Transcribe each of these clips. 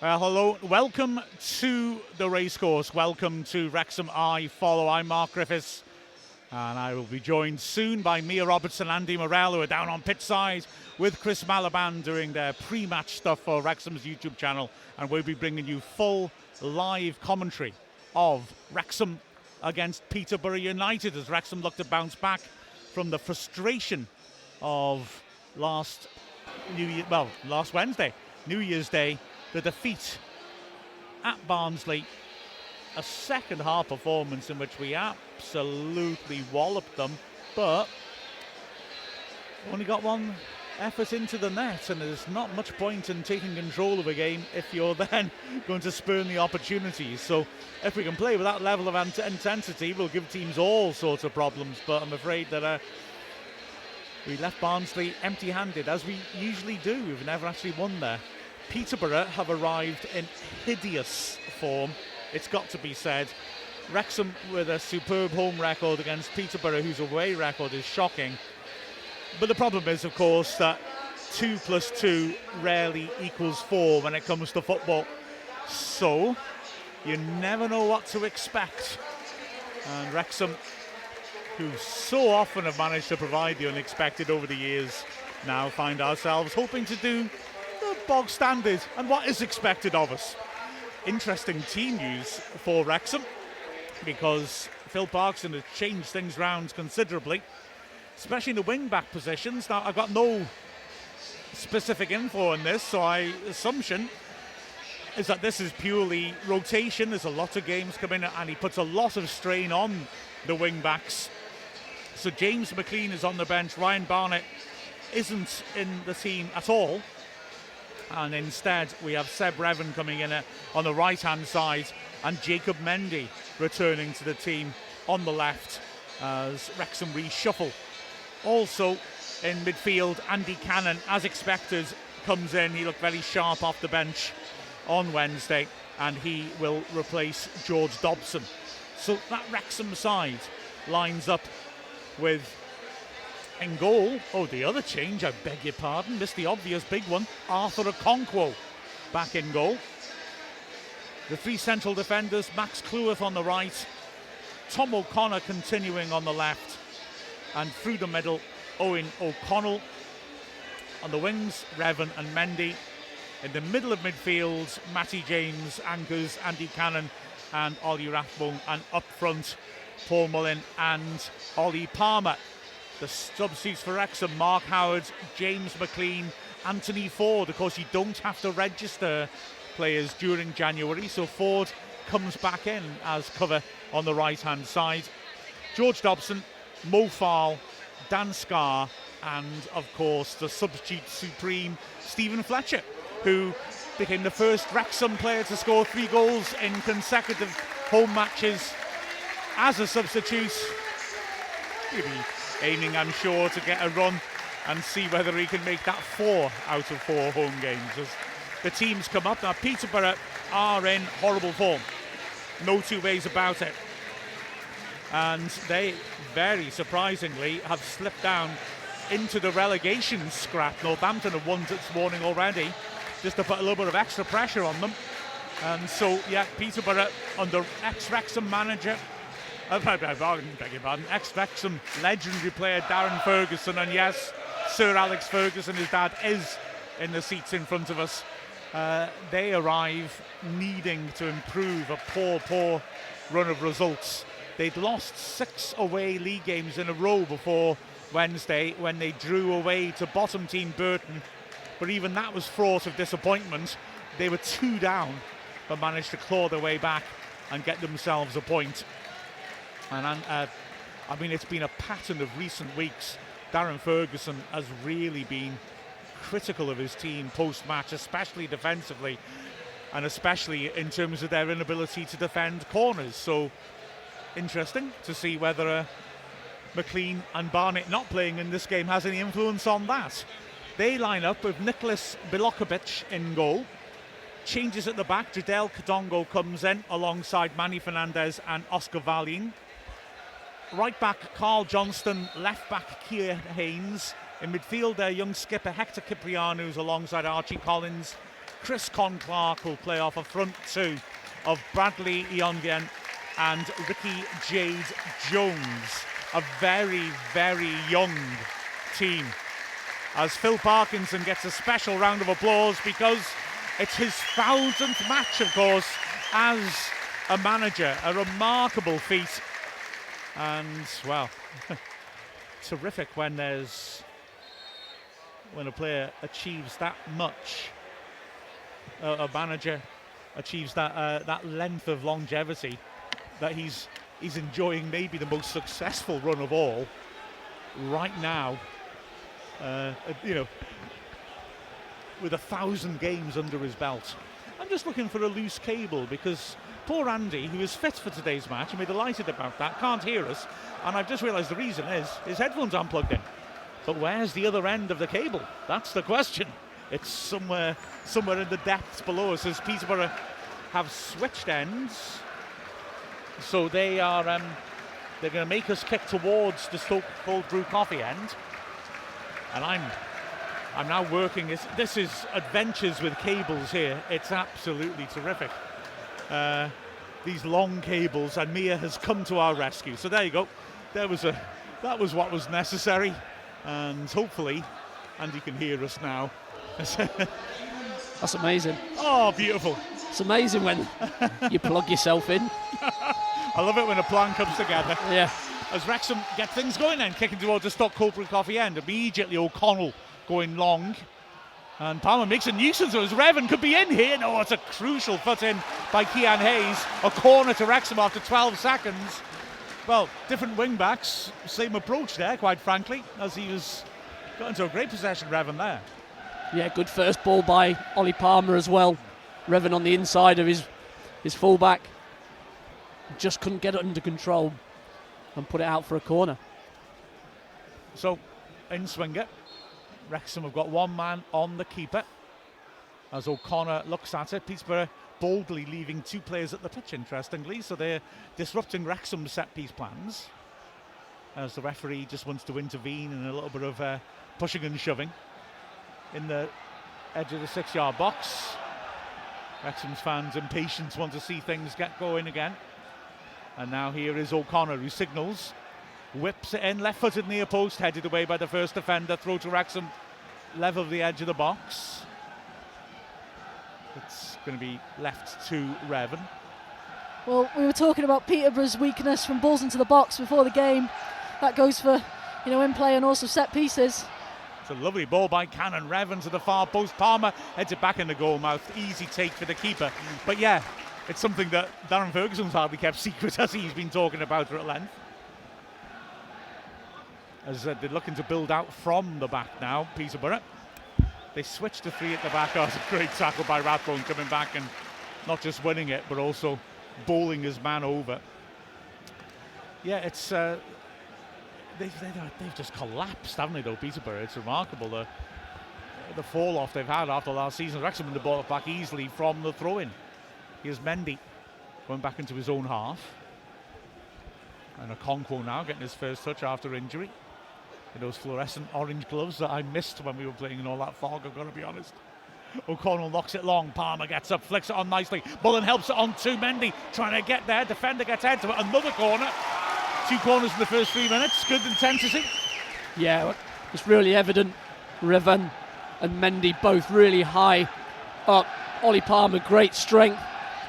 Well, hello, welcome to the racecourse. Welcome to Wrexham I Follow. I'm Mark Griffiths, and I will be joined soon by Roberts and Andy Morrell, who are down on pitch side with Chris Malaban doing their pre-match stuff for Wrexham's YouTube channel, and we'll be bringing you full live commentary of Wrexham against Peterborough United as Wrexham look to bounce back from the frustration of last Wednesday, New Year's Day. The defeat at Barnsley, a second half performance in which we absolutely walloped them, but only got one effort into the net, and there's not much point in taking control of a game if you're then going to spurn the opportunities. So if we can play with that level of intensity, we'll give teams all sorts of problems, but I'm afraid that we left Barnsley empty-handed, as we usually do. We've never actually won there. Peterborough have arrived in hideous form, it's got to be said. Wrexham with a superb home record against Peterborough, whose away record is shocking. But the problem is, of course, that 2 + 2 rarely equals 4 when it comes to football. So, you never know what to expect. And Wrexham, who so often have managed to provide the unexpected over the years, now find ourselves hoping to do the bog standard and what is expected of us. Interesting team news for Wrexham, because Phil Parkinson has changed things round considerably, especially in the wing-back positions. Now, I've got no specific info on this, so my assumption is that this is purely rotation. There's a lot of games coming, and he puts a lot of strain on the wing-backs. So James McLean is on the bench. Ryan Barnett isn't in the team at all. And instead, we have Seb Revan coming in on the right-hand side, and Jacob Mendy returning to the team on the left as Wrexham reshuffle. Also in midfield, Andy Cannon, as expected, comes in. He looked very sharp off the bench on Wednesday, and he will replace George Dobson. So that Wrexham side lines up with, in goal, the other change, I beg your pardon, missed the obvious big one, Arthur Okonkwo back in goal. The 3 central defenders, Max Cleworth on the right, Tom O'Connor continuing on the left, and through the middle, Owen O'Connell. On the wings, Revan and Mendy. In the middle of midfield, Matty James anchors Andy Cannon and Ollie Rathbone, and up front, Paul Mullin and Ollie Palmer. The substitutes for Wrexham, Mark Howard, James McLean, Anthony Ford. Of course, you don't have to register players during January, so Ford comes back in as cover on the right-hand side. George Dobson, Mo Farl, Dan Scarr, and, of course, the substitute supreme, Stephen Fletcher, who became the first Wrexham player to score 3 goals in consecutive home matches as a substitute. He'll be aiming, I'm sure, to get a run and see whether he can make that 4 out of 4 home games as the teams come up. Now, Peterborough are in horrible form, no two ways about it, and they very surprisingly have slipped down into the relegation scrap. Northampton have won this morning already, just to put a little bit of extra pressure on them. And so, yeah, Peterborough under ex-Wrexham manager, ex-Wrexham legendary player Darren Ferguson, and yes, Sir Alex Ferguson, his dad, is in the seats in front of us. They arrive needing to improve a poor run of results. They'd lost 6 away league games in a row before Wednesday when they drew away to bottom team Burton, but even that was fraught of disappointment. They were 2 down, but managed to claw their way back and get themselves a point. And it's been a pattern of recent weeks. Darren Ferguson has really been critical of his team post-match, especially defensively, and especially in terms of their inability to defend corners. So interesting to see whether McLean and Barnett not playing in this game has any influence on that. They line up with Nicholas Bilokovic in goal. Changes at the back, Jadel Kadongo comes in alongside Manny Fernandez and Oscar Valin. Right back, Carl Johnston. Left back, Keir Haynes. In midfield, their young skipper Hector Cipriano's alongside Archie Collins. Chris Con-Clark will play off a front two of Bradley Ionvien and Ricky Jade Jones. A very, very young team. As Phil Parkinson gets a special round of applause because it's his 1000th match, of course, as a manager. A remarkable feat. And, well, terrific when a player achieves that much. A manager achieves that length of longevity, that he's enjoying maybe the most successful run of all right now. With 1,000 games under his belt. I'm just looking for a loose cable because poor Andy, who is fit for today's match, and we're delighted about that, can't hear us. And I've just realised the reason is his headphones aren't plugged in. But where's the other end of the cable? That's the question. It's somewhere in the depths below us, as Peterborough have switched ends. So they are they're going to make us kick towards the Stoke cold brew coffee end. And I'm now working. This is adventures with cables here. It's absolutely terrific. These long cables, and Mia has come to our rescue. So there you go. That was what was necessary, and hopefully Andy can hear us now. That's amazing. Oh, beautiful. It's amazing when you plug yourself in. I love it when a plan comes together. Yeah. As Wrexham get things going then, kicking towards the Stock Cold Brew Coffee end. Immediately O'Connell going long. And Palmer makes a nuisance of us. Revan could be in here. No, it's a crucial foot in by Cian Hayes. A corner to Wrexham after 12 seconds. Well, different wing backs, same approach there, quite frankly, as he was got into a great possession, Revan there. Yeah, good first ball by Ollie Palmer as well. Revan on the inside of his fullback. Just couldn't get it under control and put it out for a corner. So, in swinger, Wrexham have got one man on the keeper. As O'Connor looks at it, Peterborough boldly leaving two players at the pitch, interestingly, so they're disrupting Wrexham's set-piece plans. As the referee just wants to intervene in a little bit of pushing and shoving in the edge of the 6-yard box. Wrexham's fans impatient, want to see things get going again. And now here is O'Connor, who signals, whips it in, left-footed near post, headed away by the first defender, throw to Wrexham, level of the edge of the box. It's going to be left to Revan. Well, we were talking about Peterborough's weakness from balls into the box before the game. That goes for, in play and also set pieces. It's a lovely ball by Cannon. Revan to the far post. Palmer heads it back in the goal mouth. Easy take for the keeper. But yeah, it's something that Darren Ferguson's hardly kept secret, as he's been talking about at length. As they're looking to build out from the back now, Peterborough. They switched to three at the back. Oh, it's a great tackle by Rathbone, coming back and not just winning it, but also bowling his man over. Yeah, it's they've just collapsed, haven't they, though, Peterborough? It's remarkable the fall off they've had after last season. Wrexham win the ball back easily from the throw-in. Here's Mendy going back into his own half. And Okonkwo now getting his first touch after injury. In those fluorescent orange gloves that I missed when we were playing in all that fog, I've got to be honest. O'Connell knocks it long. Palmer gets up, flicks it on nicely. Mullen helps it on to Mendy, trying to get there. Defender gets head to it. Another corner. 2 corners in the first 3 minutes. Good intensity. Yeah, it's really evident. Revan and Mendy both really high up. Ollie Palmer, great strength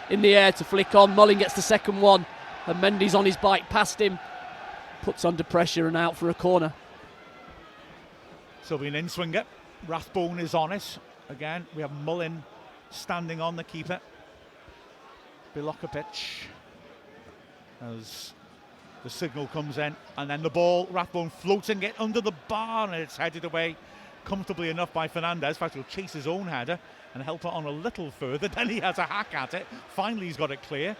in the air to flick on. Mullen gets the second one, and Mendy's on his bike past him. Puts under pressure and out for a corner. So be an in-swinger. Rathbone is on it. Again, we have Mullen standing on the keeper. Bilokovic as the signal comes in. And then the ball, Rathbone floating it under the bar, and it's headed away comfortably enough by Fernandez. In fact, he'll chase his own header and help it on a little further. Then he has a hack at it. Finally, he's got it clear.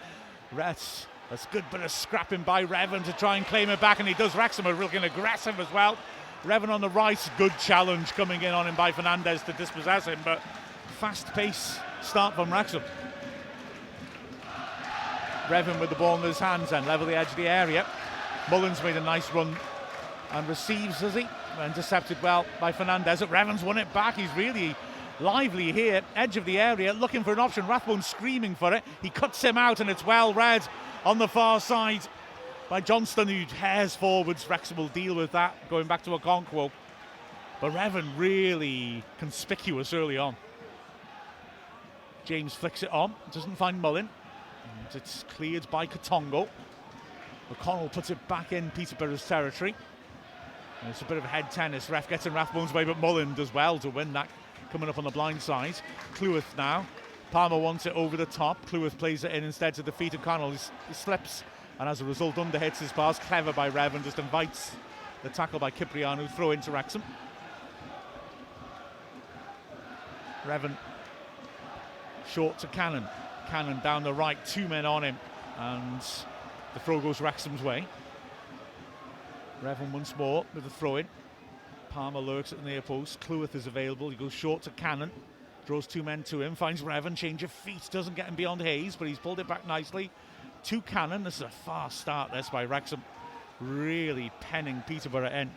That's good bit of scrapping by Revan to try and claim it back, and he does. Wrexham are looking aggressive as well. Revan on the right, good challenge coming in on him by Fernandez to dispossess him, but fast pace start from Wrexham. Revan with the ball in his hands and level the edge of the area. Mullen's made a nice run and receives, has he? Intercepted well by Fernandez. Revan's won it back. He's really lively here, edge of the area, looking for an option. Rathbone screaming for it. He cuts him out, and it's well read on the far side by Johnston, who hares forwards. Wrexham will deal with that, going back to Okonkwo. But Revan really conspicuous early on. James flicks it on, doesn't find Mullin. And it's cleared by Katongo. O'Connell puts it back in Peterborough's territory. And it's a bit of head tennis. Ref gets in Rathbone's way, but Mullin does well to win that, coming up on the blind side. Cleworth now. Palmer wants it over the top. Cleworth plays it in instead to defeat O'Connell. He slips, and as a result underhits his pass. Clever by Revan, just invites the tackle by Cipriano. Throw into Wrexham. Revan short to Cannon. Cannon down the right, 2 men on him, and the throw goes Wrexham's way. Revan once more with the throw in. Palmer lurks at the near post. Cleworth is available. He goes short to Cannon. Draws 2 men to him. Finds Revan. Change of feet. Doesn't get him beyond Hayes, but he's pulled it back nicely. To Cannon. This is a fast start. This by Wrexham. Really penning Peterborough in.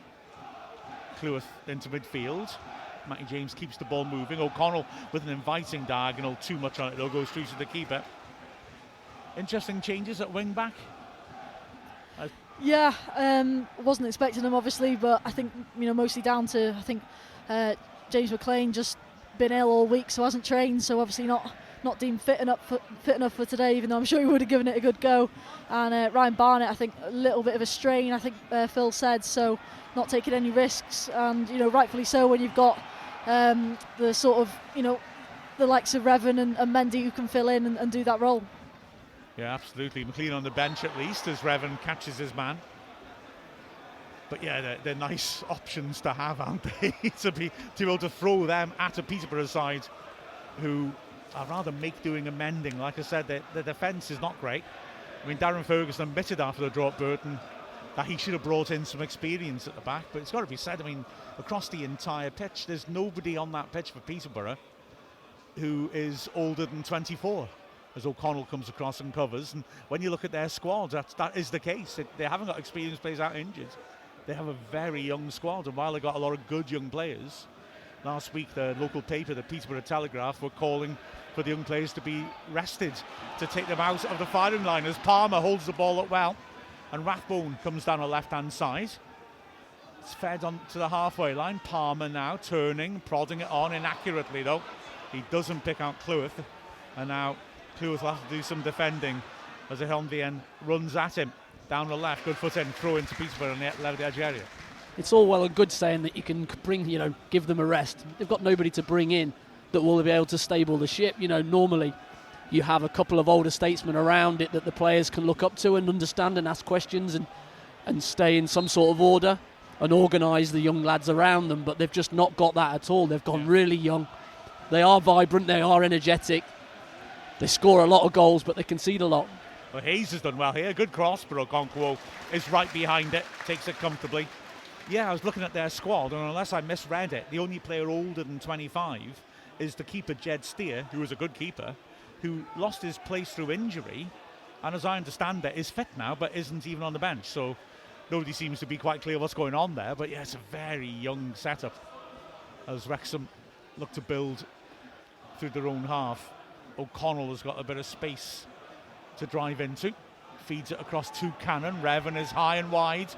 Cleworth into midfield. Matty James keeps the ball moving. O'Connell with an inviting diagonal. Too much on it though. Goes through to the keeper. Interesting changes at wing back. Yeah, wasn't expecting them obviously, but I think mostly down to James McLean just been ill all week, so hasn't trained, so obviously not deemed fit enough for today, even though I'm sure he would have given it a good go. And Ryan Barnett, I think a little bit of a strain, I think Phil said, so not taking any risks, and rightfully so when you've got the sort of the likes of Revan and Mendy who can fill in and do that role. Yeah, absolutely. McLean on the bench at least as Revan catches his man. But yeah, they're nice options to have, aren't they? to be able to throw them at a Peterborough side who are rather make-doing and mending. Like I said, the defence is not great. I mean, Darren Ferguson admitted after the draw at Burton that he should have brought in some experience at the back. But it's got to be said, I mean, across the entire pitch, there's nobody on that pitch for Peterborough who is older than 24. As O'Connell comes across and covers. And when you look at their squad, that is the case. They haven't got experienced players out injured. They have a very young squad, and while they got a lot of good young players, last week the local paper, the Peterborough Telegraph, were calling for the young players to be rested to take them out of the firing line as Palmer holds the ball up well, and Rathbone comes down the left-hand side. It's fed on to the halfway line. Palmer now turning, prodding it on inaccurately though. He doesn't pick out Cleworth, and now Cleworth will have to do some defending as Helmvien runs at him down the left. Good foot in, throw into Peterborough in the left edge area. It's all well and good saying that you can bring, give them a rest. They've got nobody to bring in that will be able to stable the ship. Normally you have a couple of older statesmen around it that the players can look up to and understand and ask questions and stay in some sort of order and organise the young lads around them. But they've just not got that at all. They've gone really young. They are vibrant, they are energetic. They score a lot of goals, but they concede a lot. Well, Hayes has done well here. Good cross, but Okonkwo is right behind it, takes it comfortably. Yeah, I was looking at their squad, and unless I misread it, the only player older than 25 is the keeper, Jed Steer, who was a good keeper, who lost his place through injury, and as I understand it, is fit now, but isn't even on the bench. So nobody seems to be quite clear what's going on there. But yeah, it's a very young setup as Wrexham look to build through their own half. O'Connell has got a bit of space to drive into. Feeds it across to Cannon. Revan is high and wide,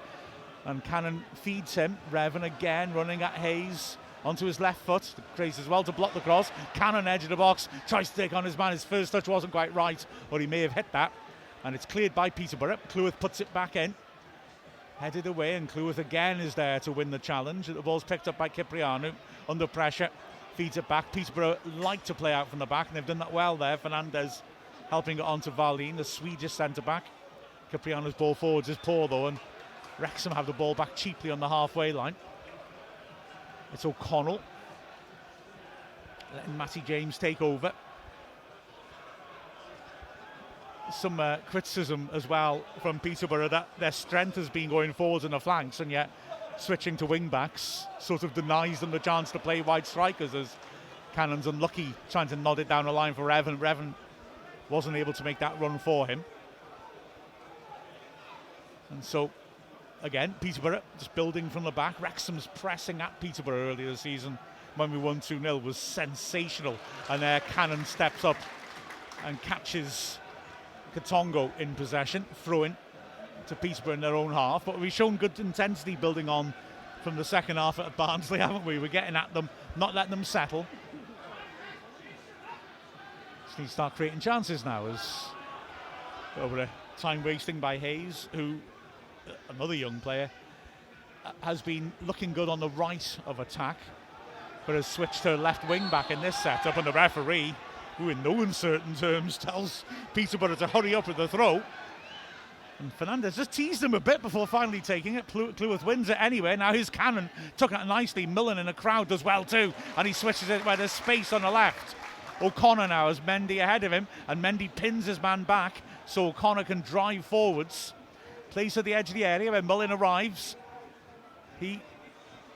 and Cannon feeds him. Revan again running at Hayes onto his left foot. Grace as well to block the cross. Cannon edge of the box, tries to take on his man. His first touch wasn't quite right, or he may have hit that, and it's cleared by Peterborough. Cleworth puts it back in, headed away, and Cleworth again is there to win the challenge. The ball's picked up by Cipriano under pressure. Feeds it back. Peterborough like to play out from the back, and they've done that well there. Fernandez helping it on to Wallin, the Swedish centre-back. Cipriano's ball forwards is poor though, and Wrexham have the ball back cheaply on the halfway line. It's O'Connell letting Matty James take over. Some criticism as well from Peterborough that their strength has been going forwards in the flanks, and yet switching to wing-backs sort of denies them the chance to play wide strikers, as Cannon's unlucky trying to nod it down the line for Revan. Revan wasn't able to make that run for him. And so, again, Peterborough just building from the back. Wrexham's pressing at Peterborough earlier this season. when we won 2-0 was sensational. And there Cannon steps up and catches Katongo in possession, throwing to Peterborough in their own half. But we've shown good intensity building on from the second half at Barnsley, haven't we? We're getting at them, not letting them settle. Just need to start creating chances now as over a time wasting by Hayes, who, another young player, has been looking good on the right of attack, but has switched to left wing back in this setup, and the referee, who in no uncertain terms tells Peterborough to hurry up with the throw. And Fernandez just teased him a bit before finally taking it. Cleworth wins it anyway. Now his Cannon took it nicely. Millen in the crowd does well too, and he switches it where there's space on the left. O'Connor now has Mendy ahead of him, and Mendy pins his man back so O'Connor can drive forwards. Plays to the edge of the area where Mullen arrives. He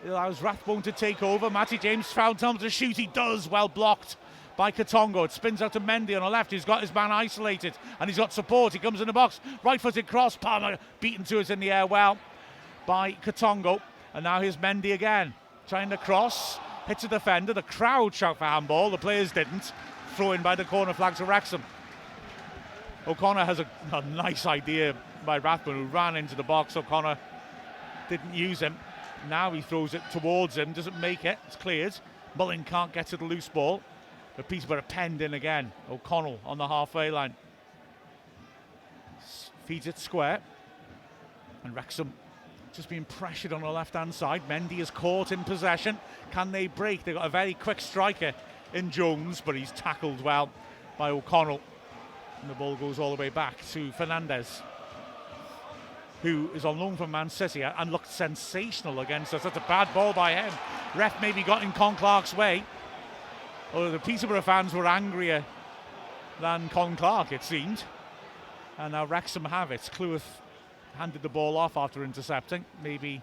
allows Rathbone to take over. Matty James found time to shoot. He does, well blocked by Katongo. It spins out to Mendy on the left. He's got his man isolated and he's got support. He comes in the box, right-footed cross. Palmer beaten to it in the air well by Katongo. And now here's Mendy again, trying to cross, hits a defender. The crowd shout for handball, the players didn't. Throw in by the corner flag to Wrexham. O'Connor has a nice idea by Rathbone, who ran into the box. O'Connor didn't use him. Now he throws it towards him, doesn't make it, it's cleared. Mullen can't get to the loose ball, but Peterborough penned in again. O'Connell on the halfway line. Feeds it square. And Wrexham just being pressured on the left-hand side. Mendy is caught in possession. Can they break? They've got a very quick striker in Jones, but he's tackled well by O'Connell. And the ball goes all the way back to Fernandez, who is on loan from Man City and looked sensational against us. That's a bad ball by him. Ref maybe got in Con Clark's way. Although the Peterborough fans were angrier than Con Clark, it seemed. And now Wrexham have it. Cleworth handed the ball off after intercepting. Maybe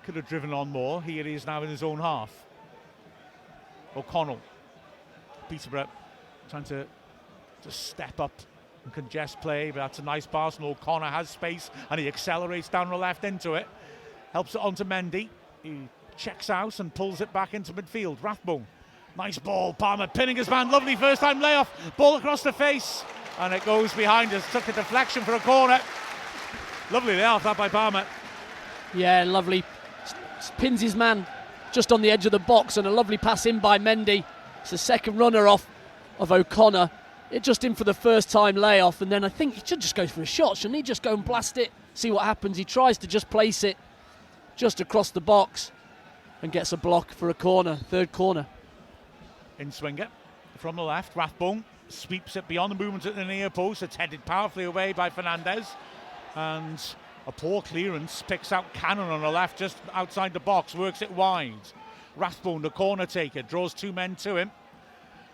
could have driven on more. Here he is now in his own half. O'Connell. Peterborough trying to step up and congest play, but that's a nice pass, and O'Connor has space and he accelerates down the left into it, helps it on to Mendy. He checks out and pulls it back into midfield. Rathbone, nice ball. Palmer pinning his man, lovely first time layoff, ball across the face, and it goes behind us. Took a deflection for a corner. Lovely layoff that by Palmer. Yeah, lovely. Pins his man just on the edge of the box, and a lovely pass in by Mendy. It's the second runner off of O'Connor. It just in for the first time layoff, and then I think he should just go for a shot, shouldn't he? Just go and blast it, see what happens. He tries to just place it just across the box and gets a block for a corner, third corner. In swinger from the left, Rathbone sweeps it beyond the movement at the near post. It's headed powerfully away by Fernandez, and a poor clearance picks out Cannon on the left just outside the box, works it wide. Rathbone, the corner taker, draws two men to him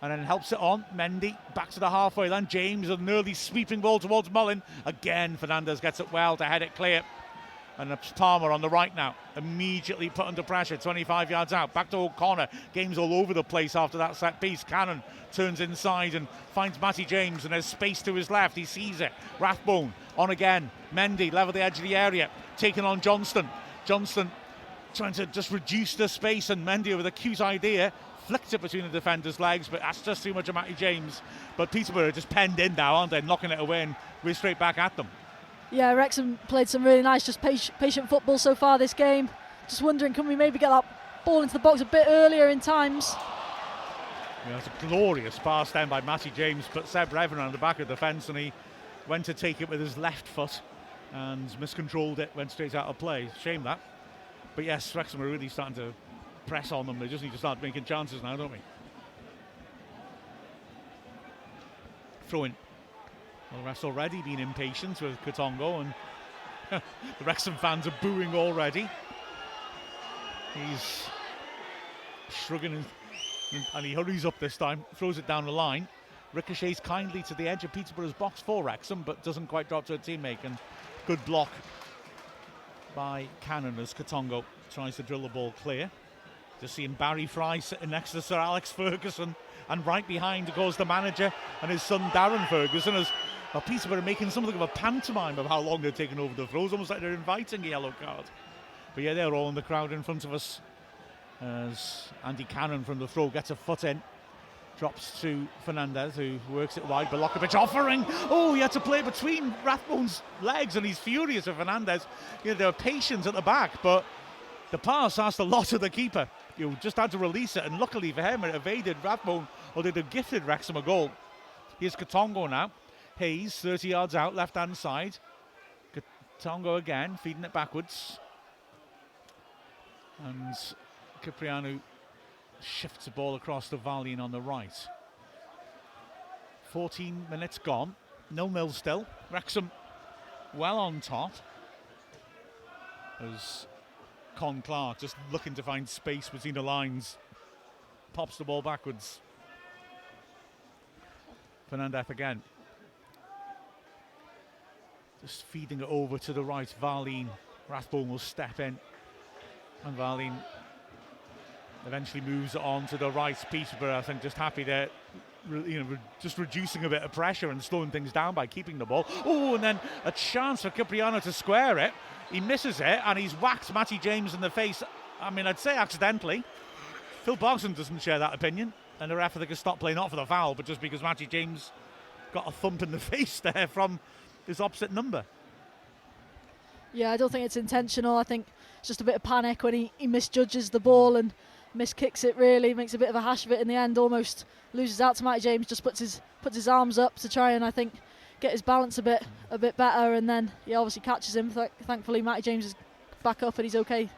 and then helps it on. Mendy back to the halfway line. James, an early sweeping ball towards Mullen. Again, Fernandez gets it well to head it clear. And it's Palmer on the right now, immediately put under pressure, 25 yards out. Back to O'Connor. Game's all over the place after that set piece. Cannon turns inside and finds Matty James, and there's space to his left. He sees it. Rathbone on again. Mendy level the edge of the area, taking on Johnston. Johnston trying to just reduce the space, and Mendy with a cute idea flicked it between the defender's legs, but that's just too much of Matty James. But Peterborough are just penned in now, aren't they? Knocking it away, and we're straight back at them. Yeah, Wrexham played some really nice, just patient football so far this game. Just wondering, can we maybe get that ball into the box a bit earlier in times? Yeah, it's a glorious pass then by Matty James, but Seb Revan on the back of the fence, and he went to take it with his left foot and miscontrolled it, went straight out of play. Shame that. But yes, Wrexham are really starting to press on them. They just need to start making chances now, don't we? Throw in. Well, the ref's already been impatient with Katongo, and the Wrexham fans are booing already. He's shrugging and he hurries up this time, throws it down the line. Ricochets kindly to the edge of Peterborough's box for Wrexham, but doesn't quite drop to a teammate. And good block by Cannon as Katongo tries to drill the ball clear. Just seeing Barry Fry sitting next to Sir Alex Ferguson, and right behind, of course, the manager and his son Darren Ferguson, as Peterborough are making something of a pantomime of how long they're taking over the throws, almost like they're inviting a yellow card. But yeah, they're all in the crowd in front of us as Andy Cannon from the throw gets a foot in. Drops to Fernandez, who works it wide. Balokovic offering. Oh, he had to play between Rathbone's legs, and he's furious with Fernandez. They were patient at the back, but the pass asked a lot of the keeper. Just had to release it, and luckily for him, it evaded Rathbone, or they'd have gifted Wrexham a goal. Here's Katongo now. Hayes, 30 yards out, left-hand side. Katongo again, feeding it backwards. And Cipriano shifts the ball across to Valin on the right. 14 minutes gone. 0-0 still. Wrexham well on top. As Con Clark, just looking to find space between the lines, pops the ball backwards. Fernandez again. Just feeding it over to the right. Valin. Rathbone will step in. And Valin eventually moves it on to the right. Peterborough, I think, just happy that, just reducing a bit of pressure and slowing things down by keeping the ball. Oh, and then a chance for Cipriano to square it. He misses it, and he's whacked Matty James in the face. I mean, I'd say accidentally. Phil Bogson doesn't share that opinion, and the ref, I think, has stopped play, not for the foul, but just because Matty James got a thump in the face there from his opposite number. Yeah, I don't think it's intentional. I think it's just a bit of panic when he misjudges the ball and miskicks it, really, makes a bit of a hash of it in the end, almost loses out to Matty James, just puts his arms up to try and, I think, get his balance a bit better, and then he obviously catches him. Thankfully Matty James is back up and he's okay.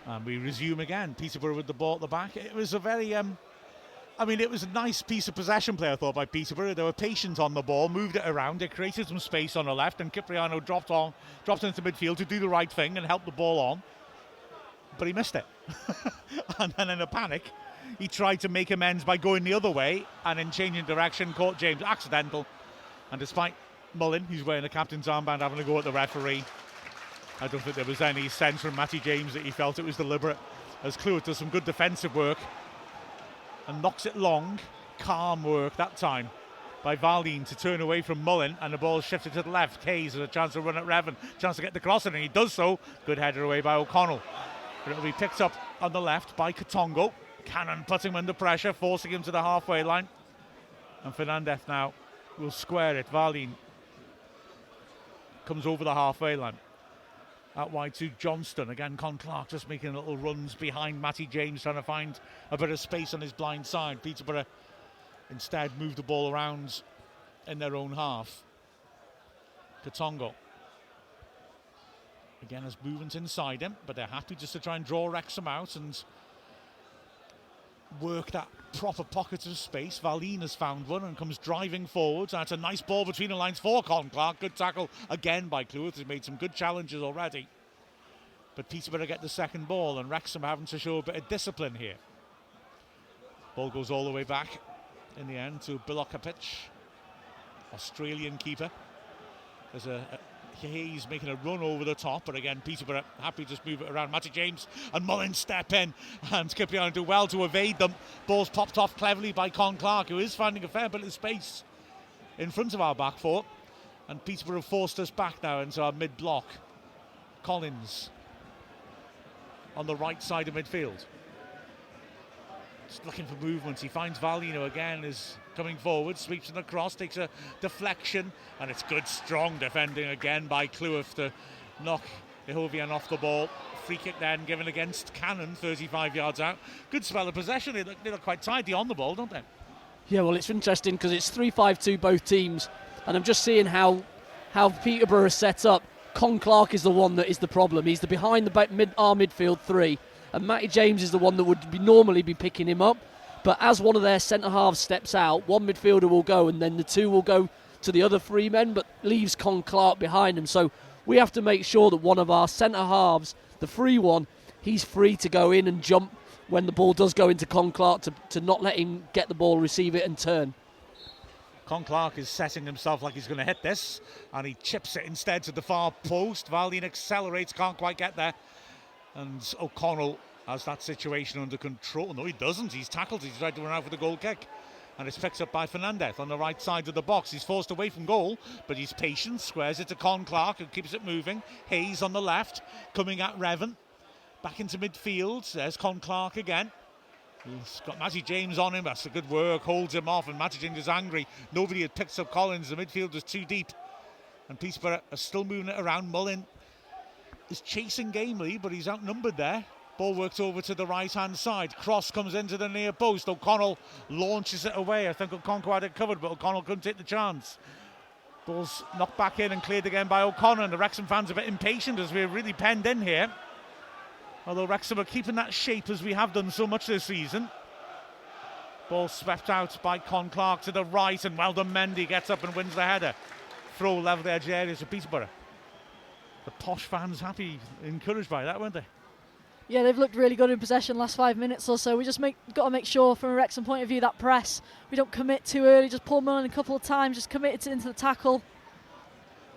And we resume again. Peterborough with the ball at the back. It was a very it was a nice piece of possession play, I thought, by Peterborough. They were patient on the ball, moved it around, it created some space on the left, and Cipriano dropped into midfield to do the right thing and help the ball on. But he missed it. And then in a panic, he tried to make amends by going the other way, and in changing direction, caught James. Accidental. And despite Mullin, who's wearing the captain's armband, having to go at the referee, I don't think there was any sense from Matty James that he felt it was deliberate, as Clewitt does some good defensive work and knocks it long. Calm work that time by Valin to turn away from Mullin, and the ball shifted to the left. Hayes has a chance to run at Revan, chance to get the cross in, and he does so. Good header away by O'Connell. But it'll be picked up on the left by Katongo. Cannon putting him under pressure, forcing him to the halfway line. And Fernandez now will square it. Valin comes over the halfway line. Out wide to Johnston. Again, Con Clark just making little runs behind Matty James, trying to find a bit of space on his blind side. Peterborough instead moved the ball around in their own half. Katongo. Again, has movement inside him, but they're happy just to try and draw Wrexham out and work that proper pocket of space. Valin has found one and comes driving forwards. That's a nice ball between the lines for Con Clark. Good tackle again by Clewitt. He's made some good challenges already. But Peterborough get the second ball, and Wrexham having to show a bit of discipline here. Ball goes all the way back in the end to Balokovic, Australian keeper. There's Hayes making a run over the top, but again Peterborough happy to just move it around. Matty James and Mullin step in, and Cipriano do well to evade them. Ball's popped off cleverly by Con Clark, who is finding a fair bit of space in front of our back four, and Peterborough forced us back now into our mid-block. Collins on the right side of midfield, just looking for movements. He finds Valino again, is coming forward, sweeps it across, takes a deflection, and it's good strong defending again by Clewitt to knock Ehovian off the ball. Free kick then given against Cannon, 35 yards out. Good spell of possession. They look quite tidy on the ball, don't they? Yeah, well, it's interesting because it's 3-5-2 both teams, and I'm just seeing how Peterborough is set up. Con Clark is the one that is the problem. He's the behind the midfield three, and Matty James is the one that would normally be picking him up. But as one of their centre-halves steps out, one midfielder will go, and then the two will go to the other three men, but leaves Con Clark behind him. So we have to make sure that one of our centre-halves, the free one, he's free to go in and jump when the ball does go into Con Clark, to not let him get the ball, receive it and turn. Con Clark is setting himself like he's going to hit this, and he chips it instead to the far post. Valin accelerates, can't quite get there, and O'Connell has that situation under control. No, he doesn't. He's tackled. He's tried to run out for the goal kick, and it's picked up by Fernandez on the right side of the box. He's forced away from goal, but he's patient, squares it to Con Clark, who keeps it moving. Hayes on the left, coming at Revan. Back into midfield. There's Con Clark again. He's got Matty James on him. That's a good work. Holds him off, and Matty James is angry. Nobody had picked up Collins. The midfield was too deep. And Peterborough are still moving it around. Mullin is chasing gamely, but he's outnumbered there. Ball worked over to the right-hand side. Cross comes into the near post. O'Connell launches it away. I think Okonkwo had it covered, but O'Connell couldn't take the chance. Ball's knocked back in and cleared again by O'Connor, and the Wrexham fans are a bit impatient as we're really penned in here. Although Wrexham are keeping that shape as we have done so much this season. Ball swept out by Con Clark to the right, and Weldon Mendy gets up and wins the header. Throw level edge areas of Peterborough. The posh fans happy, encouraged by that, weren't they? Yeah, they've looked really good in possession last 5 minutes or so. We just got to make sure from a Wrexham point of view that press, we don't commit too early, just pull Mullin a couple of times, just commit it into the tackle.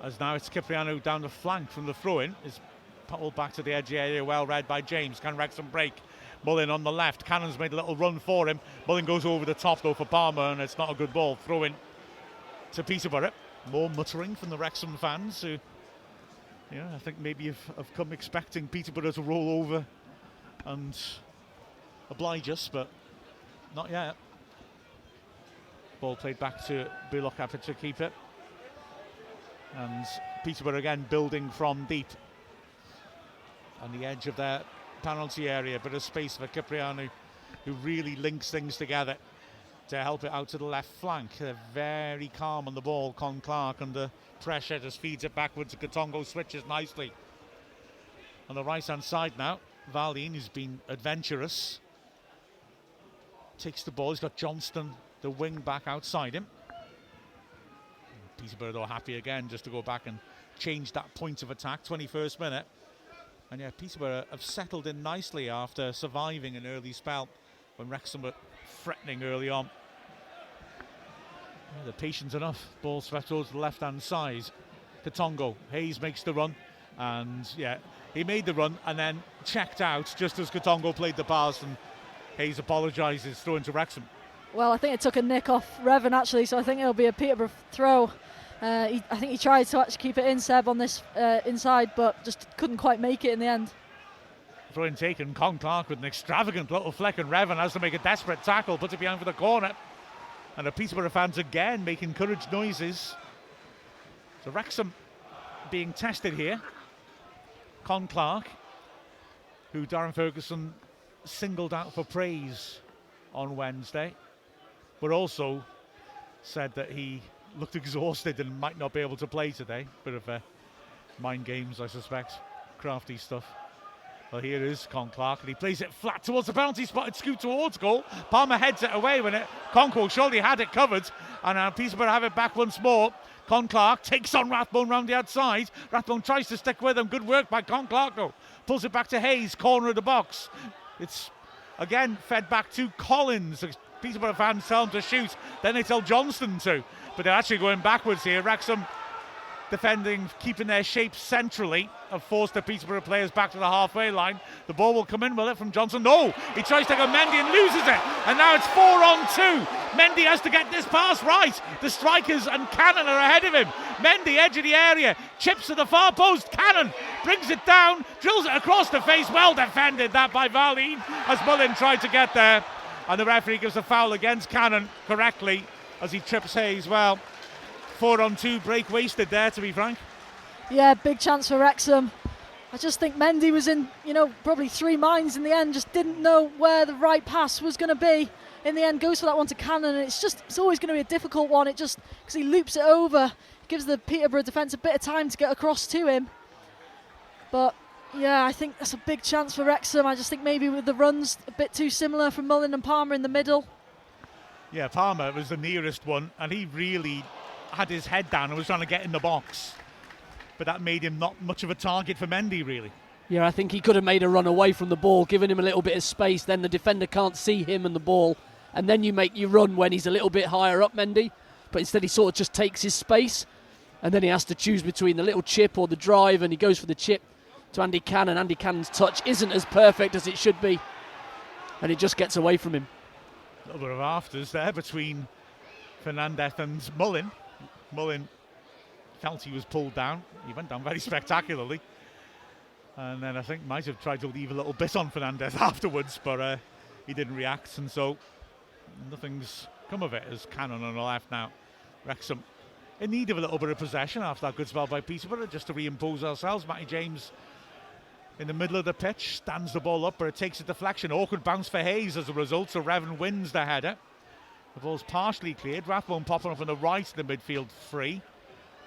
As now it's Cipriano down the flank from the throw-in. Is pulled back to the edge area, well read by James. Can Wrexham break? Mullin on the left. Cannon's made a little run for him. Mullin goes over the top though for Palmer, and it's not a good ball. Throw-in to Peterborough. More muttering from the Wrexham fans who, I think maybe have come expecting Peterborough to roll over and oblige us, but not yet. Ball played back to Bullock after to keep it. And Peterborough again building from deep. On the edge of their penalty area, bit of space for Cipriano, who really links things together to help it out to the left flank. They're very calm on the ball. Con Clark under pressure just feeds it backwards. Katongo switches nicely. On the right hand side now, Valine, who's been adventurous, takes the ball. He's got Johnston, the wing back outside him. Peterborough though happy again just to go back and change that point of attack. 21st minute. And yeah, Peterborough have settled in nicely after surviving an early spell when Wrexham were threatening early on. Yeah, they're patient enough. Ball swept towards the left-hand side. Katongo. Hayes makes the run. And yeah, he made the run and then checked out just as Katongo played the pass, and Hayes apologises, throw into Wrexham. Well, I think it took a nick off Revan actually, so I think it'll be a Peterborough throw. I think he tried to actually keep it in, Seb, on this inside, but just couldn't quite make it in the end. Throw in taken. Con Clark with an extravagant little flick, and Revan has to make a desperate tackle, puts it behind for the corner. And the Peterborough fans again make encouraged noises. So Wrexham being tested here. Con Clark, who Darren Ferguson singled out for praise on Wednesday, but also said that he looked exhausted and might not be able to play today. Bit of mind games, I suspect. Crafty stuff. Well, here is Con Clark, and he plays it flat towards the penalty spot. It's scooped towards goal. Palmer heads it away when Okonkwo surely had it covered. And Peterborough have it back once more. Con Clark takes on Rathbone round the outside. Rathbone tries to stick with him. Good work by Con Clark, though. Pulls it back to Hayes, corner of the box. It's again fed back to Collins. Peterborough fans tell him to shoot. Then they tell Johnston to. But they're actually going backwards here. Wrexham defending, keeping their shape centrally, have forced the Peterborough players back to the halfway line. The ball will come in, will it, from Johnson? No! He tries to go Mendy and loses it. And now it's 4-on-2. Mendy has to get this pass right. The strikers and Cannon are ahead of him. Mendy, edge of the area, chips to the far post. Cannon brings it down, drills it across the face. Well defended that by Valine as Mullin tried to get there. And the referee gives a foul against Cannon correctly as he trips Hayes. Well, 4-on-2 break wasted there, to be frank. Yeah, big chance for Wrexham. I just think Mendy was in, probably three minds in the end, just didn't know where the right pass was going to be. In the end, goes for that one to Cannon, and it's always going to be a difficult one. It just, because he loops it over, gives the Peterborough defence a bit of time to get across to him. But yeah, I think that's a big chance for Wrexham. I just think maybe with the runs a bit too similar from Mullin and Palmer in the middle. Yeah, Palmer was the nearest one, and he really had his head down and was trying to get in the box. But that made him not much of a target for Mendy, really. Yeah, I think he could have made a run away from the ball, given him a little bit of space. Then the defender can't see him and the ball. And then you make your run when he's a little bit higher up, Mendy. But instead he sort of just takes his space. And then he has to choose between the little chip or the drive. And he goes for the chip to Andy Cannon. Andy Cannon's touch isn't as perfect as it should be. And it just gets away from him. A little bit of afters there between Fernandez and Mullin. Mullin felt he was pulled down. He went down very spectacularly. And then I think might have tried to leave a little bit on Fernandez afterwards, but he didn't react, and so nothing's come of it as Cannon on the left now. Wrexham in need of a little bit of possession after that good spell by Peterborough, just to reimpose ourselves. Matty James in the middle of the pitch, stands the ball up, but it takes a deflection. Awkward bounce for Hayes as a result, so Revan wins the header. The ball's partially cleared. Rathbone popping up on the right in the midfield free.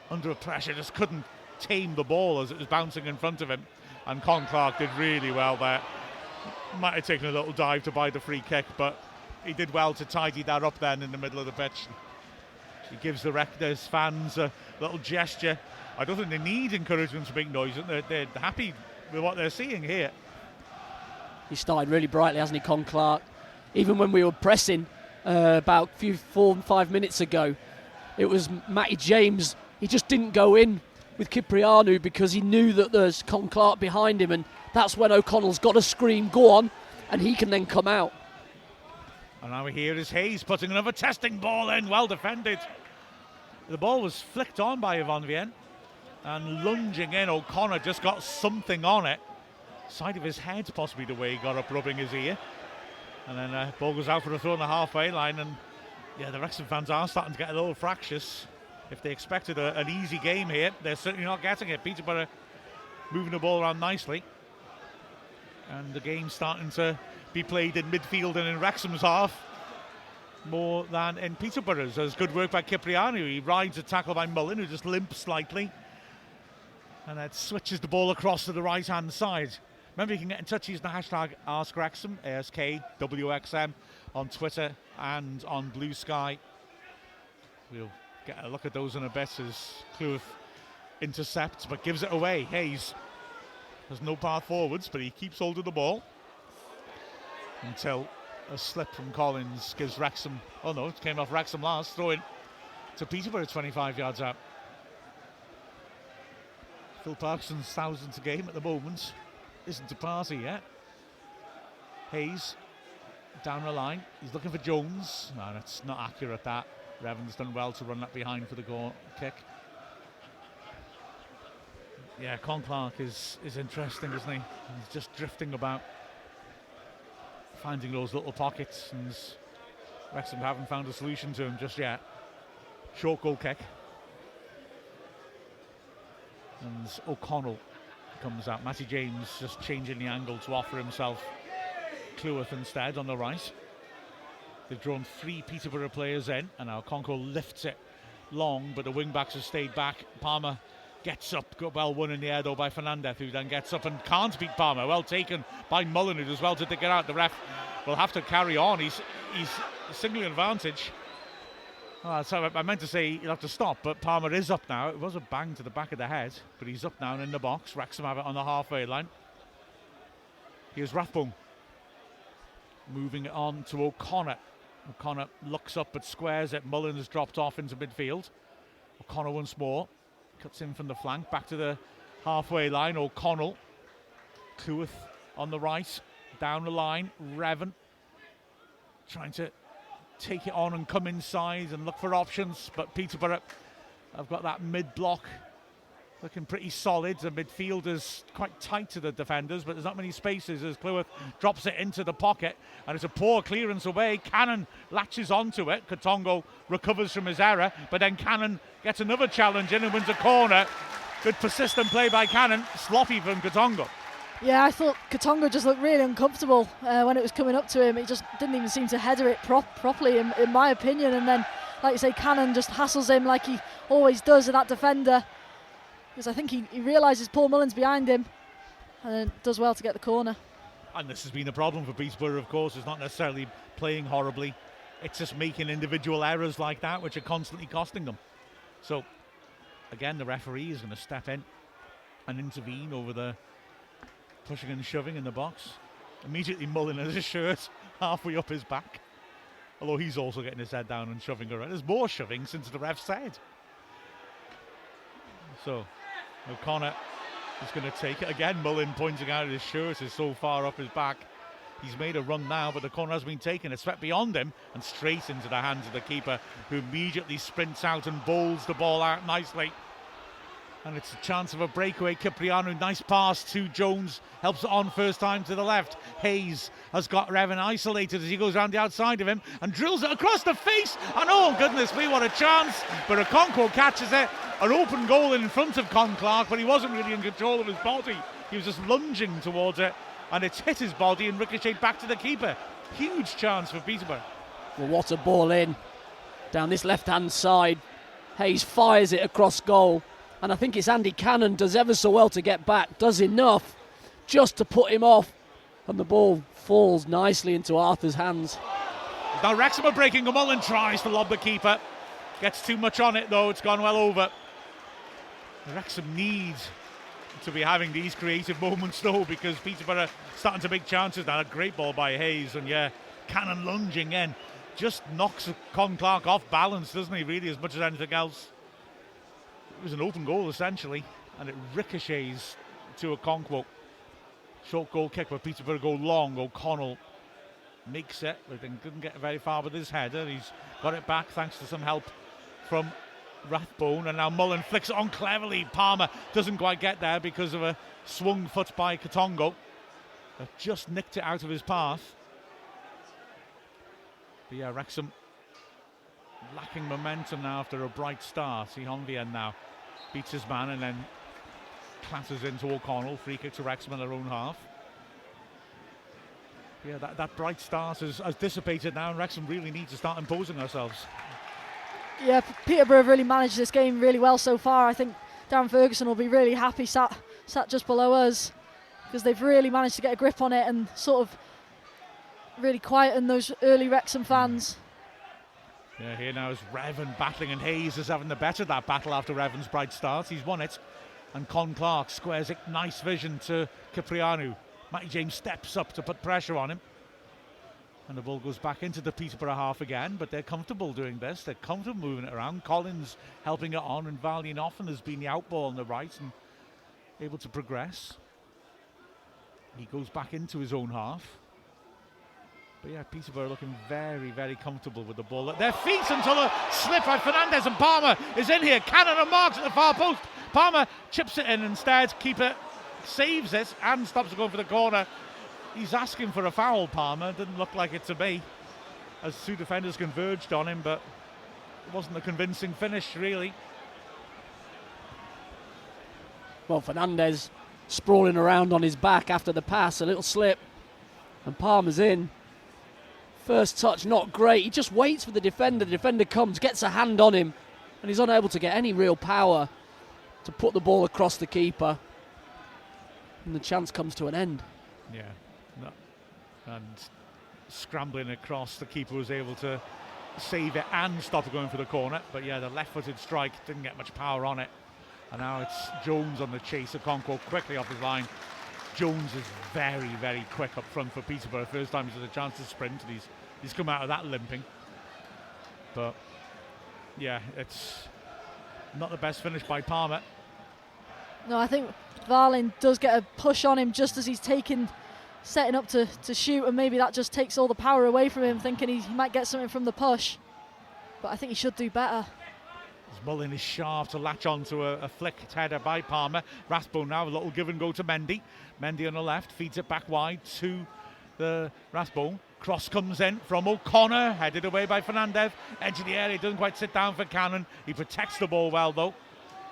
Under pressure, just couldn't tame the ball as it was bouncing in front of him. And Con Clark did really well there. Might have taken a little dive to buy the free kick, but he did well to tidy that up then in the middle of the pitch. He gives the Rector's fans a little gesture. I don't think they need encouragement to make noise. They're happy with what they're seeing here. He started really brightly, hasn't he, Con Clark? Even when we were pressing about 4 and 5 minutes ago, it was Matty James. He just didn't go in with Cipriano because he knew that there's Con Clark behind him, and that's when O'Connell's got to scream, go on, and he can then come out. And now here is Hayes putting another testing ball in, well defended. The ball was flicked on by Yvonne Vienne, and lunging in, O'Connor just got something on it. Side of his head, possibly the way he got up rubbing his ear. And then ball goes out for a throw on the halfway line, and yeah, the Wrexham fans are starting to get a little fractious. If they expected an easy game here, they're certainly not getting it. Peterborough moving the ball around nicely. And the game's starting to be played in midfield and in Wrexham's half more than in Peterborough's. There's good work by Cipriano. He rides a tackle by Mullen, who just limps slightly. And that switches the ball across to the right-hand side. Remember, you can get in touch using the hashtag AskWrexham, ASKWXM, on Twitter and on Blue Sky. We'll get a look at those in a bit as Cleworth intercepts but gives it away. Hayes has no path forwards, but he keeps holding the ball until a slip from Collins gives Wrexham, oh no, it came off Wrexham last, throw in to Peterborough 25 yards out. Phil Parkinson's thousands a game at the moment isn't a party yet. Hayes down the line, he's looking for Jones. No, that's not accurate, that. Revan's done well to run that behind for the goal kick. Yeah, Con Clark is interesting, isn't he? He's just drifting about, finding those little pockets, and Wrexham haven't found a solution to him just yet. Short goal kick. And O'Connell comes out. Matty James just changing the angle to offer himself Cleworth instead on the right. They've drawn 3 Peterborough players in, and now Conco lifts it long, but the wing-backs have stayed back. Palmer gets up, got well won in the air though by Fernandez, who then gets up and can't beat Palmer. Well taken by Mullen, who does well to dig it out. The ref will have to carry on. He's singling advantage. Oh, so I meant to say he'll have to stop, but Palmer is up now. It was a bang to the back of the head, but he's up now and in the box. Wrexham have it on the halfway line. Here's Rathbone moving it on to O'Connor. O'Connor looks up but squares it. Mullen has dropped off into midfield. O'Connor once more cuts in from the flank back to the halfway line. O'Connell, Cleworth on the right, down the line. Revan trying to take it on and come inside and look for options, but Peterborough have got that mid-block looking pretty solid. The midfield is quite tight to the defenders, but there's not many spaces as Cleworth drops it into the pocket, and it's a poor clearance away. Cannon latches onto it. Katongo recovers from his error, but then Cannon gets another challenge in and wins a corner. Good persistent play by Cannon, sloppy from Katongo. Yeah, I thought Katongo just looked really uncomfortable when it was coming up to him. He just didn't even seem to header it properly, in my opinion. And then, like you say, Cannon just hassles him like he always does with that defender. Because I think he realises Paul Mullen's behind him and then does well to get the corner. And this has been a problem for Peterborough, of course. It's not necessarily playing horribly. It's just making individual errors like that, which are constantly costing them. So, again, the referee is going to step in and intervene over the pushing and shoving in the box. Immediately Mullen has his shirt halfway up his back. Although he's also getting his head down and shoving around. There's more shoving since the ref said. So, O'Connor is going to take it. Again, Mullen pointing out his shirt is so far up his back. He's made a run now, but the corner has been taken. It's swept beyond him and straight into the hands of the keeper, who immediately sprints out and bowls the ball out nicely. And it's a chance of a breakaway. Cipriano, nice pass to Jones, helps it on first time to the left. Hayes has got Revan isolated as he goes around the outside of him and drills it across the face. And oh goodness me, what a chance. But Okonkwo catches it. An open goal in front of Con Clark, but he wasn't really in control of his body. He was just lunging towards it, and it's hit his body and ricocheted back to the keeper. Huge chance for Peterborough. Well, what a ball in. Down this left-hand side. Hayes fires it across goal. And I think it's Andy Cannon does ever so well to get back, does enough just to put him off. And the ball falls nicely into Arthur's hands. Now Wrexham are breaking. Mullen tries to lob the keeper. Gets too much on it though, it's gone well over. Wrexham needs to be having these creative moments though, because Peterborough starting to make chances now. A great ball by Hayes, and yeah, Cannon lunging in. Just knocks Con Clark off balance, doesn't he, really, as much as anything else. It was an open goal essentially, and it ricochets to Okonkwo. Short goal kick, but Peterborough go long. O'Connell makes it, but then couldn't get very far with his header. He's got it back thanks to some help from Rathbone, and now Mullen flicks it on cleverly. Palmer doesn't quite get there because of a swung foot by Katongo. That just nicked it out of his path. But yeah, Wrexham lacking momentum now after a bright start. See Honvien now beats his man and then clatters into O'Connell. Free kick to Wrexham in their own half. Yeah, that bright start has dissipated now, and Wrexham really need to start imposing ourselves. Yeah, Peterborough have really managed this game really well so far. I think Darren Ferguson will be really happy sat just below us, because they've really managed to get a grip on it and sort of really quieten those early Wrexham fans. Yeah, here now is Revan battling, and Hayes is having the better of that battle after Revan's bright start. He's won it, and Con Clark squares it. Nice vision to Cipriano. Matty James steps up to put pressure on him, and the ball goes back into the Peterborough half again, but they're comfortable doing this. They're comfortable moving it around. Collins helping it on, and Valiant often has been the outball on the right and able to progress. He goes back into his own half. But yeah, Peterborough looking very, very comfortable with the ball at their feet until a slip by Fernandez, and Palmer is in here. Cannon and marks at the far post. Palmer chips it in instead. Keeper saves it and stops it going for the corner. He's asking for a foul, Palmer. Didn't look like it to me, as two defenders converged on him, but it wasn't a convincing finish, really. Well, Fernandez sprawling around on his back after the pass, a little slip, and Palmer's in. First touch not great. He just waits for the defender. The defender comes, gets a hand on him, and he's unable to get any real power to put the ball across the keeper. And the chance comes to an end. Yeah. And scrambling across, the keeper was able to save it and stop it going for the corner. But yeah, the left-footed strike didn't get much power on it. And now it's Jones on the chase. Okonkwo quickly off his line. Jones is very, very quick up front for Peterborough. First time he's had a chance to sprint, and he's come out of that limping. But yeah, it's not the best finish by Palmer. No, I think Varlin does get a push on him just as he's setting up to shoot, and maybe that just takes all the power away from him, thinking he might get something from the push. But I think he should do better. Mullen is sharp to latch on to a flicked header by Palmer. Rathbone now, a little give and go to Mendy. Mendy on the left, feeds it back wide to the Rathbone. Cross comes in from O'Connor, headed away by Fernandez. Edge of the area, doesn't quite sit down for Cannon. He protects the ball well though.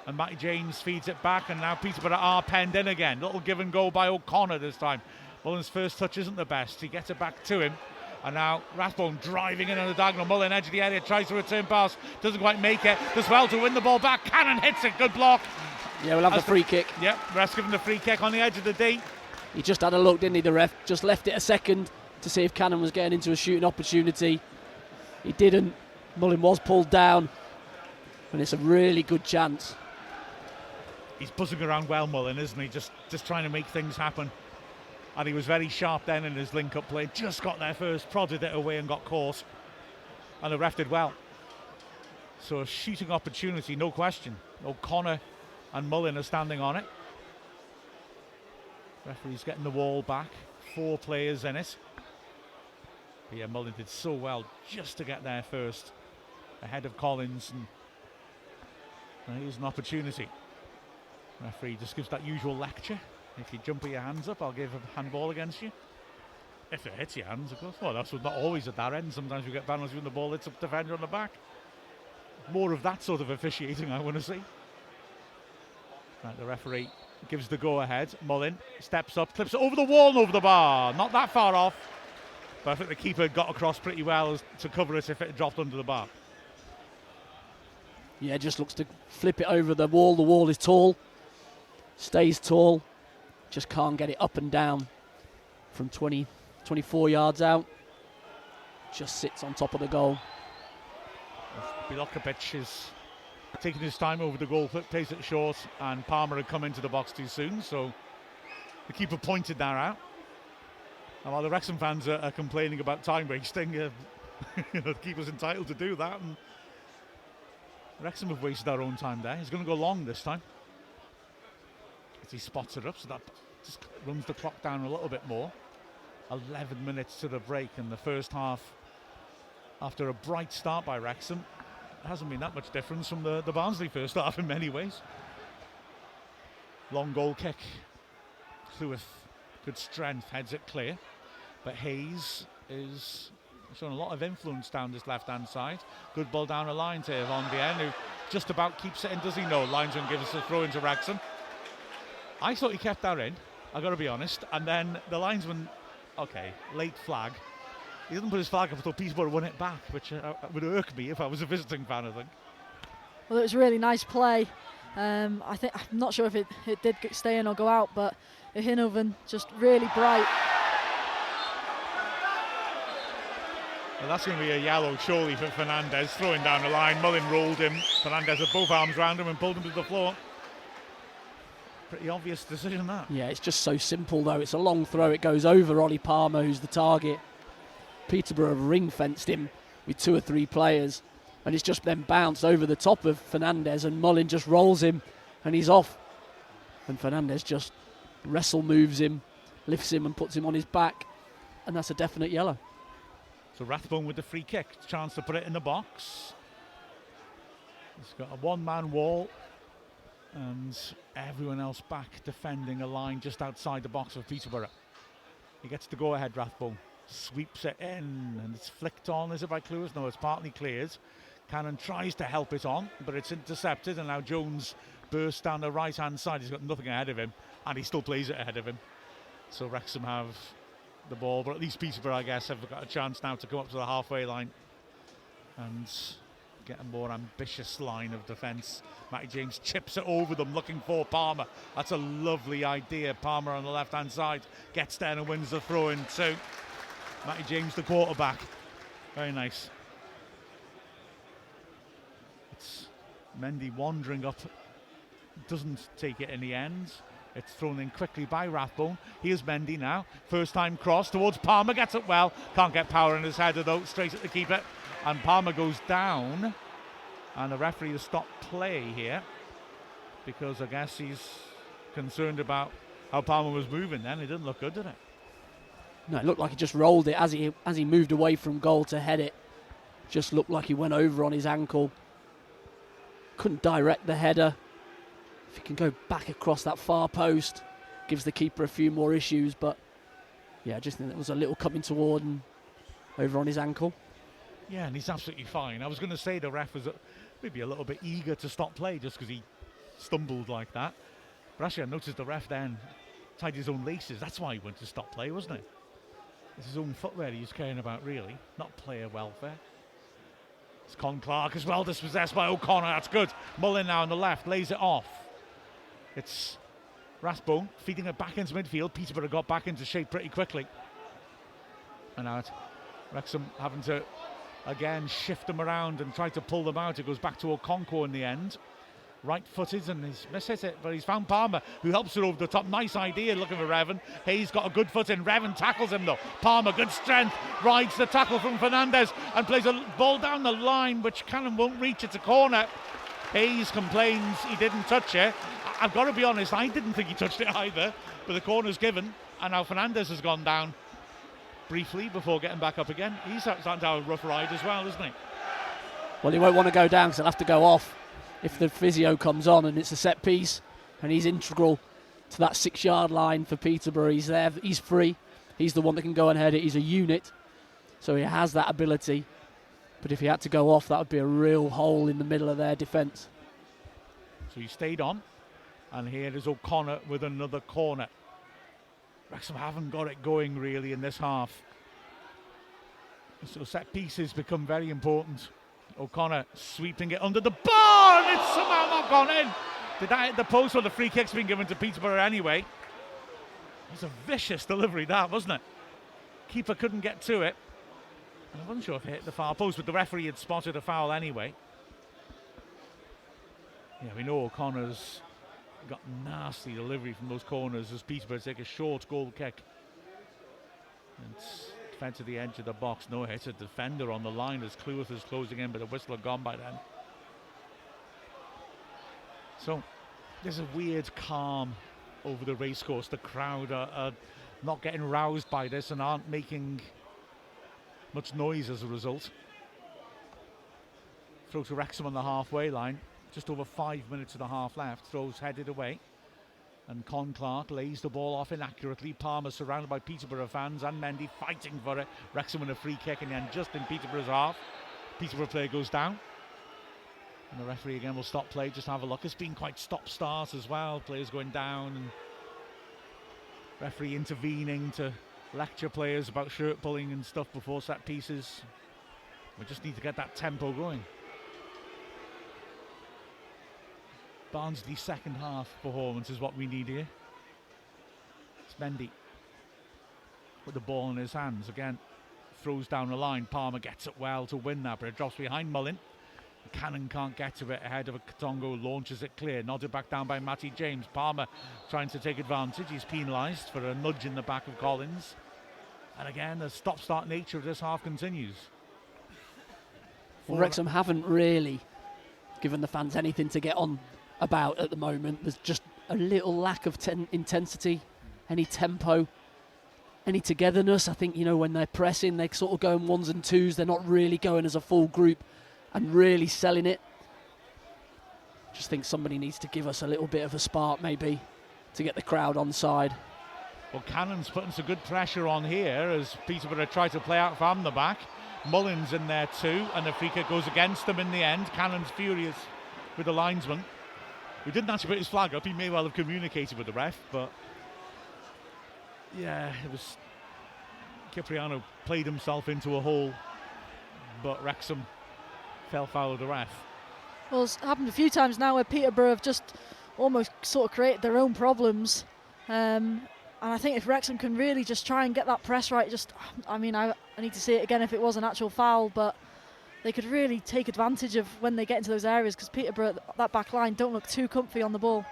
And Matty James feeds it back, and now Peterborough are penned in again. Little give and go by O'Connor this time. Mullen's first touch isn't the best. He gets it back to him. And now Rathbone driving in on the diagonal. Mullen, edge of the area, tries to return pass, doesn't quite make it. Does well to win the ball back. Cannon hits it, good block. Yeah, we'll have the free kick. Yep, ref's given the free kick on the edge of the D. He just had a look, didn't he, the ref? Just left it a second to see if Cannon was getting into a shooting opportunity. He didn't. Mullen was pulled down, and it's a really good chance. He's buzzing around well, Mullen, isn't he? Just trying to make things happen. And he was very sharp then in his link-up play. Just got there first, prodded it away and got caught. And the ref did well. So a shooting opportunity, no question. O'Connor and Mullen are standing on it. Referee's getting the wall back. 4 players in it. But yeah, Mullen did so well just to get there first. Ahead of Collins. And here's an opportunity. Referee just gives that usual lecture. If you jump with your hands up, I'll give a handball against you. If it hits your hands, of course. Well, that's not always at that end. Sometimes we get penalties when the ball hits up defender on the back. More of that sort of officiating I want to see. Right, the referee gives the go-ahead. Mullin steps up, clips it over the wall and over the bar. Not that far off. But I think the keeper got across pretty well to cover it if it had dropped under the bar. Yeah, just looks to flip it over the wall. The wall is tall. Stays tall. Just can't get it up and down from 24 yards out. Just sits on top of the goal. Bilokovic is taking his time over the goal, plays it short, and Palmer had come into the box too soon, so the keeper pointed that out. And while the Wrexham fans are complaining about time wasting, the keeper's entitled to do that, and Wrexham have wasted their own time there. He's going to go long this time as he spots it up, so that just runs the clock down a little bit more. 11 minutes to the break in the first half. After a bright start by Wrexham, it hasn't been that much difference from the Barnsley first half in many ways. Long goal kick. Cleworth, good strength, heads it clear. But Hayes is showing a lot of influence down this left-hand side. Good ball down the line to Van Bien, who just about keeps it in. Does he? No, linesman gives us a throw into Wrexham. I thought he kept that in, I've got to be honest. And then the linesman, okay, late flag. He didn't put his flag up until Peterborough won it back, which would irk me if I was a visiting fan, I think. Well, it was a really nice play. I'm not sure if it did stay in or go out, but Hinovan just really bright. Well, that's going to be a yellow, surely, for Fernandez, throwing down the line. Mullin rolled him. Fernandez had both arms round him and pulled him to the floor. Pretty obvious decision, that. Yeah, it's just so simple, though. It's a long throw. It goes over Ollie Palmer, who's the target. Peterborough have ring-fenced him with 2 or 3 players, and it's just then bounced over the top of Fernandez, and Mullin just rolls him, and he's off. And Fernandez just wrestle moves him, lifts him and puts him on his back, and that's a definite yellow. So Rathbone with the free kick, chance to put it in the box. He's got a one-man wall, and everyone else back defending a line just outside the box of Peterborough. He gets to go ahead, Rathbone. Sweeps it in, and it's flicked on. Is it by Cleworth? No, it's partly cleared. Cannon tries to help it on, but it's intercepted, and now Jones bursts down the right-hand side. He's got nothing ahead of him, and he still plays it ahead of him. So Wrexham have the ball, but at least Peterborough, I guess, have got a chance now to come up to the halfway line and get a more ambitious line of defence. Matty James chips it over them, looking for Palmer. That's a lovely idea. Palmer on the left-hand side gets there and wins the throw-in too. Matty James, the quarterback. Very nice. It's Mendy wandering up. Doesn't take it in the end. It's thrown in quickly by Rathbone. Here's Mendy now. First time cross towards Palmer. Gets it well. Can't get power in his header though. Straight at the keeper. And Palmer goes down. And the referee has stopped play here, because I guess he's concerned about how Palmer was moving then. It didn't look good, did it? No, it looked like he just rolled it as he moved away from goal to head it. Just looked like he went over on his ankle. Couldn't direct the header. If he can go back across that far post, gives the keeper a few more issues. But yeah, I just think there was a little coming toward and over on his ankle. Yeah, and he's absolutely fine. I was going to say the ref was maybe a little bit eager to stop play just because he stumbled like that. But actually I noticed the ref then tied his own laces. That's why he went to stop play, wasn't it? It's his own footwear he's caring about, really, not player welfare. It's Con Clark as well, dispossessed by O'Connor. That's good. Mullin now on the left, lays it off. It's Rathbone feeding it back into midfield. Peterborough got back into shape pretty quickly. And now Wrexham having to, again, shift them around and try to pull them out. It goes back to Okonkwo in the end. Right-footed, and he's mishit it, but he's found Palmer, who helps it over the top. Nice idea looking for Revan. Hayes got a good foot in. Revan tackles him though. Palmer, good strength, rides the tackle from Fernandez and plays a ball down the line, which Cannon won't reach. It's a corner. Hayes complains he didn't touch it. I've got to be honest, I didn't think he touched it either, but the corner's given, and now Fernandez has gone down briefly before getting back up again. He's starting to have a rough ride as well, isn't he? Well, he won't want to go down because he'll have to go off if the physio comes on and it's a set piece. and he's integral to that 6-yard line for Peterborough. He's there, he's free, he's the one that can go and head it, he's a unit, so he has that ability. But if he had to go off, that would be a real hole in the middle of their defence. So he stayed on, and here is O'Connor with another corner. Wrexham haven't got it going really in this half. So set pieces become very important. O'Connor sweeping it under the bar, and it's somehow not gone in. Did that hit the post, or the free kick's been given to Peterborough anyway? It was a vicious delivery, that, wasn't it? Keeper couldn't get to it. I wasn't sure if it hit the far post, but the referee had spotted a foul anyway. Yeah, we know O'Connor's got nasty delivery from those corners as Peterborough take a short goal kick. And it's fed to the edge of the box. No hit. A defender on the line as Cluith is closing in, but the whistle had gone by then. So there's a weird calm over the racecourse. The crowd are not getting roused by this and aren't making much noise as a result. Throw to Wrexham on the halfway line. Just over 5 minutes of the half left. Throws headed away. And Con Clark lays the ball off inaccurately. Palmer surrounded by Peterborough fans and Mendy fighting for it. Wrexham with a free kick, and then just in Peterborough's half, Peterborough player goes down. And the referee again will stop play, just have a look. It's been quite stop-start as well. Players going down and referee intervening to lecture players about shirt pulling and stuff before set pieces. We just need to get that tempo going. Barnsley's second half performance is what we need here. It's Mendy with the ball in his hands. Again, throws down the line. Palmer gets it well to win that, but it drops behind Mullin. Cannon can't get to it ahead of a Katongo, launches it clear. Nodded back down by Matty James. Palmer trying to take advantage. He's penalised for a nudge in the back of Collins. And again, the stop-start nature of this half continues. Well, Wrexham haven't really given the fans anything to get on about at the moment. There's just a little lack of intensity, any tempo, any togetherness. I think, when they're pressing, they're sort of going ones and twos. They're not really going as a full group and really selling it. Just think somebody needs to give us a little bit of a spark maybe to get the crowd on side. Well, Cannon's putting some good pressure on here as Peterborough try to play out from the back. Mullins in there too, and the free kick goes against them in the end. Cannon's furious with the linesman, who didn't actually put his flag up. He may well have communicated with the ref, but yeah, it was Cipriano played himself into a hole, but Wrexham fell foul of the ref. Well, it's happened a few times now where Peterborough have just almost sort of created their own problems. And I think if Wrexham can really just try and get that press right, I need to see it again if it was an actual foul, but they could really take advantage of when they get into those areas, because Peterborough, that back line, don't look too comfy on the ball.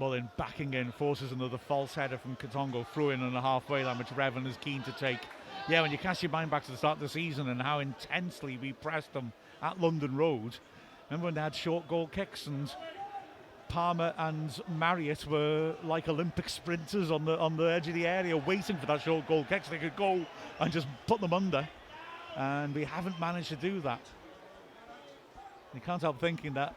Mullin backing in, forces another false header from Katongo, through in on the halfway line, which Revan is keen to take. Yeah, when you cast your mind back to the start of the season and how intensely we pressed them at London Road, remember when they had short goal kicks and Palmer and Marriott were like Olympic sprinters on the edge of the area waiting for that short goal kick so they could go and just put them under, and we haven't managed to do that. You can't help thinking that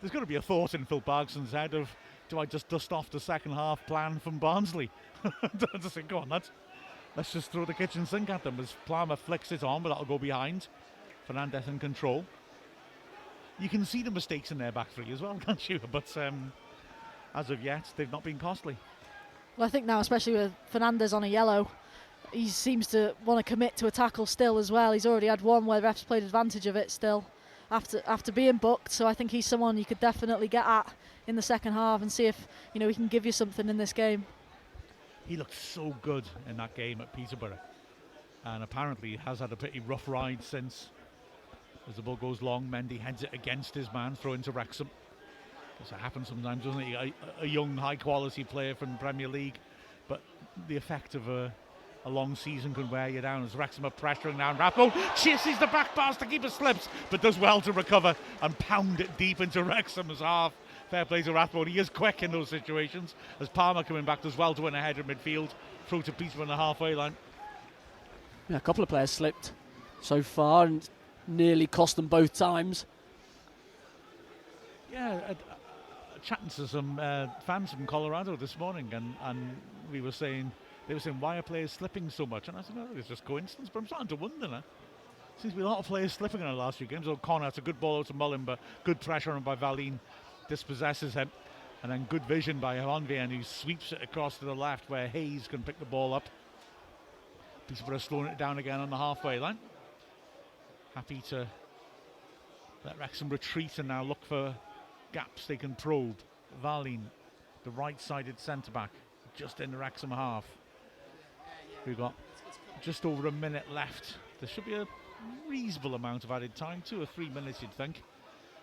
there's got to be a thought in Phil Parkinson's head of, do I just dust off the second half plan from Barnsley? Just think, go on, let's just throw the kitchen sink at them as Palmer flicks it on, but that'll go behind. Fernandez in control. You can see the mistakes in their back three as well, can't you? But as of yet, they've not been costly. Well, I think now, especially with Fernandez on a yellow, he seems to want to commit to a tackle still as well. He's already had one where refs played advantage of it still after being booked. So I think he's someone you could definitely get at in the second half and see if he can give you something in this game. He looked so good in that game at Peterborough, and apparently has had a pretty rough ride since. As the ball goes long, Mendy heads it against his man, throw into Wrexham. Because it happens sometimes, doesn't it? A young, high-quality player from the Premier League, but the effect of a long season can wear you down as Wrexham are pressuring now. Rathbone chases the back pass, the keeper slips, but does well to recover and pound it deep into Wrexham's half. Fair play to Rathbone. He is quick in those situations. As Palmer coming back does well to win a header in midfield. Throw to Peterborough on the halfway line. Yeah, a couple of players slipped so far and nearly cost them both times. Yeah, chatting to some fans from Colorado this morning, and they were saying, why are players slipping so much? And I said, no, it's just coincidence, but I'm starting to wonder now. Seems to be a lot of players slipping in the last few games. O'Connor, it's a good ball out to Mullin, but good pressure on by Valine, dispossesses him. And then good vision by Honvien, who sweeps it across to the left where Hayes can pick the ball up. Peterborough slowing it down again on the halfway line. Happy to let Wrexham retreat and now look for gaps they can probe. Valine, the right-sided centre-back, just in the Wrexham half. We've got just over a minute left. There should be a reasonable amount of added time, 2 or 3 minutes you'd think.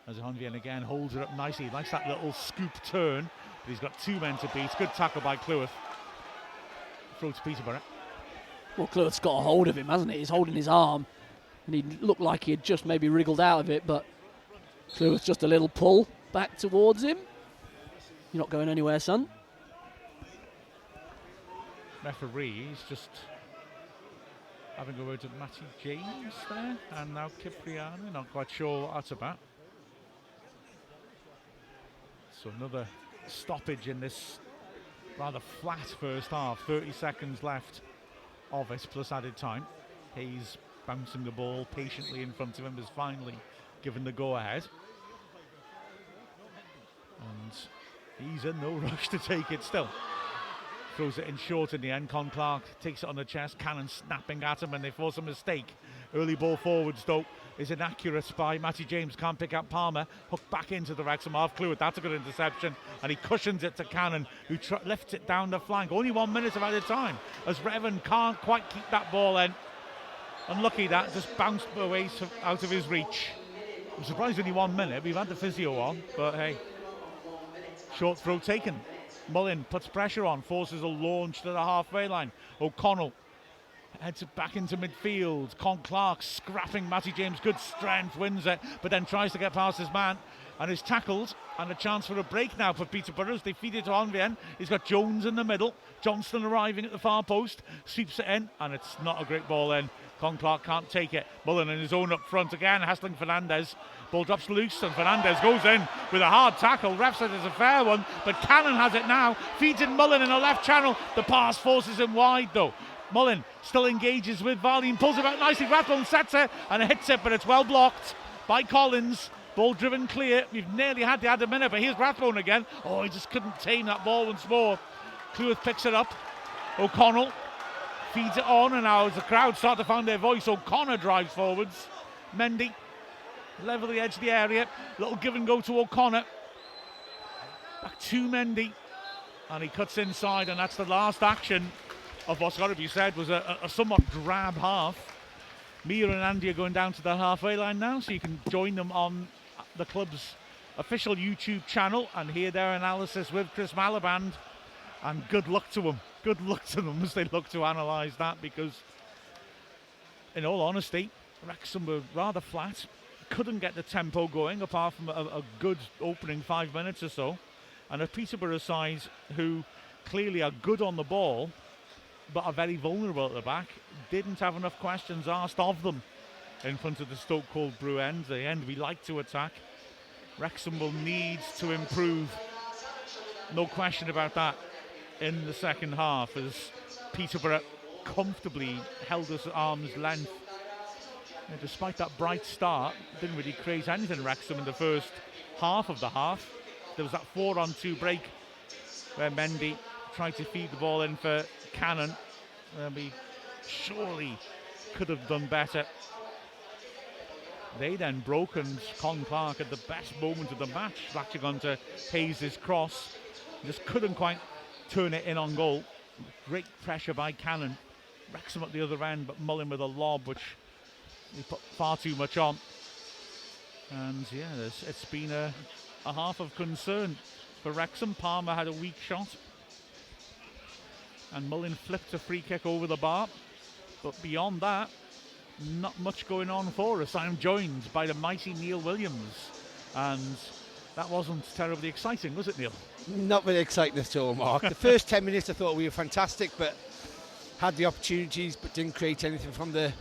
As Honvien again holds it up nicely. He likes that little scoop turn, but he's got 2 men to beat. Good tackle by Cleworth. Throw to Peterborough. Well, Cleworth's got a hold of him, hasn't he? He's holding his arm, and he looked like he had just maybe wriggled out of it, but Cleworth just a little pull back towards him. You're not going anywhere, son. Referee, he's just having a word to Matty James there, and now Cipriano, not quite sure what that's about. So another stoppage in this rather flat first half. 30 seconds left of it, plus added time. Hayes bouncing the ball patiently in front of him is finally given the go-ahead. And he's in no rush to take it still. Throws it in short in the end. Con Clark takes it on the chest. Cannon snapping at him, and they force a mistake. Early ball forwards, though, is inaccurate by Matty James. Can't pick up Palmer. Hooked back into the Wrexham half. Cleworth, that's a good interception. And he cushions it to Cannon, who lifts it down the flank. Only 1 minute of added time, as Revan can't quite keep that ball in. Unlucky that, just bounced away out of his reach. I'm surprised only 1 minute. We've had the physio on, but hey. Short throw taken. Mullin puts pressure on, forces a launch to the halfway line. O'Connell heads it back into midfield. Con Clark scrapping Matty James, good strength, wins it, but then tries to get past his man and is tackled. And a chance for a break now for Peterborough as they feed it to Honvien. He's got Jones in the middle. Johnston arriving at the far post, sweeps it in, and it's not a great ball in. Con Clark can't take it. Mullin in his own up front again, hassling Fernandez. Ball drops loose and Fernandez goes in with a hard tackle. Ref said it's a fair one, but Cannon has it now. Feeds in Mullin in a left channel. The pass forces him wide though. Mullin still engages with Valine, pulls it out nicely. Rathbone sets it and it hits it, but it's well blocked by Collins. Ball driven clear. We've nearly had the added minute, but here's Rathbone again. Oh, he just couldn't tame that ball once more. Cleworth picks it up. O'Connell feeds it on, and now as the crowd start to find their voice, O'Connor drives forwards. Mendy level the edge of the area. Little give and go to O'Connor. Back to Mendy, and he cuts inside, and that's the last action of what's got to be said was a somewhat drab half. Mia and Andy are going down to the halfway line now, so you can join them on the club's official YouTube channel and hear their analysis with Chris Malaband. And good luck to them. Good luck to them as they look to analyse that, because in all honesty, Wrexham were rather flat. Couldn't get the tempo going apart from a good opening 5 minutes or so. And a Peterborough side who clearly are good on the ball but are very vulnerable at the back, didn't have enough questions asked of them in front of the Stoke Cold Brew end. The end we like to attack. Wrexham will need to improve, no question about that, in the second half, as Peterborough comfortably held us at arm's length. And despite that bright start, didn't really create anything Wrexham in the first half of the half. There was that 4-on-2 break where Mendy tried to feed the ball in for Cannon. We surely could have done better. They then broke, and Con Clark at the best moment of the match, latching onto Hayes' cross, just couldn't quite turn it in on goal. Great pressure by Cannon. Wrexham at the other end, but Mullin with a lob which he put far too much on. And yeah, it's been a half of concern for Wrexham. Palmer had a weak shot, and Mullin flipped a free kick over the bar. But beyond that, not much going on for us. I'm joined by the mighty Neil Williams, and that wasn't terribly exciting, was it, Neil? Not very exciting at all, Mark. The first 10 minutes I thought we were fantastic, but had the opportunities but didn't create anything from the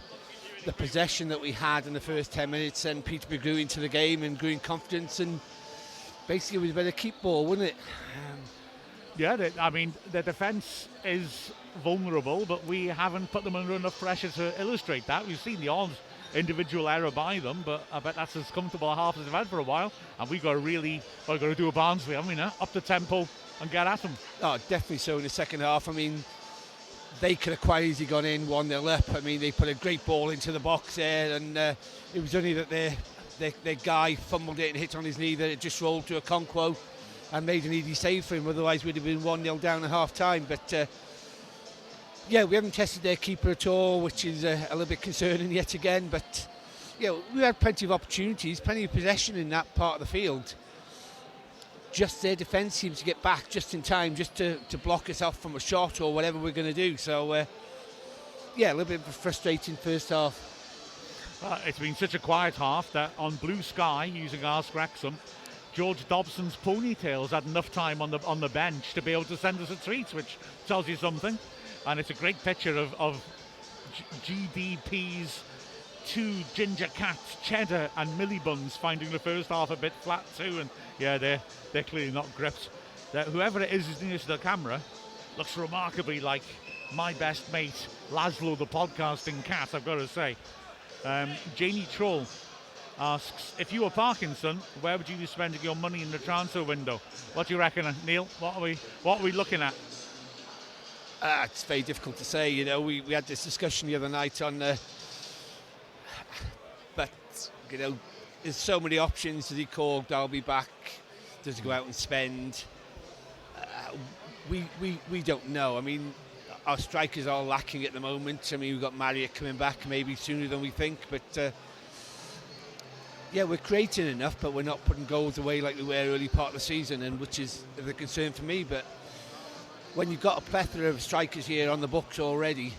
possession that we had in the first 10 minutes. And Peterborough grew into the game and grew in confidence, and basically it was about a keep ball, wasn't it? Yeah, the defence is vulnerable, but we haven't put them under enough pressure to illustrate that. We've seen the odd individual error by them, but I bet that's as comfortable a half as they've had for a while. And we've got to do a Barnsley, haven't we now? Up the tempo and get at them. Oh, definitely so in the second half. I mean, they could have quite easily gone in 1-0 up. I mean, they put a great ball into the box there, and it was only that their guy fumbled it and hit on his knee that it just rolled to a Conquo and made an easy save for him. Otherwise, we'd have been 1-0 down at half-time. But, yeah, we haven't tested their keeper at all, which is a little bit concerning yet again. But, yeah, we had plenty of opportunities, plenty of possession in that part of the field. Just their defence seems to get back just in time, just to block us off from a shot or whatever we're going to do. So, yeah, a little bit of a frustrating first half. Well, it's been such a quiet half that on Blue Sky, using Ask Wrexham, George Dobson's ponytails had enough time on the bench to be able to send us a tweet, which tells you something. And it's a great picture of GDP's 2 ginger cats, Cheddar and Millie Buns, finding the first half a bit flat too. And yeah, they're clearly not gripped. Whoever it is nearest the camera looks remarkably like my best mate, Laszlo the podcasting cat, I've got to say. Janie Troll asks, if you were Parkinson, where would you be spending your money in the transfer window? What do you reckon, Neil? What are we looking at? It's very difficult to say. You know, we had this discussion the other night on, but you know, there's so many options. Does he call Derby back? Does he go out and spend? We don't know. I mean, our strikers are lacking at the moment. I mean, we've got Marriott coming back maybe sooner than we think, but yeah, we're creating enough, but we're not putting goals away like we were early part of the season, and which is the concern for me. But when you've got a plethora of strikers here on the books already,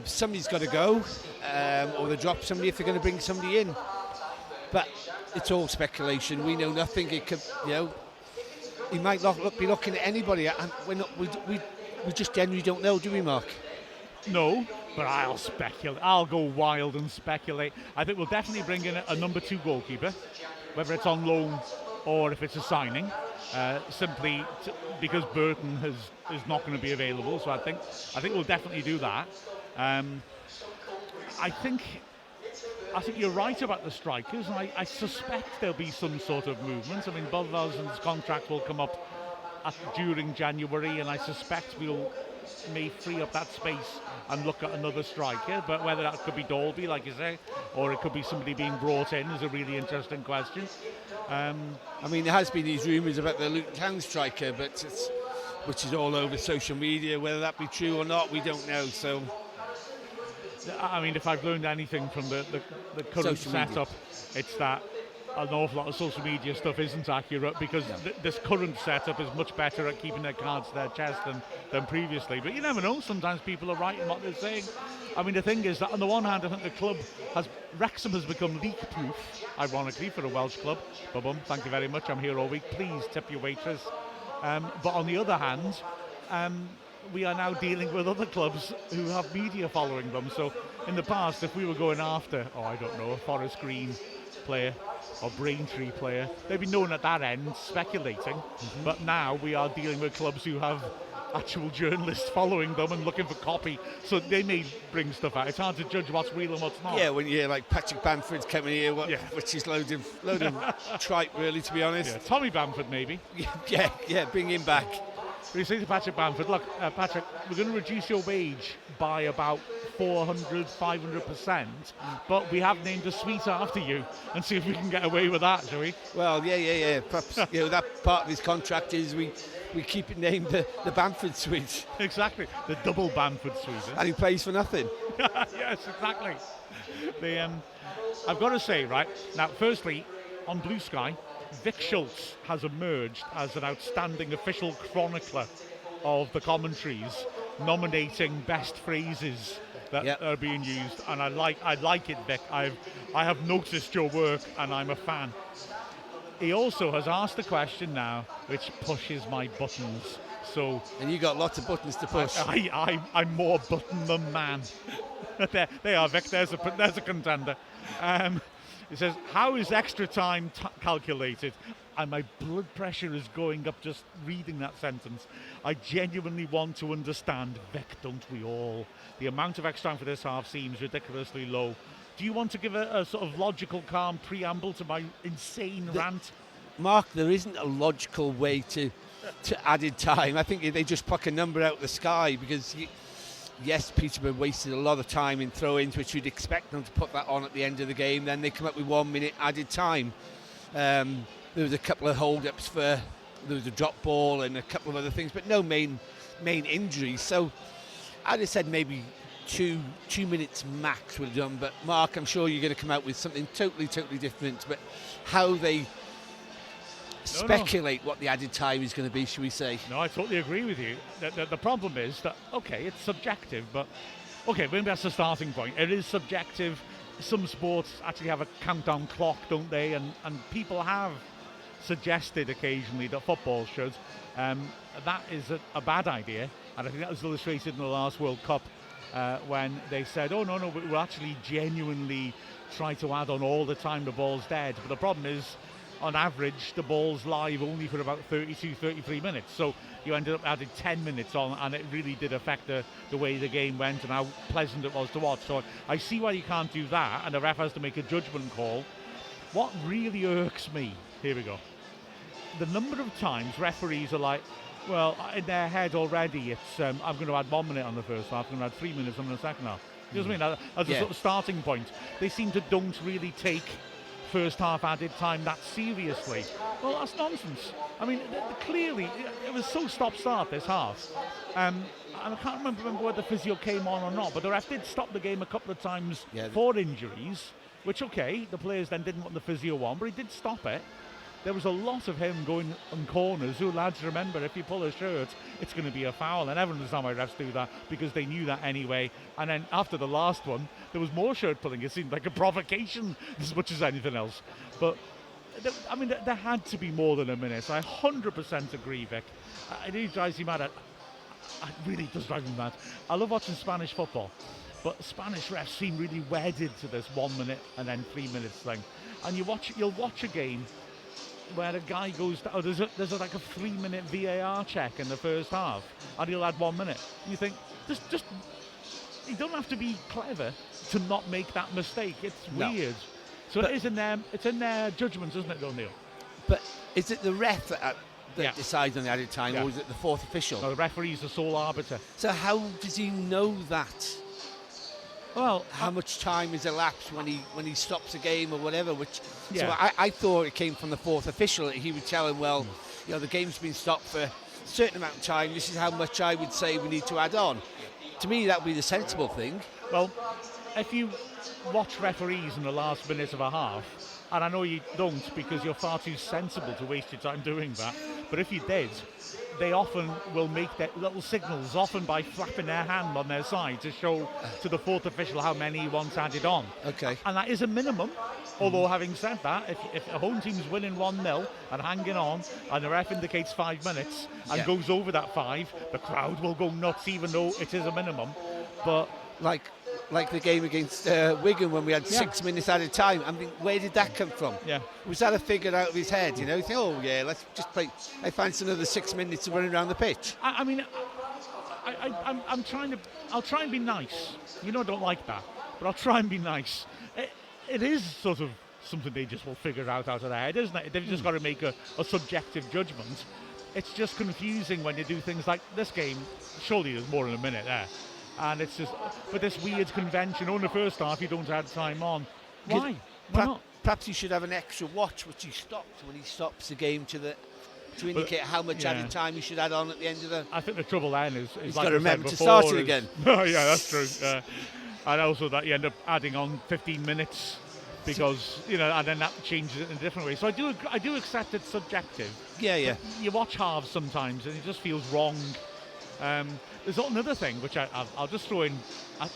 somebody's got to go, or they drop somebody if they're going to bring somebody in. But it's all speculation. We know nothing. It could, you know, he might not be looking at anybody, and we just generally don't know, do we, Mark? No, but I'll speculate. I'll go wild and speculate. I think we'll definitely bring in a number 2 goalkeeper, whether it's on loan or if it's a signing. Simply because Burton is not going to be available, so I think we'll definitely do that. I think you're right about the strikers. I suspect there'll be some sort of movement. I mean, Budvarson's contract will come up during January, and I suspect may free up that space and look at another striker. But whether that could be Dalby, like you say, or it could be somebody being brought in is a really interesting question. I mean, there has been these rumours about the Luton Town striker, which is all over social media. Whether that be true or not, we don't know. So, I mean, if I've learned anything from the current setup, it's that an awful lot of social media stuff isn't accurate, because this current setup is much better at keeping their cards to their chest than previously. But you never know. Sometimes people are right in what they're saying. I mean, the thing is that on the one hand, I think the club Wrexham has become leak-proof, ironically, for a Welsh club. Bum, thank you very much. I'm here all week. Please tip your waitress. But on the other hand, we are now dealing with other clubs who have media following them. So in the past, if we were going after, I don't know, a Forest Green player or Braintree player, they'd be known at that end, speculating. Mm-hmm. But now we are dealing with clubs who have actual journalists following them and looking for copy, so they may bring stuff out. It's hard to judge what's real and what's not. Yeah, when you hear like Patrick Bamford's coming here, which is load of tripe, really, to be honest. Yeah, Tommy Bamford, maybe. Yeah, bring him back. But you say to Patrick Bamford, look, Patrick, we're going to reduce your wage by about 400, 500%, but we have named a suite after you, and see if we can get away with that, shall we? Well, yeah. Perhaps that part of his contract is we keep it named the Bamford suite. Exactly, the double Bamford suite. And he plays for nothing. Yes, exactly. I've got to say, right, now, firstly, on Blue Sky, Vic Schultz has emerged as an outstanding official chronicler of the commentaries, nominating best phrases that are being used, and I like it, Vic. I have noticed your work, and I'm a fan. He also has asked a question now, which pushes my buttons. So, and you got lots of buttons to push. I'm more button than man. There they are, Vic. There's a contender. It says, how is extra time calculated? And my blood pressure is going up just reading that sentence. I genuinely want to understand, Vic, don't we all? The amount of extra time for this half seems ridiculously low. Do you want to give a sort of logical, calm preamble to my insane rant? Mark, there isn't a logical way to added time. I think they just pluck a number out of the sky because, yes, Peterborough wasted a lot of time in throw-ins, which you'd expect them to put that on at the end of the game. Then they come up with 1 minute added time. There was a couple of hold-ups there was a drop ball and a couple of other things, but no main injuries. So I'd have said maybe two minutes max would have done. But Mark, I'm sure you're going to come out with something totally different. But how they speculate what the added time is going to be, shall we say? No, I totally agree with you. The problem is that, okay, it's subjective, but okay, maybe that's the starting point. It is subjective. Some sports actually have a countdown clock, don't they? And people have suggested occasionally that football should. That is a bad idea, and I think that was illustrated in the last World Cup when they said, oh, no, we'll actually genuinely try to add on all the time the ball's dead. But the problem is, on average, the ball's live only for about 32, 33 minutes. So you ended up adding 10 minutes on, and it really did affect the way the game went and how pleasant it was to watch. So I see why you can't do that, and the ref has to make a judgment call. What really irks me, here we go, the number of times referees are like, well, in their head already, it's I'm going to add 1 minute on the first half, I'm going to add 3 minutes on the second half. You know what I mean? As a sort of starting point. They seem to don't really take first half added time that seriously. Well, that's nonsense. I mean, clearly, it was so stop-start this half. And I can't remember whether the physio came on or not, but the ref did stop the game a couple of times for injuries, which, okay, the players then didn't want the physio on, but he did stop it. There was a lot of him going on corners. Who, lads, remember, if you pull a shirt, it's going to be a foul. And everyone understands why refs do that, because they knew that anyway. And then after the last one, there was more shirt pulling. It seemed like a provocation as much as anything else. But, I mean, there had to be more than a minute. I 100% agree, Vic. It really drives me mad. It really does drive me mad. I love watching Spanish football, but Spanish refs seem really wedded to this 1 minute and then 3 minutes thing. And you'll watch a game where a guy goes down, there's like a 3 minute VAR check in the first half, and he'll add 1 minute. And you think, just you don't have to be clever to not make that mistake. It's weird. So it's in their judgments, isn't it, O'Neill? But is it the ref that decides on the added time, or is it the fourth official? No, the referee's the sole arbiter. So how does he know that? Well, how much time is elapsed when he stops a game or whatever? So I thought it came from the fourth official. He would tell him, well, the game's been stopped for a certain amount of time. This is how much I would say we need to add on. To me, that would be the sensible thing. Well, if you watch referees in the last minute of a half, and I know you don't because you're far too sensible to waste your time doing that, but if you did, they often will make their little signals, often by flapping their hand on their side to show to the fourth official how many he wants added on. Okay. And that is a minimum. Although, having said that, if a home team's winning 1-0 and hanging on, and the ref indicates 5 minutes and goes over that 5, the crowd will go nuts, even though it is a minimum. But like the game against Wigan when we had 6 minutes added time. I mean, where did that come from? Yeah. Was that a figure out of his head? You think, let's just play. I fancy another 6 minutes of running around the pitch. I mean, I'll try and be nice. I don't like that, but I'll try and be nice. It is sort of something they just will figure out of their head, isn't it? They've just got to make a subjective judgment. It's just confusing when you do things like this game. Surely there's more than a minute there. And it's just, but this weird convention, in the first half you don't add time on. Why? Why not? Perhaps he should have an extra watch, which he stopped when he stops the game to indicate how much added time he should add on at the end of the... I think the trouble then is he's like got to remember to before, start it again. Oh yeah, that's true. And also that you end up adding on 15 minutes because, and then that changes it in a different way. So I do accept it's subjective. Yeah. You watch halves sometimes and it just feels wrong. There's another thing which I'll just throw in.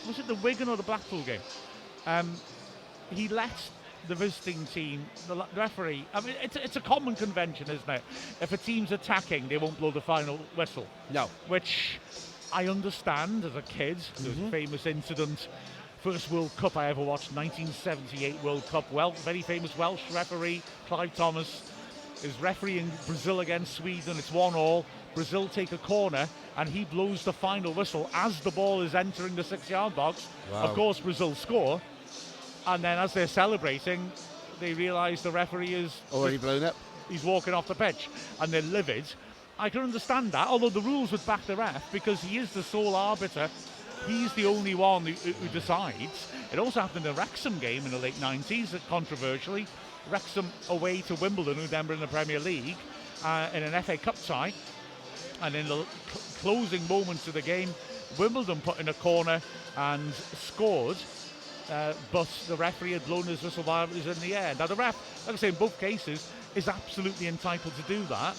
Was it the Wigan or the Blackpool game? He let the visiting team, the referee. I mean, it's a common convention, isn't it? If a team's attacking, they won't blow the final whistle. No. Which I understand as a kid. There was a famous incident First World Cup I ever watched, 1978 World Cup. Well, very famous Welsh referee, Clive Thomas, is refereeing Brazil against Sweden. It's 1-1. Brazil take a corner, and he blows the final whistle as the ball is entering the 6-yard box. Wow. Of course, Brazil score, and then as they're celebrating, they realise the referee is Already blown up. he's walking off the pitch, and they're livid. I can understand that, although the rules would back the ref, because he is the sole arbiter. He's the only one who decides. It also happened in the Wrexham game in the late 90s, controversially. Wrexham away to Wimbledon, who then were in the Premier League, in an FA Cup tie. And in the closing moments of the game, Wimbledon put in a corner and scored, but the referee had blown his whistle while it was in the air. Now the ref, like I say, in both cases, is absolutely entitled to do that,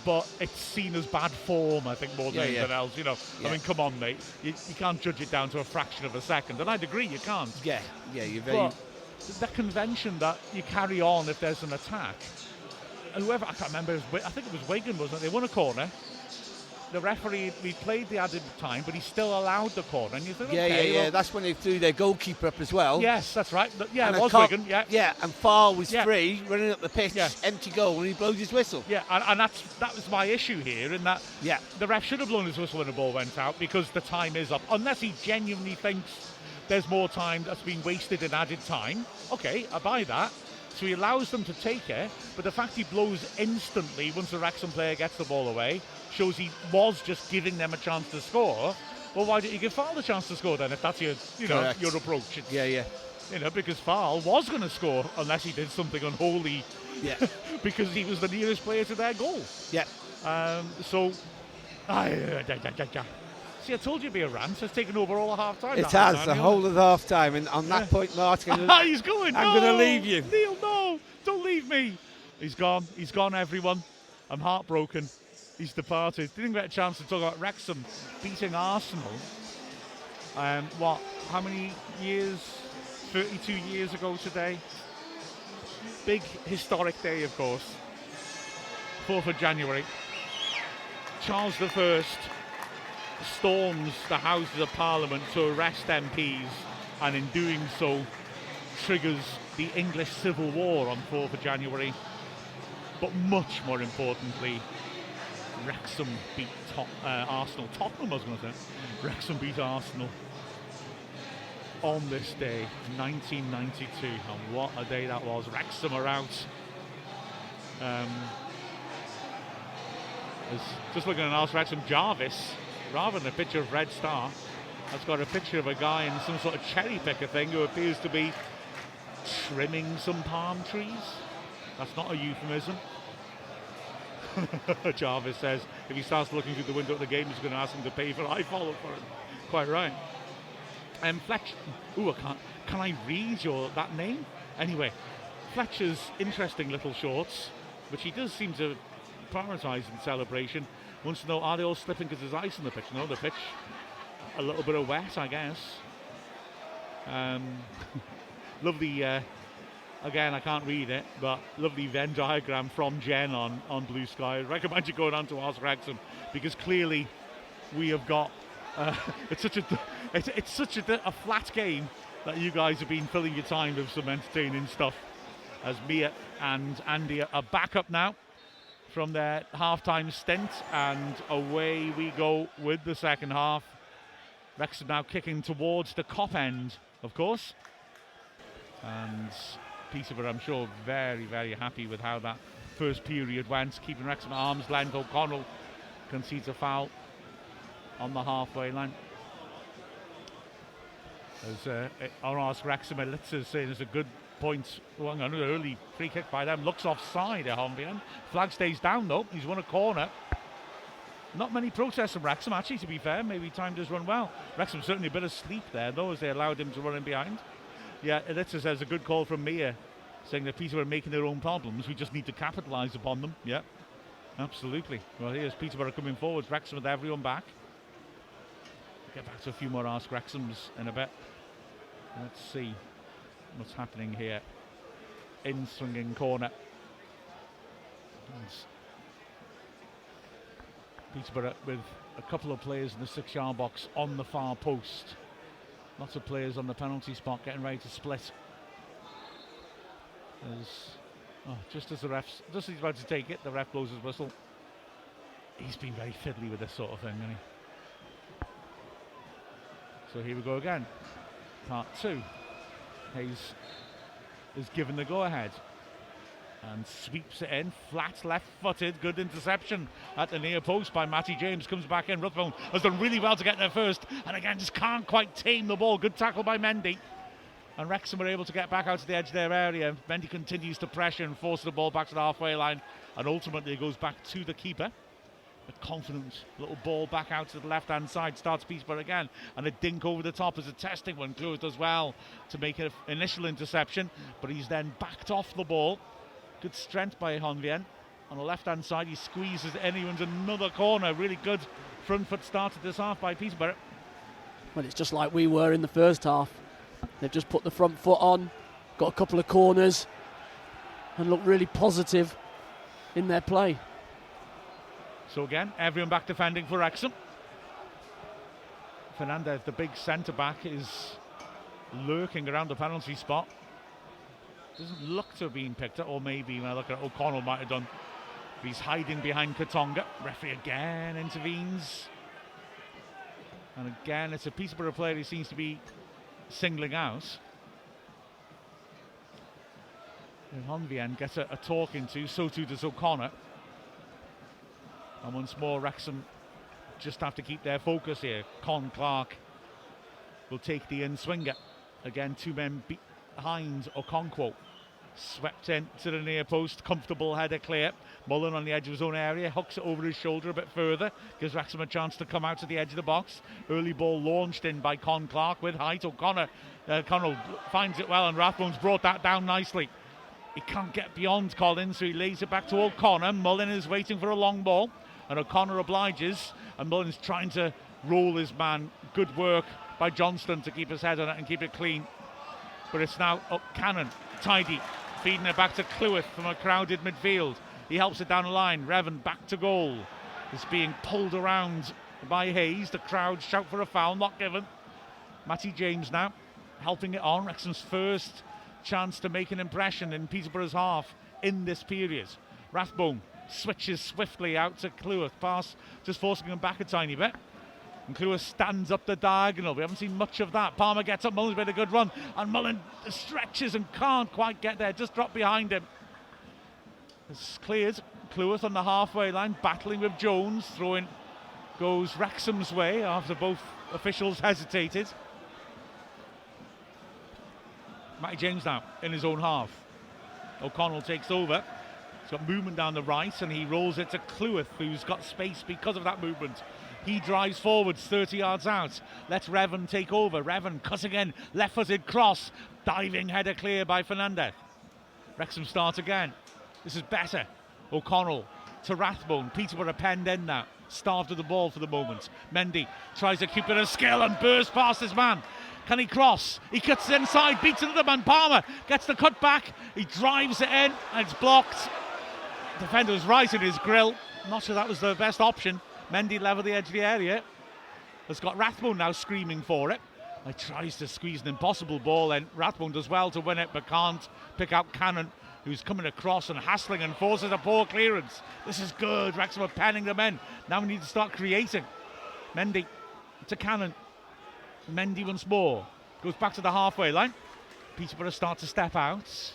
but it's seen as bad form, I think, more than anything else. You know, I mean, come on, mate, you can't judge it down to a fraction of a second, and I'd agree, you can't. Yeah, you're very. But the convention that you carry on if there's an attack, whoever, I can't remember, I think it was Wigan, wasn't it? They won a corner. The referee, we played the added time, but he still allowed the corner. And you think, Yeah. That's when they threw their goalkeeper up as well. Yes, that's right. Yeah, And it was Wigan. Yeah. Yeah, and Farr was Yeah. free, running up the pitch, Yeah. empty goal, and he blows his whistle. Yeah, and that was my issue here, in that Yeah. the ref should have blown his whistle when the ball went out, because the time is up. Unless he genuinely thinks there's more time that's been wasted in added time. Okay, I buy that. So he allows them to take it, but the fact he blows instantly once the Wrexham player gets the ball away shows he was just giving them a chance to score. Well, why didn't you give Farl the chance to score then, if that's your approach? It's, Yeah. You know, because Farl was going to score unless he did something unholy. Yeah. Because he was the nearest player to their goal. Yeah. See, I told you it'd be a rant. It's taken over all the half time. It has, the whole of the half time, and on that point, Martin, he's going. I'm going to leave you. Neil, no, don't leave me. He's gone. He's gone, everyone. I'm heartbroken. He's departed. Didn't get a chance to talk about Wrexham beating Arsenal. How many years? 32 years ago today. Big historic day, of course. 4th of January. Charles I storms the Houses of Parliament to arrest MPs, and in doing so triggers the English Civil War on 4th of January. But much more importantly, Wrexham beat Arsenal. Tottenham, I was going to say. Wrexham beat Arsenal on this day, 1992, and what a day that was. Wrexham are out. Just looking at Arsenal, Wrexham, Jarvis, rather than a picture of Red Star, has got a picture of a guy in some sort of cherry picker thing who appears to be trimming some palm trees. That's not a euphemism. Jarvis says if he starts looking through the window at the game, he's going to ask him to pay for it. I follow for it. Quite right. Fletcher. Can I read that name? Anyway, Fletcher's interesting little shorts, which he does seem to prioritise in celebration, wants to know, are they all slipping because there's ice on the pitch? No, the pitch, a little bit of wet, I guess. Lovely, again, I can't read it, but lovely Venn diagram from Jen on Blue Sky. I recommend you going on to Ask Wrexham, because clearly we have got, it's such a flat game that you guys have been filling your time with some entertaining stuff, as Mia and Andy are back up now from their half-time stint, and away we go with the second half. Wrexham now kicking towards the Kop end, of course. And Peterborough, I'm sure, very, very happy with how that first period went, keeping Wrexham at arm's length. O'Connell concedes a foul on the halfway line. As I'll ask Wrexham, Elitza saying it's a good point. Well, an early free kick by them. Looks offside at Honvian. Flag stays down though. He's won a corner. Not many protests from Wrexham, actually, to be fair. Maybe time does run well. Wrexham certainly a bit of sleep there though, as they allowed him to run in behind. Yeah, Elitza says a good call from Mia, saying that Peterborough are making their own problems. We just need to capitalise upon them. Yeah, absolutely. Well, here's Peterborough coming forwards. Wrexham with everyone back. We'll get back to a few more Ask Wrexhams in a bit. Let's see what's happening here. In swinging corner. Peterborough with a couple of players in the 6-yard box on the far post. Lots of players on the penalty spot getting ready to split. Just as he's about to take it, the ref blows his whistle. He's been very fiddly with this sort of thing, hasn't he? So here we go again. Part 2. Hayes is given the go-ahead and sweeps it in, flat left-footed, good interception at the near post by Matty James, comes back in. Ruthven has done really well to get there first, and again just can't quite tame the ball. Good tackle by Mendy, and Wrexham were able to get back out to the edge of their area. Mendy continues to pressure and force the ball back to the halfway line, and ultimately it goes back to the keeper. A confident little ball back out to the left-hand side, starts Peterborough again, and a dink over the top as a testing one. Close does well to make an initial interception, but he's then backed off the ball. Good strength by Honvien. On the left-hand side, he squeezes it in. He runs another corner. Really good front foot start to this half by Peterborough. Well, it's just like we were in the first half. They've just put the front foot on, got a couple of corners, and looked really positive in their play. So again, everyone back defending for Wrexham. Fernandez, the big centre-back, is lurking around the penalty spot. Doesn't look to have been picked up, or maybe when I look at it, O'Connell might have done. But he's hiding behind Katonga. Referee again intervenes. And again, it's a Peterborough player he seems to be singling out. And Honvien gets a talking to, so too does O'Connor. And once more, Wrexham just have to keep their focus here. Con Clark will take the in-swinger. Again, 2 men behind Okonkwo. Swept in to the near post, comfortable header clear. Mullen on the edge of his own area, hooks it over his shoulder a bit further, gives Wrexham a chance to come out to the edge of the box. Early ball launched in by Con Clark with height. O'Connor finds it well, and Rathbone's brought that down nicely. He can't get beyond Collins, so he lays it back to O'Connor. Mullen is waiting for a long ball, and O'Connor obliges, and Mullen's trying to roll his man. Good work by Johnston to keep his head on it and keep it clean. But it's now up Cannon, tidy, feeding it back to Cleworth from a crowded midfield. He helps it down the line. Revan back to goal. Is being pulled around by Hayes. The crowd shout for a foul, not given. Matty James now helping it on. Wrexham's first chance to make an impression in Peterborough's half in this period. Rathbone switches swiftly out to Cleworth. Pass just forcing him back a tiny bit. And Cleworth stands up the diagonal. We haven't seen much of that. Palmer gets up. Mullen's made a good run. And Mullen stretches and can't quite get there. Just dropped behind him. It's cleared. Cleworth on the halfway line, battling with Jones. Throwing goes Wrexham's way after both officials hesitated. Matty James now in his own half. O'Connell takes over. He's got movement down the right, and he rolls it to Cleworth, who's got space because of that movement. He drives forwards 30 yards out. Lets Revan take over. Revan cutting in, left-footed cross. Diving header clear by Fernandez. Wrexham start again. This is better. O'Connell to Rathbone. Peterborough penned in now. Starved of the ball for the moment. Mendy tries to keep it a skill and bursts past his man. Can he cross? He cuts it inside, beats another man. Palmer gets the cut back. He drives it in, and it's blocked. Defender was right in his grill. Not sure that was the best option. Mendy level the edge of the area. Has got Rathbone now screaming for it. He tries to squeeze an impossible ball, and Rathbone does well to win it, but can't pick out Cannon, who's coming across and hassling and forces a poor clearance. This is good. Wrexham are penning them in. Now we need to start creating. Mendy to Cannon. Mendy once more. Goes back to the halfway line. Peterborough start to step out.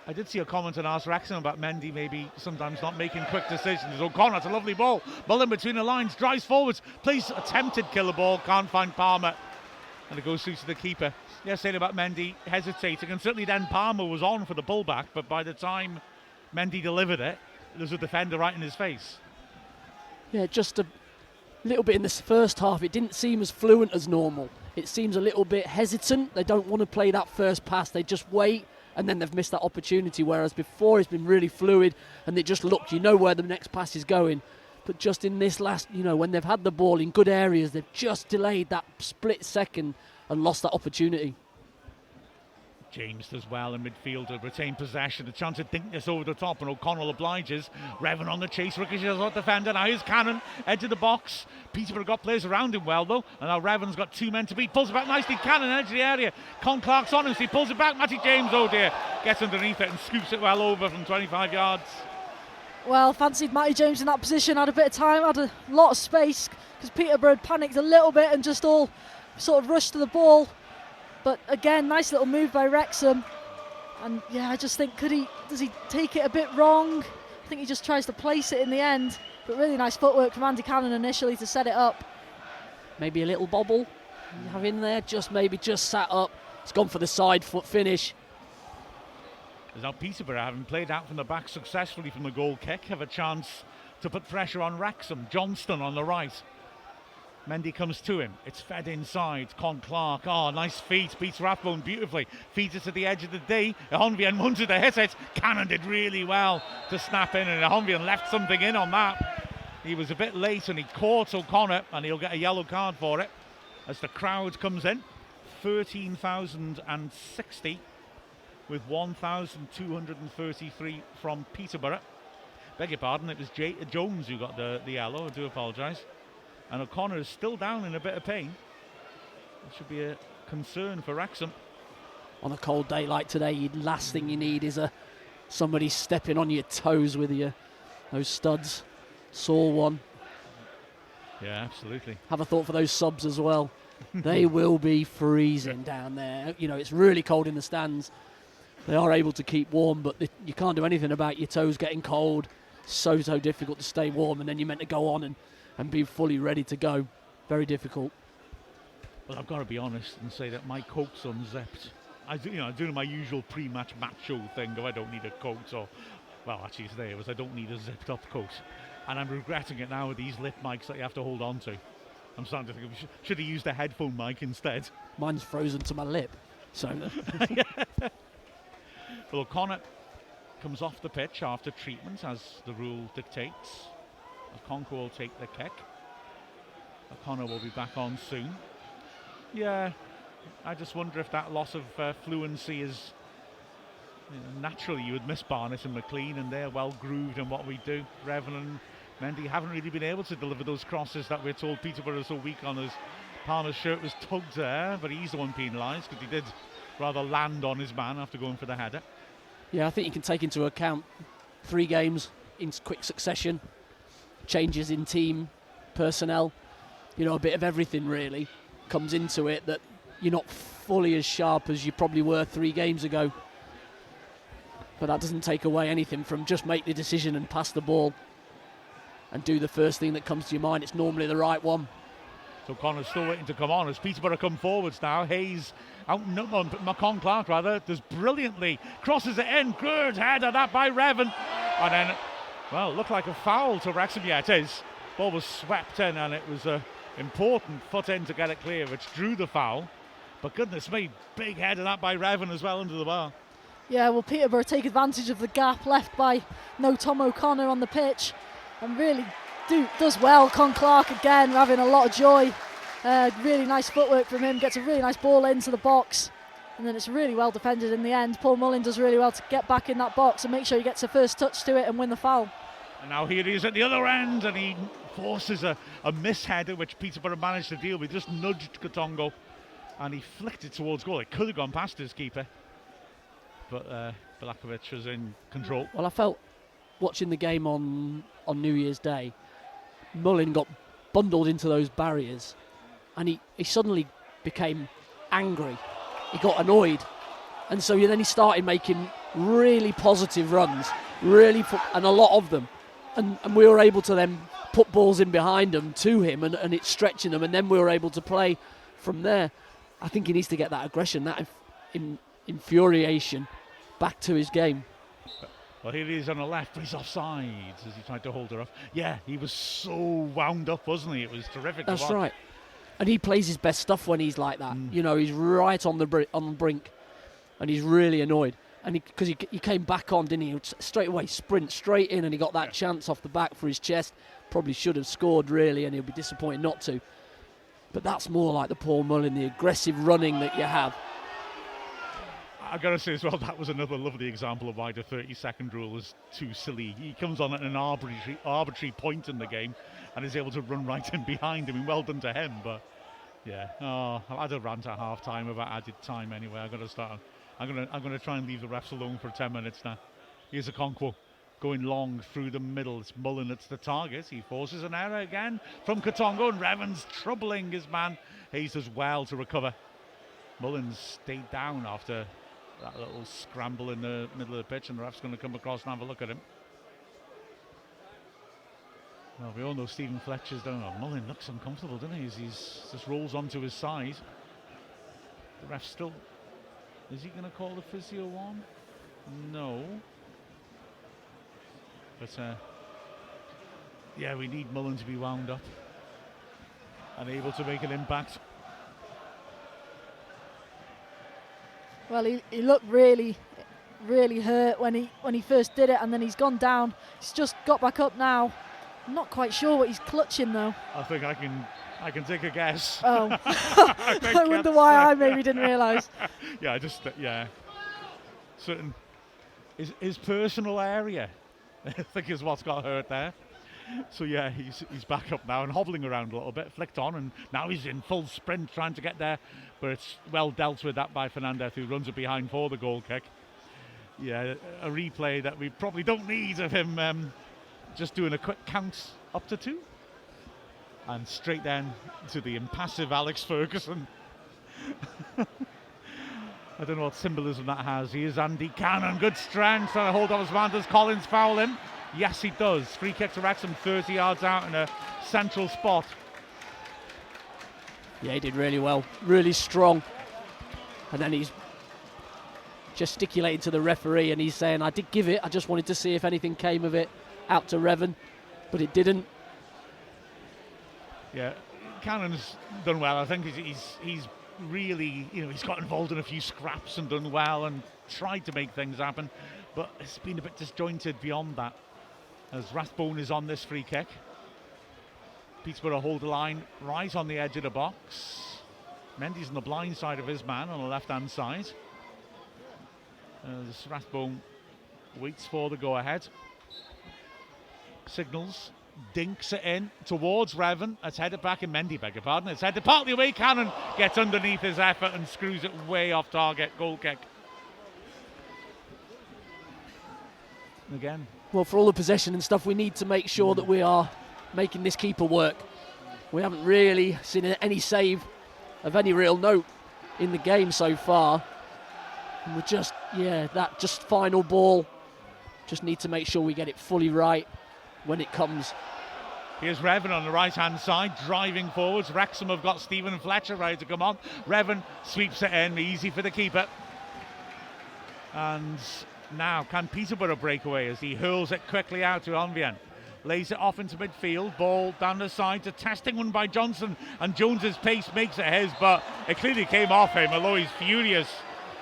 I did see a comment on Ask Wrexham about Mendy maybe sometimes not making quick decisions. O'Connor, it's a lovely ball. Mullen between the lines, drives forwards, plays attempted killer ball, can't find Palmer. And it goes through to the keeper. Yeah, saying about Mendy hesitating, and certainly then Palmer was on for the pullback, but by the time Mendy delivered it, there was a defender right in his face. Yeah, just a little bit in this first half, it didn't seem as fluent as normal. It seems a little bit hesitant. They don't want to play that first pass. They just wait, and then they've missed that opportunity, whereas before it's been really fluid, and they just looked, you know where the next pass is going. But just in this last, when they've had the ball in good areas, they've just delayed that split second and lost that opportunity. James does well in midfield to retain possession. A chance to dink this over the top, and O'Connell obliges. Revan on the chase, ricochets off defender. Now here's Cannon, edge of the box. Peterborough got players around him well though, and now Revan's got 2 men to beat. Pulls it back nicely. Cannon, edge of the area. Con Clark's on him, so he pulls it back. Matty James, oh dear, gets underneath it and scoops it well over from 25 yards. Well, fancied Matty James in that position, had a bit of time, had a lot of space, because Peterborough had panicked a little bit and just all sort of rushed to the ball. But again, nice little move by Wrexham. And yeah, I just think, does he take it a bit wrong? I think he just tries to place it in the end. But really nice footwork from Andy Cannon initially to set it up. Maybe a little bobble you have in there, maybe just sat up. It's gone for the side foot finish. As now Peterborough, having played out from the back successfully from the goal kick, have a chance to put pressure on Wrexham. Johnston on the right. Mendy comes to him. It's fed inside. Con Clark. Oh, nice feet. Beats Rathbone beautifully. Feeds it to the edge of the D. Honvian wanted to hit it. Cannon did really well to snap in, and Honvian left something in on that. He was a bit late and he caught O'Connor, and he'll get a yellow card for it as the crowd comes in. 13,060 with 1,233 from Peterborough. Beg your pardon, it was Jones who got the yellow. I do apologise. And O'Connor is still down in a bit of pain. That should be a concern for Wrexham. On a cold day like today, last thing you need is somebody stepping on your toes with those studs. Saw one. Yeah, absolutely. Have a thought for those subs as well. They will be freezing down there. You know, it's really cold in the stands. They are able to keep warm, but you can't do anything about your toes getting cold. So difficult to stay warm, and then you're meant to go on and be fully ready to go. Very difficult. Well, I've got to be honest and say that my coat's unzipped. I'm doing my usual pre-match match show thing. I don't need a coat, well, actually today it was I don't need a zipped up coat, and I'm regretting it now with these lip mics that you have to hold on to. I'm starting to think we should have used a headphone mic instead. Mine's frozen to my lip, so. Well, O'Connor comes off the pitch after treatment, as the rule dictates. Okonkwo will take the kick. O'Connor will be back on soon. Yeah, I just wonder if that loss of fluency is... naturally, you would miss Barnett and McLean, and they're well grooved in what we do. Revan and Mendy haven't really been able to deliver those crosses that we're told Peterborough is so weak on. As Palmer's shirt was tugged there, but he's the one penalised because he did rather land on his man after going for the header. Yeah, I think you can take into account 3 games in quick succession, changes in team personnel, a bit of everything really comes into it, that you're not fully as sharp as you probably were 3 games ago. But that doesn't take away anything from just make the decision and pass the ball and do the first thing that comes to your mind. It's normally the right one. So Connor's still waiting to come on as Peterborough come forwards now. Hayes out on Con Clark does brilliantly, crosses it in, good header that by Revan, and then looked like a foul to Wrexham. Yeah, it is. Ball was swept in, and it was a important foot in to get it clear, which drew the foul. But goodness me, big header that by Revan as well under the bar. Yeah, well, Peterborough take advantage of the gap left by Tom O'Connor on the pitch, and really does well. Con Clark again having a lot of joy. Really nice footwork from him, gets a really nice ball into the box, and then it's really well defended in the end. Paul Mullin does really well to get back in that box and make sure he gets a first touch to it and win the foul. And now here he is at the other end, and he forces a miss-header which Peterborough managed to deal with. Just nudged Katongo and he flicked it towards goal. It could have gone past his keeper, but Balakovic was in control. Well, I felt watching the game on New Year's Day, Mullin got bundled into those barriers and he suddenly became angry. He got annoyed, and so then he started making really positive runs, and a lot of them, and we were able to then put balls in behind him to him, and it's stretching them, and then we were able to play from there. I think he needs to get that aggression, that infuriation back to his game. Well, here he is on the left, but he's offside as he tried to hold her off. Yeah, he was so wound up, wasn't he? It was terrific. That's right. And he plays his best stuff when he's like that. He's right on the brink, and he's really annoyed. And because he came back on, didn't he? Straight away, sprint straight in, and he got that chance off the back for his chest. Probably should have scored, really, and he'll be disappointed not to. But that's more like the Paul Mullin, the aggressive running that you have. I've got to say as well, that was another lovely example of why the 30-second rule is too silly. He comes on at an arbitrary point in the game and is able to run right in behind him. And well done to him, but yeah. Oh, I had a rant at half-time about added time anyway. I'm going to try and leave the refs alone for 10 minutes now. Here's a Okonkwo going long through the middle. It's Mullen that's the target. He forces an error again from Katongo, and Revan's troubling his man. Hayes does well to recover. Mullins stayed down after that little scramble in the middle of the pitch, and the ref's going to come across and have a look at him. Well, we all know Stephen Fletcher's done. Mullin looks uncomfortable, doesn't he? As he just rolls onto his side. The ref still... Is he going to call the physio on? No. But, yeah, we need Mullen to be wound up and able to make an impact. Well, he looked really hurt when he first did it, and then he's gone down. He's just got back up now. I'm not quite sure what he's clutching though. I think I can take a guess. Oh, I wonder why I maybe didn't realise. Yeah, certain his personal area, I think, is what's got hurt there. So yeah, he's back up now and hobbling around a little bit, flicked on, and now he's in full sprint trying to get there, but it's well dealt with that by Fernandez, who runs it behind for the goal kick. Yeah, a replay that we probably don't need of him just doing a quick count up to 2. And straight then to the impassive Alex Ferguson. I don't know what symbolism that has. Here's Andy Cannon, good strength, trying to hold off his man. Does Collins foul him? Yes, he does. Free kick to Wrexham, 30 yards out in a central spot. Yeah, he did really well, really strong. And then he's gesticulating to the referee and he's saying, I did give it, I just wanted to see if anything came of it, out to Revan, but it didn't. Yeah, Cannon's done well. I think he's really, he's got involved in a few scraps and done well and tried to make things happen, but it's been a bit disjointed beyond that. As Rathbone is on this free kick. Peterborough hold the line right on the edge of the box. Mendy's on the blind side of his man on the left-hand side. As Rathbone waits for the go-ahead. Signals, dinks it in towards Revan. It's headed back, and Mendy, beg your pardon. It's headed partly away. Cannon gets underneath his effort and screws it way off target. Goal kick. Again. Well, for all the possession and stuff, we need to make sure that we are making this keeper work. We haven't really seen any save of any real note in the game so far. And we're just, that just final ball. Just need to make sure we get it fully right when it comes. Here's Revan on the right-hand side, driving forwards. Wrexham have got Stephen Fletcher ready to come on. Revan sweeps it in, easy for the keeper. And now, can Peterborough break away as he hurls it quickly out to Onvien? Lays it off into midfield, ball down the side, a testing one by Johnson, and Jones's pace makes it his, but it clearly came off him, although he's furious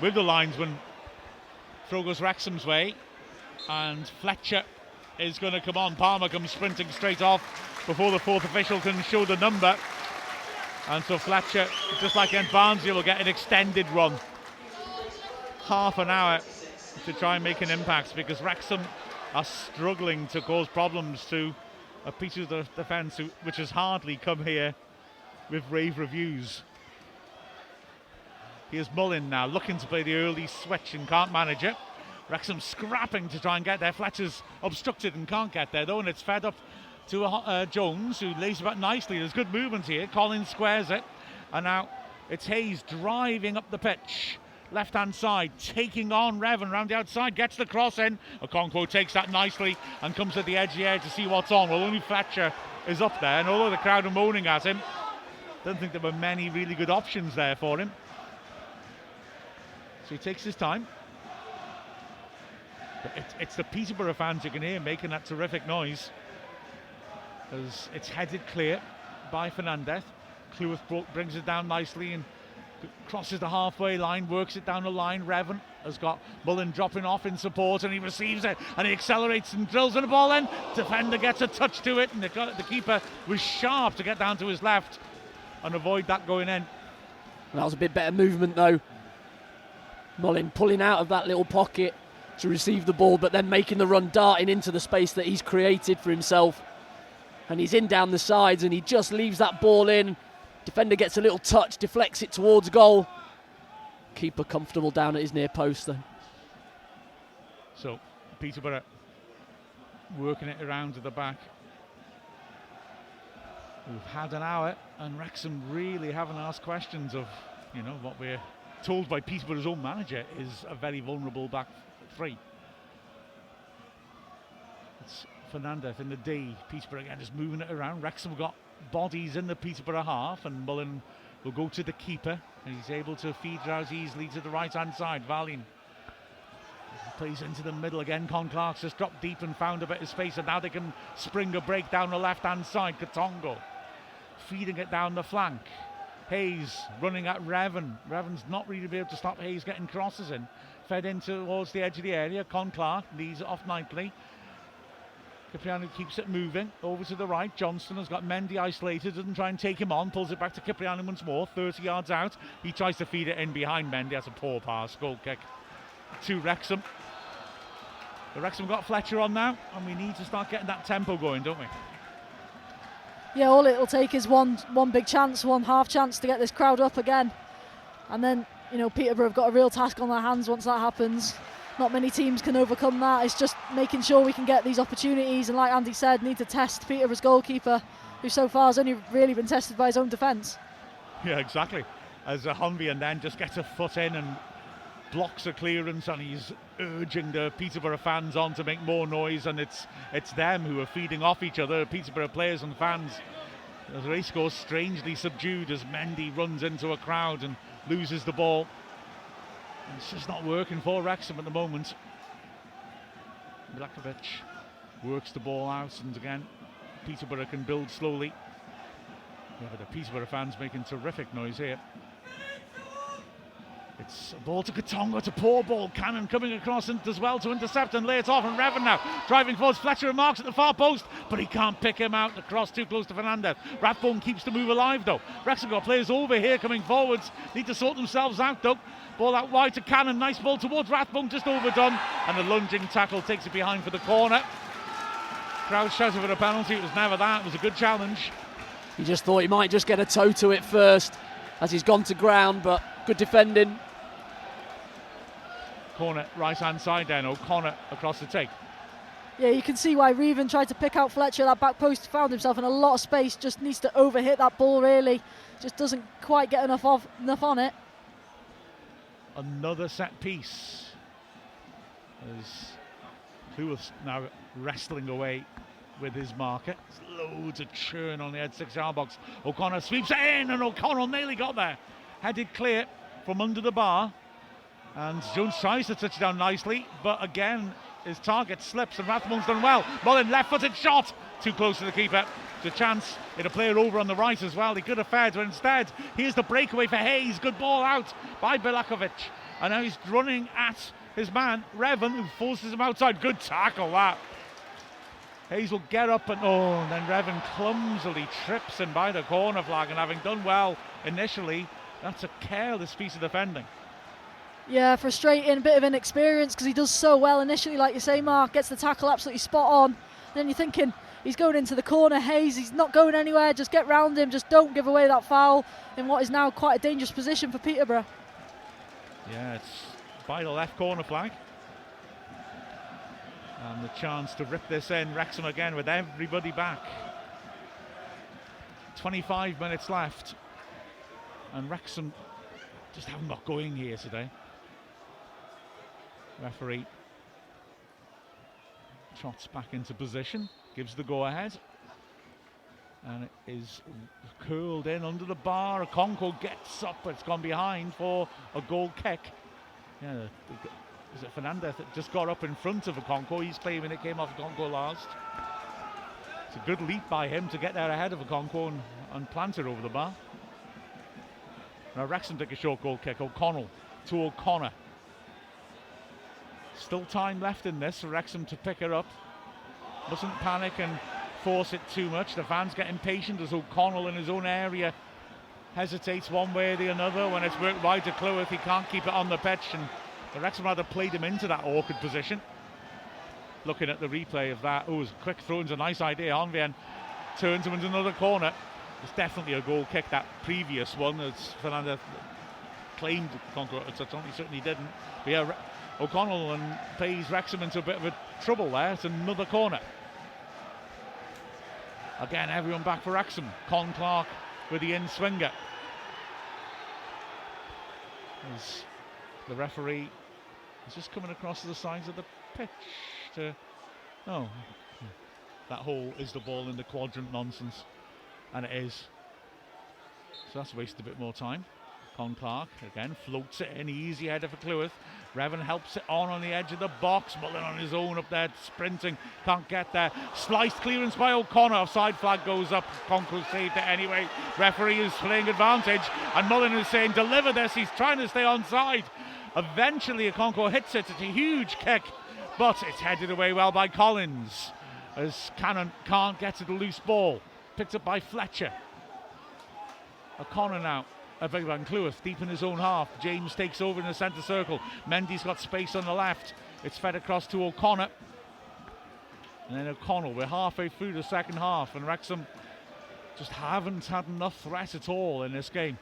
with the linesman. Throw goes Wrexham's way, and Fletcher is going to come on. Palmer comes sprinting straight off before the fourth official can show the number, and so Fletcher, just like in Barnsley, will get an extended run. Half an hour to try and make an impact, because Wrexham are struggling to cause problems to a Peterborough defence which has hardly come here with rave reviews. Here's Mullin now, looking to play the early switch and can't manage it. Wrexham scrapping to try and get there. Fletcher's obstructed and can't get there though, and it's fed up to Jones, who lays about nicely. There's good movement here. Collins squares it, and now it's Hayes driving up the pitch. Left-hand side, taking on Revan around the outside, gets the cross in. Okonkwo takes that nicely and comes at the edge of the area to see what's on. Well, only Fletcher is up there, and although the crowd are moaning at him, don't think there were many really good options there for him. So he takes his time. But it's the Peterborough fans you can hear making that terrific noise, as it's headed clear by Fernandez. Cleworth brings it down nicely and crosses the halfway line, works it down the line. Revan has got Mullen dropping off in support, and he receives it and he accelerates and drills in the ball in. Defender gets a touch to it, and the keeper was sharp to get down to his left and avoid that going in. That was a bit better movement though. Mullin pulling out of that little pocket to receive the ball, but then making the run, darting into the space that he's created for himself. And he's in down the sides, and he just leaves that ball in. Defender gets a little touch, deflects it towards goal. Keeper comfortable down at his near post then. So Peterborough working it around to the back. We've had an hour, and Wrexham really haven't asked questions of, you know, what we're told by Peterborough's own manager is a very vulnerable back three. It's Fernandez in the D. Peterborough again just moving it around. Wrexham got bodies in the Peterborough half, and Mullin will go to the keeper, and he's able to feed it out easily to the right hand side. Valian plays into the middle again. Con Clark's just dropped deep and found a bit of space, and now they can spring a break down the left hand side. Katongo feeding it down the flank. Hayes running at Revan. Revan's not really able to stop Hayes getting crosses in. Fed in towards the edge of the area. Con Clark leaves it off nicely. Cipriani keeps it moving over to the right. Johnston has got Mendy isolated, doesn't try and take him on, pulls it back to Cipriani once more, 30 yards out. He tries to feed it in behind Mendy. That's a poor pass, goal kick to Wrexham. The Wrexham got Fletcher on now, and we need to start getting that tempo going, don't we? Yeah, all it'll take is one big chance, one half chance to get this crowd up again. And then, you know, Peterborough have got a real task on their hands once that happens. Not many teams can overcome that. It's just making sure we can get these opportunities, and like Andy said, need to test Peterborough's goalkeeper, who so far has only really been tested by his own defence. Yeah, exactly. As Humvee and then just gets a foot in and blocks a clearance, and he's urging the Peterborough fans on to make more noise, and it's them who are feeding off each other, Peterborough players and fans. The race goes strangely subdued as Mendy runs into a crowd and loses the ball. It's just not working for Wrexham at the moment. Milakovic works the ball out, and again Peterborough can build slowly. Yeah, but the Peterborough fans making terrific noise here. It's a ball to Katonga, to poor ball. Cannon coming across and as well to intercept and lay it off, and Revan now driving forwards. Fletcher and marks at the far post, but he can't pick him out. The cross too close to Fernandez. Rathbone keeps the move alive though. Wrexham got players over here coming forwards. Need to sort themselves out though. Ball out wide to Cannon. Nice ball towards Rathbone, just overdone, and a lunging tackle takes it behind for the corner. Crowd shouting for a penalty. It was never that. It was a good challenge. He just thought he might just get a toe to it first as he's gone to ground, but good defending. Corner right hand side then. O'Connor across the take. Yeah, you can see why Revan tried to pick out Fletcher. That back post, found himself in a lot of space, just needs to overhit that ball really. Just doesn't quite get enough on it. Another set piece as Lewis now wrestling away with his marker. There's loads of churn on the edge 6 yard box. O'Connor sweeps it in, and O'Connell nearly got there. Headed clear from under the bar, and Jones tries to touch down nicely, but again his target slips, and Rathbone's done well. Mullin left-footed shot, too close to the keeper. There's a chance in a player over on the right as well. He could have fed, but instead here's the breakaway for Hayes. Good ball out by Milakovic, and now he's running at his man Revan, who forces him outside. Good tackle that. Hayes will get up, and then Revan clumsily trips him by the corner flag, and having done well initially, that's a careless piece of defending. Yeah, frustrating, bit of inexperience, because he does so well initially, like you say, Mark, gets the tackle absolutely spot on. Then you're thinking, he's going into the corner, Hayes, he's not going anywhere, just get round him, just don't give away that foul in what is now quite a dangerous position for Peterborough. Yeah, it's by the left corner flag. And the chance to rip this in. Wrexham again with everybody back. 25 minutes left, and Wrexham just haven't got going here today. Referee trots back into position, gives the go ahead, and it is curled in under the bar. Okonkwo gets up, but it's gone behind for a goal kick. Yeah, is it Fernandez that just got up in front of Okonkwo? He's claiming it came off Okonkwo last. It's a good leap by him to get there ahead of Okonkwo and plant it over the bar. Now Wrexham take a short goal kick. O'Connell to O'Connor. Still time left in this for Wrexham to pick her up. Mustn't panic and force it too much. The fans get impatient as O'Connell in his own area hesitates one way or the other. When it's worked wide to Cleworth, he can't keep it on the pitch, and The Wrexham rather played him into that awkward position. Looking at the replay of that, oh, quick throw-in's a nice idea. Honvien turns him into another corner. It's definitely a goal kick, that previous one, as Fernanda claimed Concord a touch on. He certainly didn't. But yeah, O'Connell and plays Wrexham into a bit of a trouble there. It's another corner. Again, everyone back for Wrexham. Con Clark with the in-swinger. As the referee is just coming across to the sides of the pitch to... Oh, that hole is the ball in the quadrant nonsense. And it is. So that's wasted a bit more time. Con Clark again floats it in, easy header for Cleworth. Revan helps it on the edge of the box. Mullen on his own up there, sprinting, can't get there. Sliced clearance by O'Connor. Offside flag goes up. Conco saved it anyway. Referee is playing advantage, and Mullen is saying, deliver this. He's trying to stay onside. Eventually, Conco hits it. It's a huge kick, but it's headed away well by Collins, as Cannon can't get to the loose ball. Picked up by Fletcher. O'Connor now. Cleworth deep in his own half. James takes over in the centre circle. Mendy's got space on the left. It's fed across to O'Connor. And then O'Connell. We're halfway through the second half, and Wrexham just haven't had enough threat at all in this game.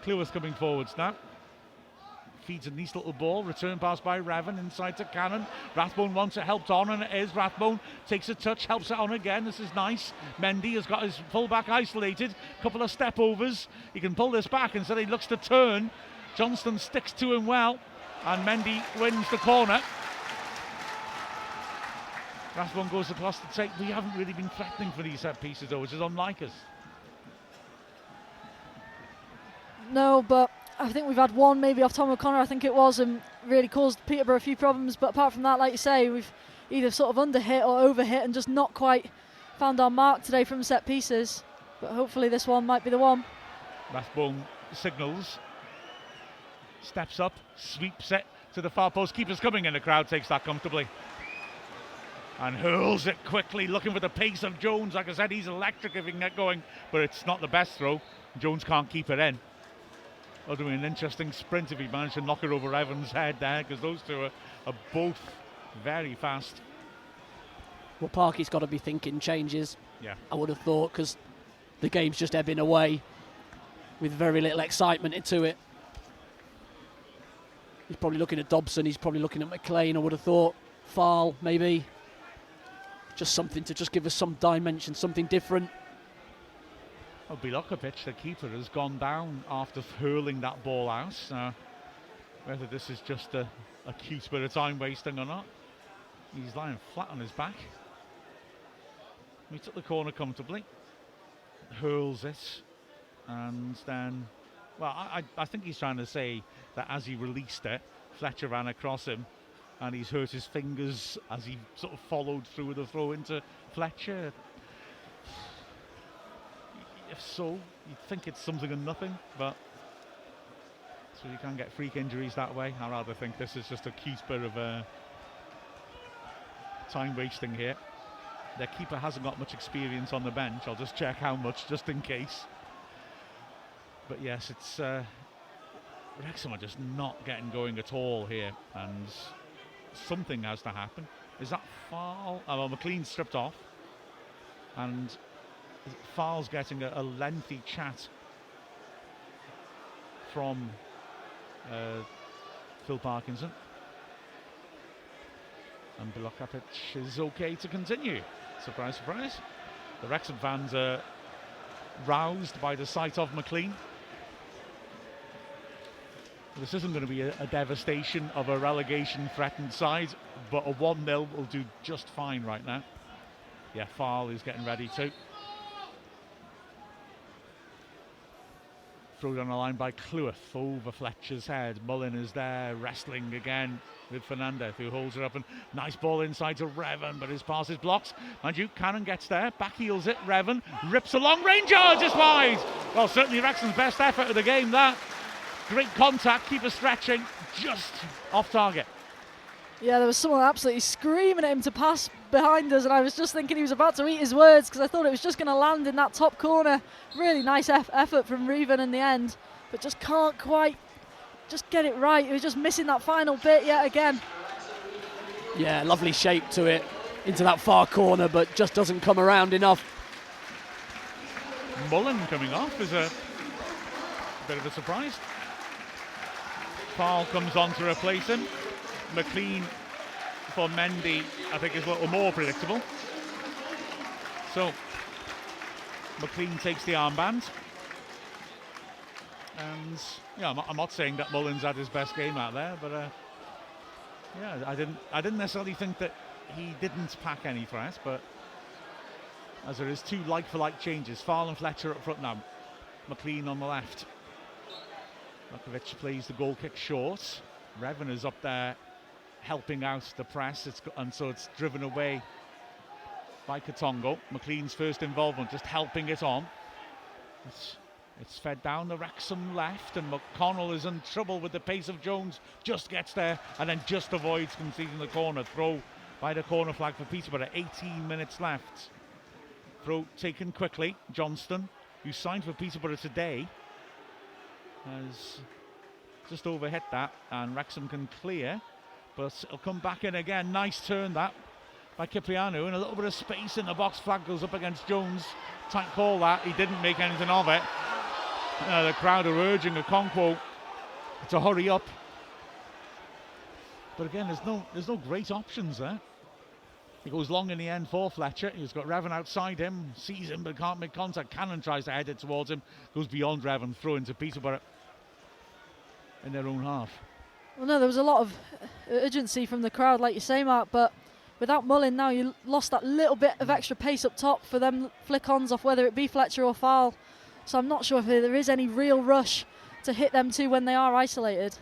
Cleworth coming forwards now. Feeds a nice little ball. Return pass by Revan inside to Cannon. Rathbone wants it helped on, and it is. Rathbone takes a touch, helps it on again. This is nice. Mendy has got his full-back isolated. Couple of step-overs. He can pull this back. Instead he looks to turn. Johnston sticks to him well, and Mendy wins the corner. Rathbone goes across the take. We haven't really been threatening for these set pieces though, which is unlike us. No, but I think we've had one maybe off Tom O'Connor, I think it was, and really caused Peterborough a few problems. But apart from that, like you say, we've either sort of under-hit or over-hit and just not quite found our mark today from set pieces. But hopefully this one might be the one. Rathbone signals, steps up, sweeps it to the far post. Keeper's coming in, the crowd takes that comfortably. And hurls it quickly, looking for the pace of Jones. Like I said, he's electric if he can get going, but it's not the best throw. Jones can't keep it in. Well, doing an interesting sprint if he managed to knock it over Evans' head there, because those two are both very fast. Well, Parky's got to be thinking changes. Yeah, I would have thought, because the game's just ebbing away with very little excitement into it. He's probably looking at Dobson, he's probably looking at McLean, I would have thought. Farl, maybe. Just something to just give us some dimension, something different. Well, Bilokovic, the keeper, has gone down after hurling that ball out. Whether this is just a cute bit of time wasting or not, he's lying flat on his back. He took the corner comfortably, hurls it, and then, well, I think he's trying to say that as he released it, Fletcher ran across him, and he's hurt his fingers as he sort of followed through the throw into Fletcher. If so, you'd think it's something and nothing, but so you can get freak injuries that way. I rather think this is just a cute bit of time wasting here. Their keeper hasn't got much experience on the bench. I'll just check how much, just in case. But yes, it's Wrexham are just not getting going at all here, and something has to happen. Is that foul? Oh, well, McLean stripped off, and Farl's getting a lengthy chat from Phil Parkinson, and Bilokovic is okay to continue. Surprise, surprise. The Wrexham fans are roused by the sight of McLean. This isn't going to be a devastation of a relegation threatened side, but a 1-0 will do just fine right now. Yeah, Farl is getting ready too. Throw down the line by Cleworth over Fletcher's head. Mullen is there, wrestling again with Fernandez, who holds it up, and nice ball inside to Revan, but his pass is blocked. Mind you, Cannon gets there, back heels it, Revan rips a long range, just wide. Well, certainly Wrexham's best effort of the game, that. Great contact, keeper stretching, just off target. Yeah, there was someone absolutely screaming at him to pass behind us, and I was just thinking he was about to eat his words, because I thought it was just going to land in that top corner. Really nice effort from Revan in the end, but just can't quite just get it right. He was just missing that final bit yet again. Yeah, lovely shape to it into that far corner, but just doesn't come around enough. Mullen coming off is a bit of a surprise. Paul comes on to replace him. McLean for Mendy, I think, is a little more predictable. So McLean takes the armband. And yeah, I'm not saying that Mullen's had his best game out there, but yeah, I didn't necessarily think that he didn't pack any threat, but as there is two like-for-like changes, Farl and Fletcher up front now, McLean on the left. Lakovic plays the goal kick short. Revan is up there helping out the press, and so it's driven away by Katongo. McLean's first involvement, just helping it on. It's fed down the Wrexham left, and McConnell is in trouble with the pace of Jones. Just gets there and then just avoids conceding the corner. Throw by the corner flag for Peterborough. 18 minutes left. Throw taken quickly. Johnston, who signed for Peterborough today, has just overhit that, and Wrexham can clear, but it'll come back in again. Nice turn that by Cipriano, and a little bit of space in the box. Flag goes up against Jones. Tight call that. He didn't make anything of it. The crowd are urging Okonkwo to hurry up, but again, there's no great options there. He goes long in the end for Fletcher. He's got Revan outside him, sees him but can't make contact. Cannon tries to head it towards him, goes beyond Revan, throw into Peterborough in their own half. Well, no, there was a lot of urgency from the crowd, like you say, Mark, but without Mullen now, you lost that little bit of extra pace up top for them flick-ons off, whether it be Fletcher or Farl. So I'm not sure if there is any real rush to hit them two when they are isolated.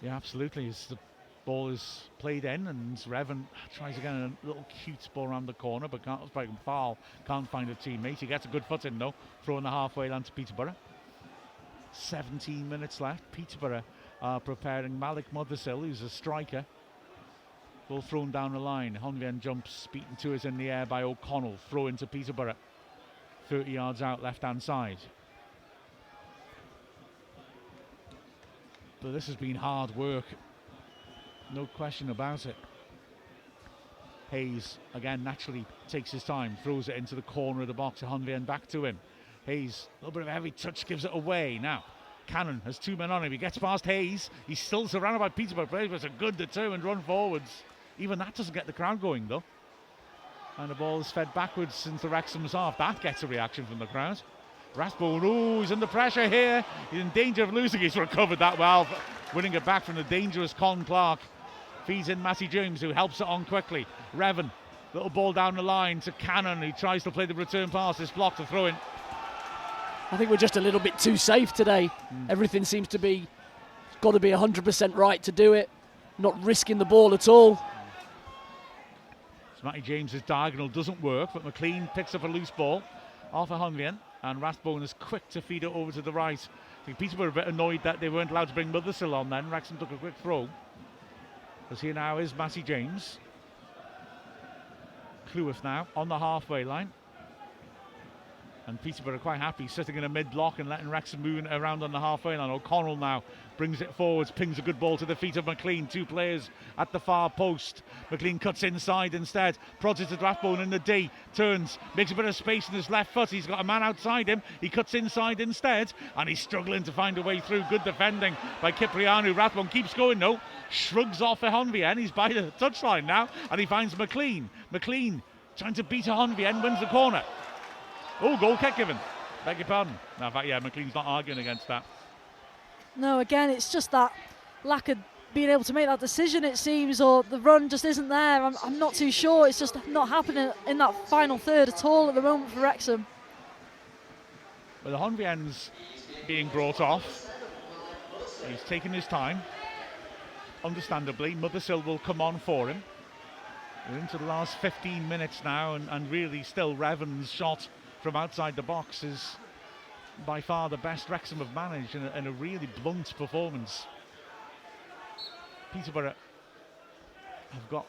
Yeah, absolutely. As the ball is played in, and Revan tries again, a little cute ball around the corner, but can't spike him. Farl can't find a teammate. He gets a good foot in though, throwing the halfway line to Peterborough. 17 minutes left. Peterborough are preparing Malik Mothersill, who's a striker. Ball thrown down the line. Honvien jumps, beaten to us in the air by O'Connell. Throw into Peterborough. 30 yards out, left-hand side. But this has been hard work. No question about it. Hayes, again, naturally takes his time. Throws it into the corner of the box. Honvien back to him. Hayes, a little bit of a heavy touch, gives it away. Now, Cannon has two men on him. He gets past Hayes. He's still surrounded by Peterborough players, but it's a good determined run forwards. Even that doesn't get the crowd going, though. And the ball is fed backwards into Wrexham's half. That gets a reaction from the crowd. Rathbone, oh, he's under pressure here. He's in danger of losing. He's recovered that well, winning it back from the dangerous Con Clark. Feeds in Matty James, who helps it on quickly. Revan, little ball down the line to Cannon. He tries to play the return pass. It's blocked, a throw in. I think we're just a little bit too safe today. Everything seems to be, got to be 100% right to do it. Not risking the ball at all. So Matty James's diagonal doesn't work, but McLean picks up a loose ball off of Honvien, and Rathbone is quick to feed it over to the right. I think Peterborough were a bit annoyed that they weren't allowed to bring Mothersill on then. Wrexham took a quick throw. As here now is Matty James. Cleworth now on the halfway line. And Peterborough are quite happy sitting in a mid-block and letting Wrexham move around on the halfway line. O'Connell now brings it forwards, pings a good ball to the feet of McLean. Two players at the far post. McLean cuts inside instead, prods it to Rathbone in the D, turns, makes a bit of space in his left foot. He's got a man outside him. He cuts inside instead, and he's struggling to find a way through. Good defending by Cipriano. Rathbone keeps going though, shrugs off a Honvien. He's by the touchline now, and he finds McLean. McLean trying to beat a Honvien, wins the corner. Oh, goal kick given. Beg your pardon. No, in fact, yeah, McLean's not arguing against that. No, again, it's just that lack of being able to make that decision, it seems, or the run just isn't there. I'm not too sure. It's just not happening in that final third at all at the moment for Wrexham. Well, the Honvien's being brought off. He's taking his time. Understandably, Mothersill will come on for him. We're into the last 15 minutes now, and really still Revan's shot from outside the box is by far the best Wrexham have managed in a really blunt performance. Peterborough have got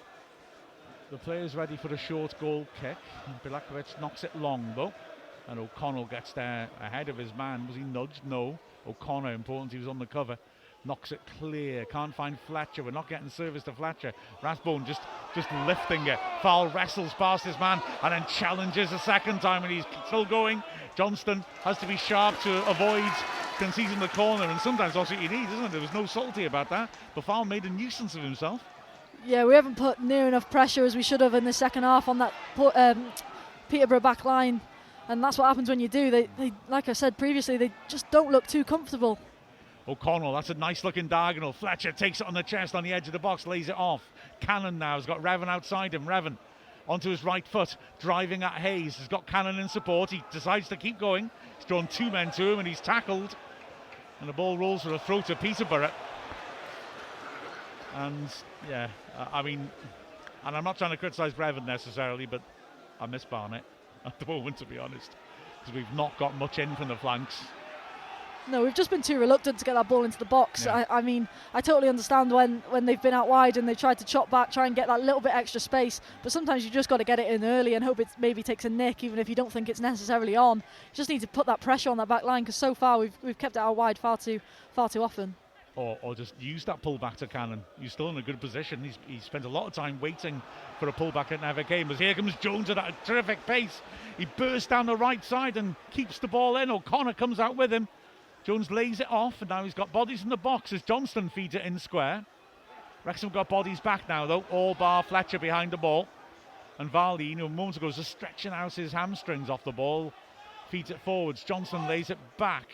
the players ready for a short goal kick. Bilakovic knocks it long though, and O'Connell gets there ahead of his man. Was he nudged? No. O'Connor, important, he was on the cover. knocks it clear, can't find Fletcher, we're not getting service to Fletcher. Rathbone just lifting it. Foul wrestles past his man and then challenges a second time, and he's still going. Johnston has to be sharp to avoid conceding the corner, and sometimes that's what you need, isn't it? There was no salty about that, but Fowl made a nuisance of himself. Yeah, we haven't put near enough pressure as we should have in the second half on that Peterborough back line, and that's what happens when you do. They, like I said previously, they just don't look too comfortable. O'Connell, that's a nice looking diagonal. Fletcher takes it on the chest on the edge of the box, lays it off. Cannon now has got Revan outside him. Revan onto his right foot, driving at Hayes. He's got Cannon in support. He decides to keep going. He's drawn 2 men to him and he's tackled. And the ball rolls for a throw to Peterborough. And yeah, I mean, and I'm not trying to criticise Revan necessarily, but I miss Barnett at the moment, to be honest, because we've not got much in from the flanks. No, we've just been too reluctant to get that ball into the box. Yeah. I mean, I totally understand when they've been out wide and they've tried to chop back, try and get that little bit extra space. But sometimes you just got to get it in early and hope it maybe takes a nick, even if you don't think it's necessarily on. You just need to put that pressure on that back line, because so far we've kept it out wide far too often. Or just use that pullback to Cannon. He's still in a good position. He spent a lot of time waiting for a pullback that never came. But here comes Jones at a terrific pace. He bursts down the right side and keeps the ball in. O'Connor comes out with him. Jones lays it off, and now he's got bodies in the box as Johnston feeds it in square. Wrexham got bodies back now, though, all bar Fletcher behind the ball. And Varley, a moment ago, was just stretching out his hamstrings off the ball. Feeds it forwards. Johnston lays it back.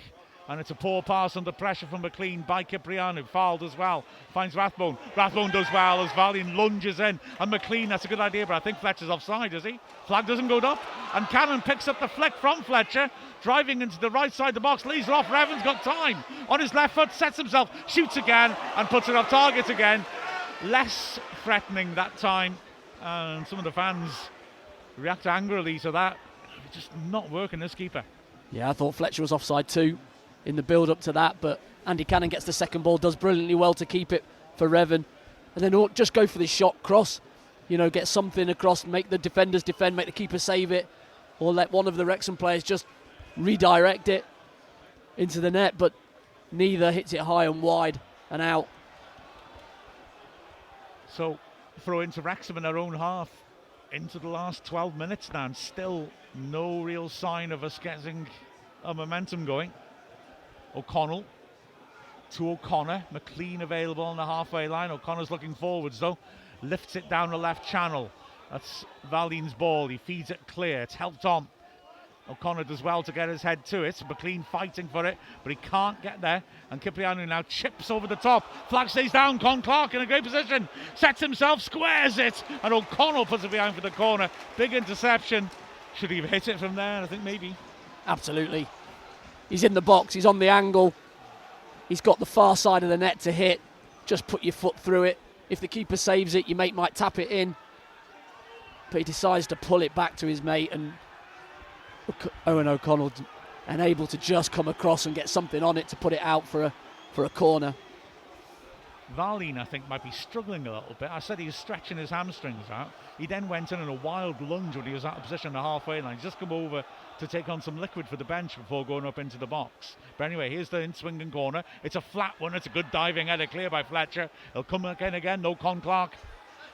And it's a poor pass under pressure from McLean by Cipriano. Fouled as well. Finds Rathbone. Rathbone does well as Valian lunges in. And McLean, that's a good idea, but I think Fletcher's offside, is he? Flag doesn't go up. And Cannon picks up the flick from Fletcher. Driving into the right side of the box. Leaves it off. Revan's got time. On his left foot, sets himself. Shoots again and puts it off target again. Less threatening that time. And some of the fans react angrily to that. Just not working, this keeper. Yeah, I thought Fletcher was offside too in the build-up to that, but Andy Cannon gets the second ball, does brilliantly well to keep it for Revan, and then just go for this shot cross, get something across, make the defenders defend, make the keeper save it, or let one of the Wrexham players just redirect it into the net, but neither. Hits it high and wide and out. So throw into Wrexham in their own half into the last 12 minutes now, and still no real sign of us getting a momentum going. O'Connell to O'Connor. McLean available on the halfway line. O'Connor's looking forwards though. Lifts it down the left channel. That's Valian's ball. He feeds it clear. It's helped on. O'Connor does well to get his head to it. McLean fighting for it, but he can't get there. And Cipriano now chips over the top. Flag stays down. Con Clark in a great position. Sets himself, squares it. And O'Connell puts it behind for the corner. Big interception. Should he have hit it from there? I think maybe. Absolutely. He's in the box, he's on the angle, he's got the far side of the net to hit. Just put your foot through it. If the keeper saves it, your mate might tap it in, but he decides to pull it back to his mate, and Owen O'Connell unable to just come across and get something on it to put it out for a corner. Varlin, I think, might be struggling a little bit. I said he was stretching his hamstrings out. He then went in a wild lunge when he was out of position on the halfway line. He's just come over to take on some liquid for the bench before going up into the box. But anyway, here's the in-swinging corner. It's a flat one. It's a good diving header, clear by Fletcher. He'll come again. No Con Clark.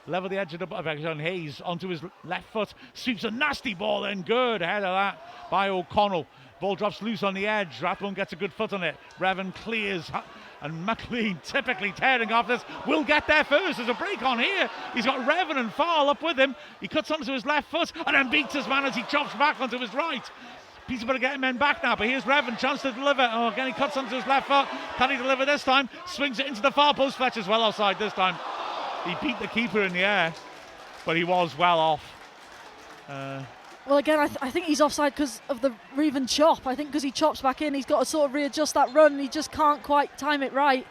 Level the edge of the on Hayes onto his left foot. Sweeps a nasty ball in. Good ahead of that by O'Connell. Ball drops loose on the edge. Rathbone gets a good foot on it. Revan clears. And McLean typically tearing off this. Will get there first. There's a break on here. He's got Revan and Farl up with him. He cuts onto his left foot and then beats his man as he chops back onto his right. Peterborough getting men back now, but here's Revan, chance to deliver. Oh, again he cuts onto his left foot. Can he deliver this time? Swings it into the far post. Fletcher's well offside this time. He beat the keeper in the air, but he was well off. Well, again, I think he's offside because of the Revan chop. I think because he chops back in, he's got to sort of readjust that run. He just can't quite time it right.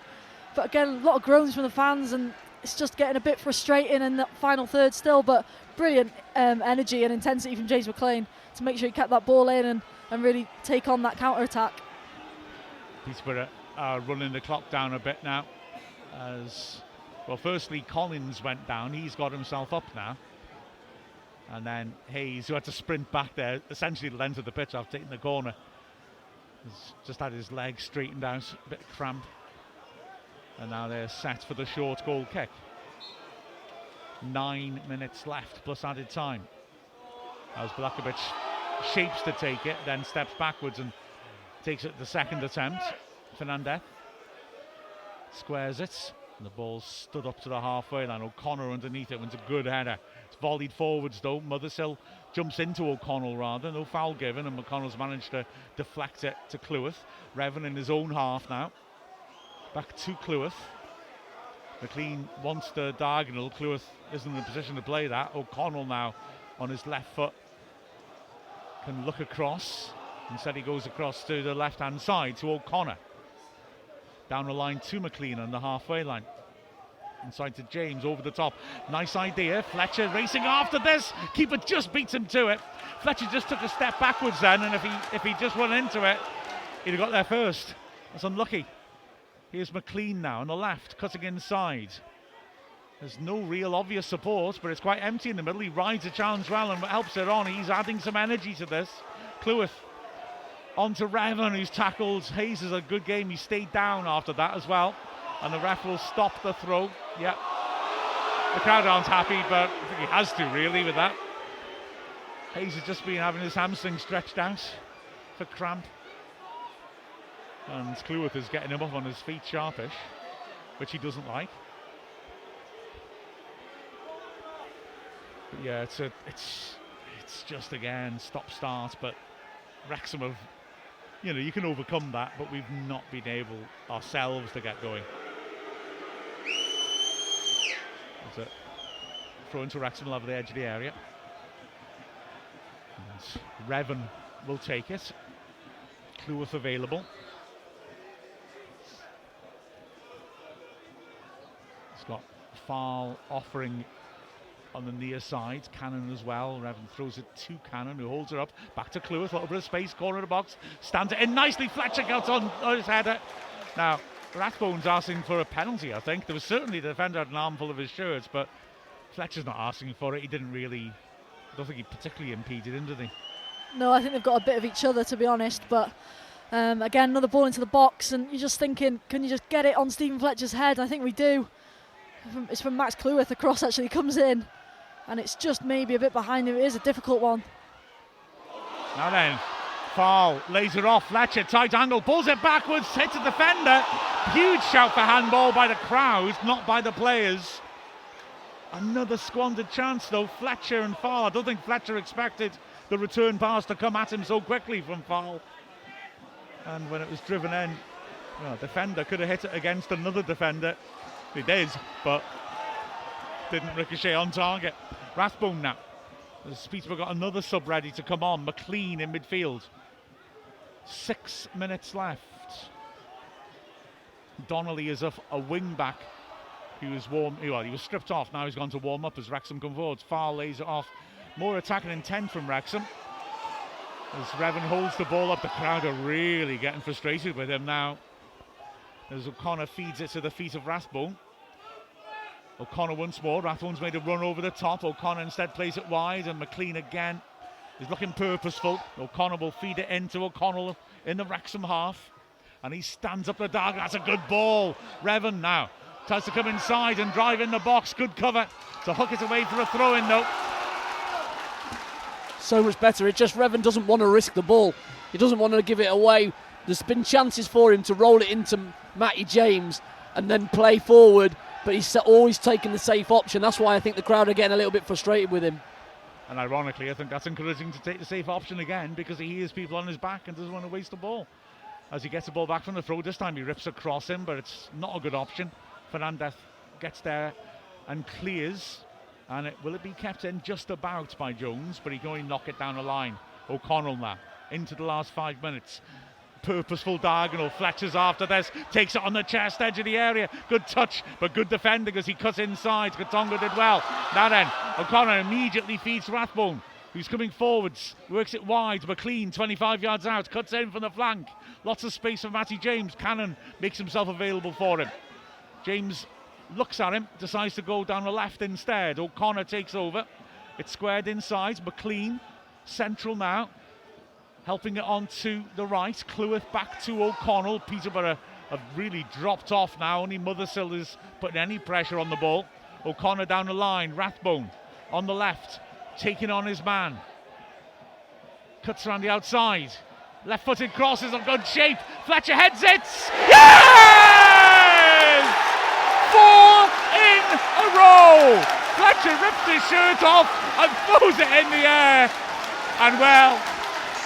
But again, a lot of groans from the fans, and it's just getting a bit frustrating in the final third still. But brilliant energy and intensity from James McLean to make sure he kept that ball in and really take on that counter-attack. Peterborough are running the clock down a bit now. Well, firstly, Collins went down. He's got himself up now. And then Hayes, who had to sprint back there, essentially the length of the pitch after taking the corner, has just had his legs straightened out, a bit of cramp. And now they're set for the short goal kick. 9 minutes left plus added time. As Blakovic shapes to take it, then steps backwards and takes it the second attempt. Fernandez squares it, and the ball stood up to the halfway line. O'Connor underneath it, it's a good header. It's volleyed forwards though. Mothersill jumps into O'Connell rather, no foul given, and McConnell's managed to deflect it to Cleworth. Revan in his own half now. Back to Cleworth. McLean wants the diagonal. Cleworth isn't in a position to play that. O'Connell now on his left foot can look across. Instead he goes across to the left hand side to O'Connor. Down the line to McLean on the halfway line. Inside to James, over the top. Nice idea. Fletcher racing after this. Keeper just beats him to it. Fletcher just took a step backwards then, and if he just went into it, he'd have got there first. That's unlucky. Here's McLean now on the left, cutting inside. There's no real obvious support, but it's quite empty in the middle. He rides the challenge well and helps it on. He's adding some energy to this. Cleworth on to Revan, who's tackled. Hayes is a good game. He stayed down after that as well. And the ref will stop the throw. Yep. The crowd aren't happy, but I think he has to really with that. Hayes has just been having his hamstring stretched out for cramp. And Cleworth is getting him up on his feet sharpish, which he doesn't like. But yeah, it's just again stop-start, but Wrexham have, you can overcome that, but we've not been able ourselves to get going. There's a throw into Wrexham over the edge of the area. And Revan will take it. Cleworth available. He's got Farl offering on the near side. Cannon as well. Revan throws it to Cannon, who holds it up. Back to Cleworth. A little bit of space. Corner of the box. Stands it in nicely. Fletcher gets on his header. Now, Rathbone's asking for a penalty, I think. There was certainly the defender had an armful of his shirts, but Fletcher's not asking for it. He didn't really, I don't think he particularly impeded him, did he? No, I think they've got a bit of each other, to be honest, but again, another ball into the box, and you're just thinking, can you just get it on Stephen Fletcher's head? I think we do. It's from Max Cleworth. The cross actually comes in, and it's just maybe a bit behind him. It is a difficult one. Now then, Farl lays it off. Fletcher, tight angle, pulls it backwards, hits a defender. Huge shout for handball by the crowd, not by the players. Another squandered chance though. Fletcher and Farl. I don't think Fletcher expected the return pass to come at him so quickly from Farl. And when it was driven in, defender could have hit it against another defender. He did, but didn't ricochet on target. Rathbone now. As Peterborough got another sub ready to come on. McLean in midfield. 6 minutes left. Donnelly is a wing back. He was he was stripped off. Now he's gone to warm up as Wrexham come forward. Farl lays it off. More attacking intent from Wrexham. As Revan holds the ball up, the crowd are really getting frustrated with him now. As O'Connor feeds it to the feet of Rathbone. O'Connor once more. Rathbone's made a run over the top. O'Connor instead plays it wide, and McLean again is looking purposeful. O'Connor will feed it into O'Connell in the Wrexham half. And he stands up the diagonal. That's a good ball. Revan now tries to come inside and drive in the box. Good cover to hook it away for a throw-in though. So much better. It just Revan doesn't want to risk the ball. He doesn't want to give it away. There's been chances for him to roll it into Matty James and then play forward, but he's always taken the safe option. That's why I think the crowd are getting a little bit frustrated with him. And ironically, I think that's encouraging to take the safe option again, because he hears people on his back and doesn't want to waste the ball. As he gets the ball back from the throw, this time he rips across him, but it's not a good option. Fernandez gets there and clears. And will it be kept in just about by Jones, but he can only knock it down the line. O'Connell now into the last 5 minutes. Purposeful diagonal. Fletcher's after this, takes it on the chest edge of the area. Good touch, but good defending as he cuts inside. Katonga did well. Now then, O'Connor immediately feeds Rathbone, who's coming forwards, works it wide. McLean 25 yards out, cuts in from the flank. Lots of space for Matty James. Cannon makes himself available for him. James looks at him, decides to go down the left instead. O'Connor takes over. It's squared inside. McLean, central now, helping it on to the right. Cleworth back to O'Connell. Peterborough have really dropped off now. Only Mothersill is putting any pressure on the ball. O'Connor down the line, Rathbone on the left, taking on his man. Cuts around the outside. Left-footed crosses of good shape. Fletcher heads it. Yes! 4 in a row. Fletcher rips his shirt off and throws it in the air. And well,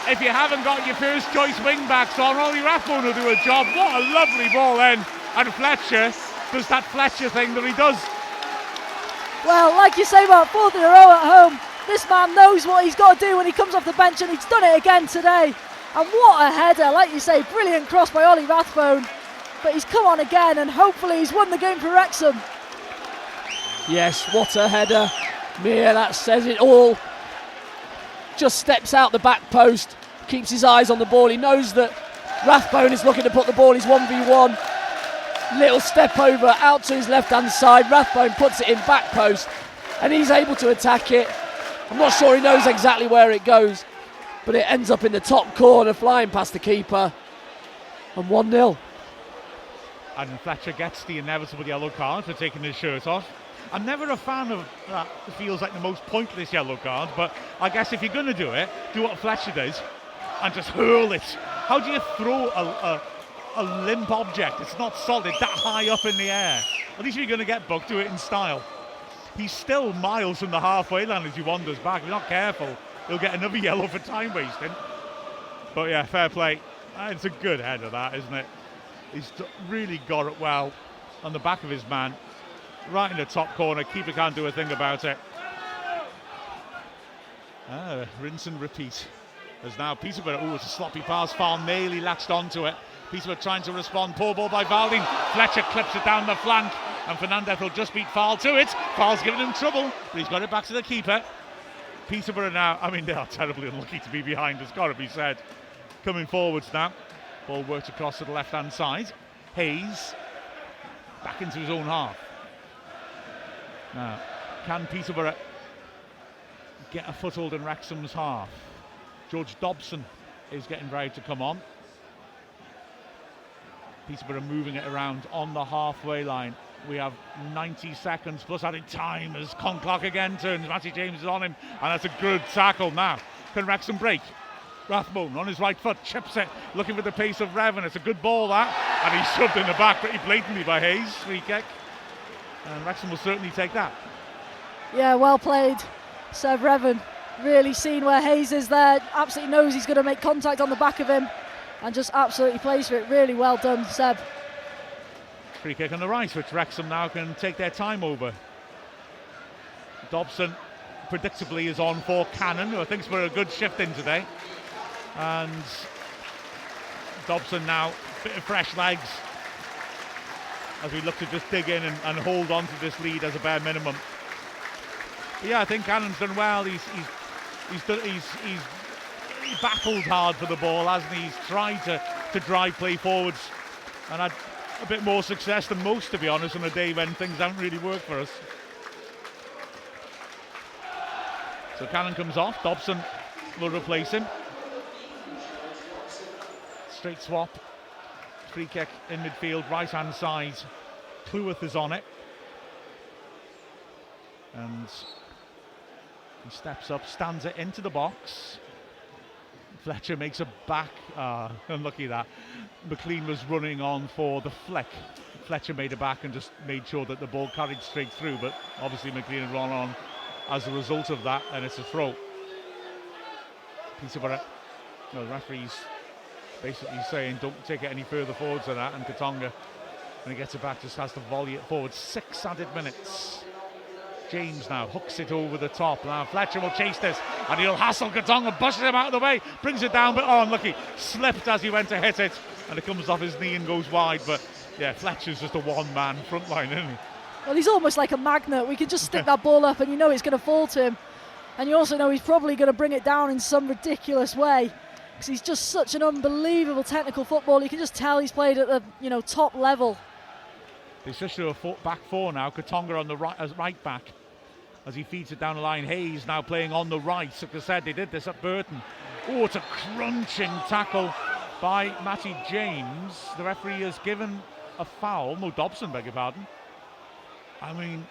if you haven't got your first choice wing backs on, only Rathbone will do a job. What a lovely ball then. And Fletcher does that Fletcher thing that he does. Well, like you say about 4th in a row at home, this man knows what he's got to do when he comes off the bench, and he's done it again today. And what a header, like you say, brilliant cross by Ollie Rathbone. But he's come on again, and hopefully he's won the game for Wrexham. Yes, what a header. Mia, that says it all. Just steps out the back post, keeps his eyes on the ball. He knows that Rathbone is looking to put the ball in his 1v1. Little step over, out to his left-hand side. Rathbone puts it in back post, and he's able to attack it. I'm not sure he knows exactly where it goes, but it ends up in the top corner, flying past the keeper, and 1-0. And Fletcher gets the inevitable yellow card for taking his shirt off. I'm never a fan of that. It feels like the most pointless yellow card, but I guess if you're going to do it, do what Fletcher does and just hurl it. How do you throw a limp object? It's not solid, that high up in the air. At least if you're going to get booked, do it in style. He's still miles from the halfway line as he wanders back. If you're not careful, he'll get another yellow for time wasting. But yeah, fair play. It's a good header, that, isn't it? He's really got it well on the back of his man. Right in the top corner. Keeper can't do a thing about it. Rinse and repeat. As now Peterborough, it's a sloppy pass. Farneley latched onto it. Peterborough trying to respond. Poor ball by Valding. Fletcher clips it down the flank. And Fernandez will just beat Farl to it. Farl's giving him trouble, but he's got it back to the keeper. Peterborough now, I mean, they are terribly unlucky to be behind, it's got to be said. Coming forwards now. Ball worked across to the left-hand side. Hayes back into his own half. Now, can Peterborough get a foothold in Wrexham's half? George Dobson is getting ready to come on. Peterborough moving it around on the halfway line. We have 90 seconds plus added time as Conclock again turns. Matty James is on him, and that's a good tackle now. Can Wrexham break? Rathbone on his right foot, chips it, looking for the pace of Revan. It's a good ball, that, and he's shoved in the back pretty blatantly by Hayes. Free kick, and Wrexham will certainly take that. Yeah, well played, Seb Revan. Really seen where Hayes is there. Absolutely knows he's going to make contact on the back of him, and just absolutely plays for it. Really well done, Seb. Free kick on the right, which Wrexham now can take their time over. Dobson predictably is on for Cannon, who I think's for a good shift in today. And Dobson now, bit of fresh legs as we look to just dig in and hold on to this lead as a bare minimum. But yeah, I think Cannon's done well. He's battled hard for the ball, hasn't he? He's tried to drive play forwards and had a bit more success than most, to be honest, on a day when things haven't really worked for us. So Cannon comes off, Dobson will replace him. Straight swap, free kick in midfield, right hand side. Cleworth is on it. And he steps up, stands it into the box. Fletcher makes a back, unlucky that. McLean was running on for the flick. Fletcher made a back and just made sure that the ball carried straight through, but obviously McLean had run on as a result of that, and it's a throw. Peterborough, the referee's basically saying don't take it any further forwards than that, and Katonga, when he gets it back, just has to volley it forward. 6 added minutes. James now hooks it over the top. Now Fletcher will chase this, and he'll hassle Katonga, pushes him out of the way, brings it down, but unlucky. Slipped as he went to hit it, and it comes off his knee and goes wide. But yeah, Fletcher's just a one-man front line, isn't he? Well, he's almost like a magnet. We can just stick that ball up and you know it's going to fall to him. And you also know he's probably going to bring it down in some ridiculous way, because he's just such an unbelievable technical footballer. You can just tell he's played at the top level. They switch to a back four now. Katonga on the right, as right back, as he feeds it down the line. Hayes now playing on the right. Like I said, they did this at Burton. Oh, it's a crunching tackle by Matty James. The referee has given a foul. No, Dobson, beg your pardon. I mean,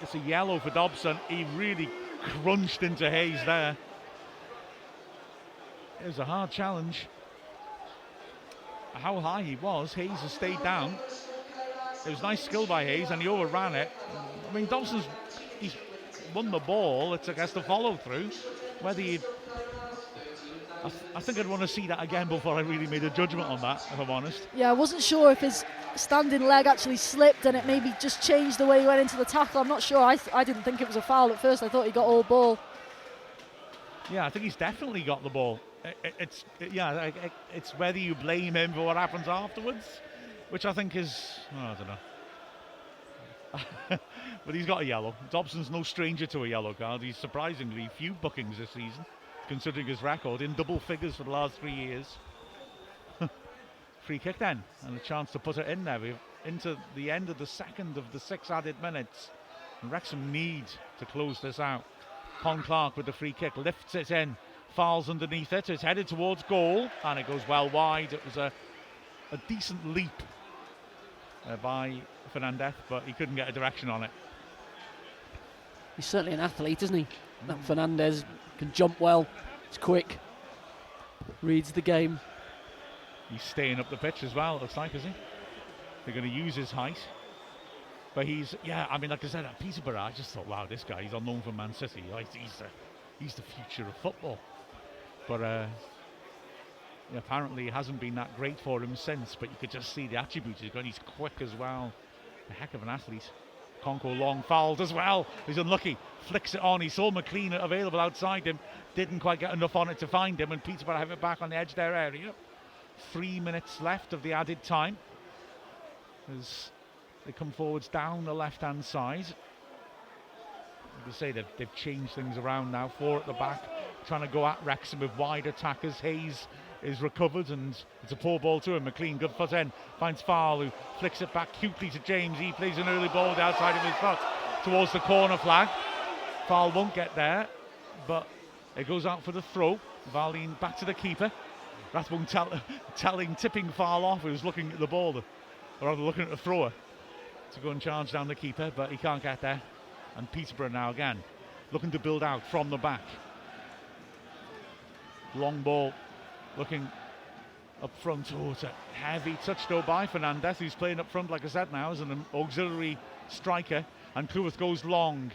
it's a yellow for Dobson. He really crunched into Hayes there. It was a hard challenge. How high he was, Hayes has stayed down. It was nice skill by Hayes and he overran it. I mean, he's won the ball. It's, I guess, the follow through. Whether you, I think I'd want to see that again before I really made a judgment on that, if I'm honest. Yeah, I wasn't sure if his standing leg actually slipped and it maybe just changed the way he went into the tackle. I'm not sure. I didn't think it was a foul at first. I thought he got all ball. Yeah, I think he's definitely got the ball. It's whether you blame him for what happens afterwards, which I think is, I don't know. But he's got a yellow. Dobson's no stranger to a yellow card. He's surprisingly few bookings this season, considering his record in double figures for the last 3 years. Free kick then, and a chance to put it in there. We're into the end of the second of the 6 added minutes. And Wrexham need to close this out. Con Clark with the free kick, lifts it in, fouls underneath it, it's headed towards goal, and it goes well wide. It was a decent leap by Fernandez, but he couldn't get a direction on it. He's certainly an athlete, isn't he? That Fernandez can jump well, he's quick, reads the game. He's staying up the pitch as well, it looks like, is he? They're going to use his height. But he's, I mean, like I said, at Peterborough, I just thought, wow, this guy, he's on loan from Man City. He's the future of football. But apparently it hasn't been that great for him since, but you could just see the attributes he's got. He's quick as well. A heck of an athlete. Conco long fouled as well. He's unlucky. Flicks it on. He saw McLean available outside him. Didn't quite get enough on it to find him, and Peterborough have it back on the edge of their area. 3 minutes left of the added time as they come forwards down the left-hand side. As I say, they've changed things around now. 4 at the back, trying to go at Wrexham with wide attackers. Hayes is recovered, and it's a poor ball to him. McLean, good foot in, finds Farl, who flicks it back cutely to James. He plays an early ball with the outside of his foot towards the corner flag. Farl won't get there, but it goes out for the throw. Varleen back to the keeper. Rathbone tipping Farl off, who's looking at the ball, or rather looking at the thrower, to go and charge down the keeper, but he can't get there. And Peterborough now again looking to build out from the back. Long ball looking up front. Oh, it's a heavy touch though by Fernandez, who's playing up front, like I said, now as an auxiliary striker. And Cleworth goes long,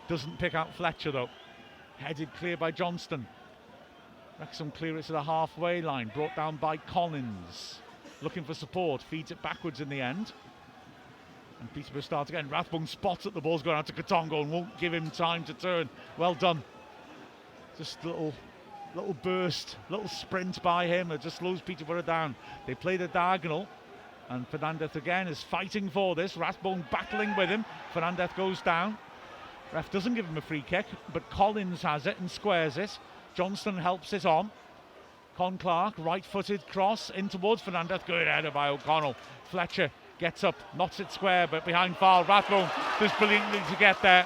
doesn't pick out Fletcher though. Headed clear by Johnston. Wrexham clear it to the halfway line, brought down by Collins. Looking for support, feeds it backwards in the end. And Peterborough starts again. Rathbone spots that the ball's going out to Katongo and won't give him time to turn. Well done. Just little burst, little sprint by him that just slows Peterborough down. They play the diagonal, and Fernandez again is fighting for this. Rathbone battling with him. Fernandez goes down. Ref doesn't give him a free kick, but Collins has it and squares it. Johnston helps it on. Con Clark, right-footed cross in towards Fernandez. Good header by O'Connell. Fletcher gets up, knocks it square, but behind foul. Rathbone does brilliantly to get there.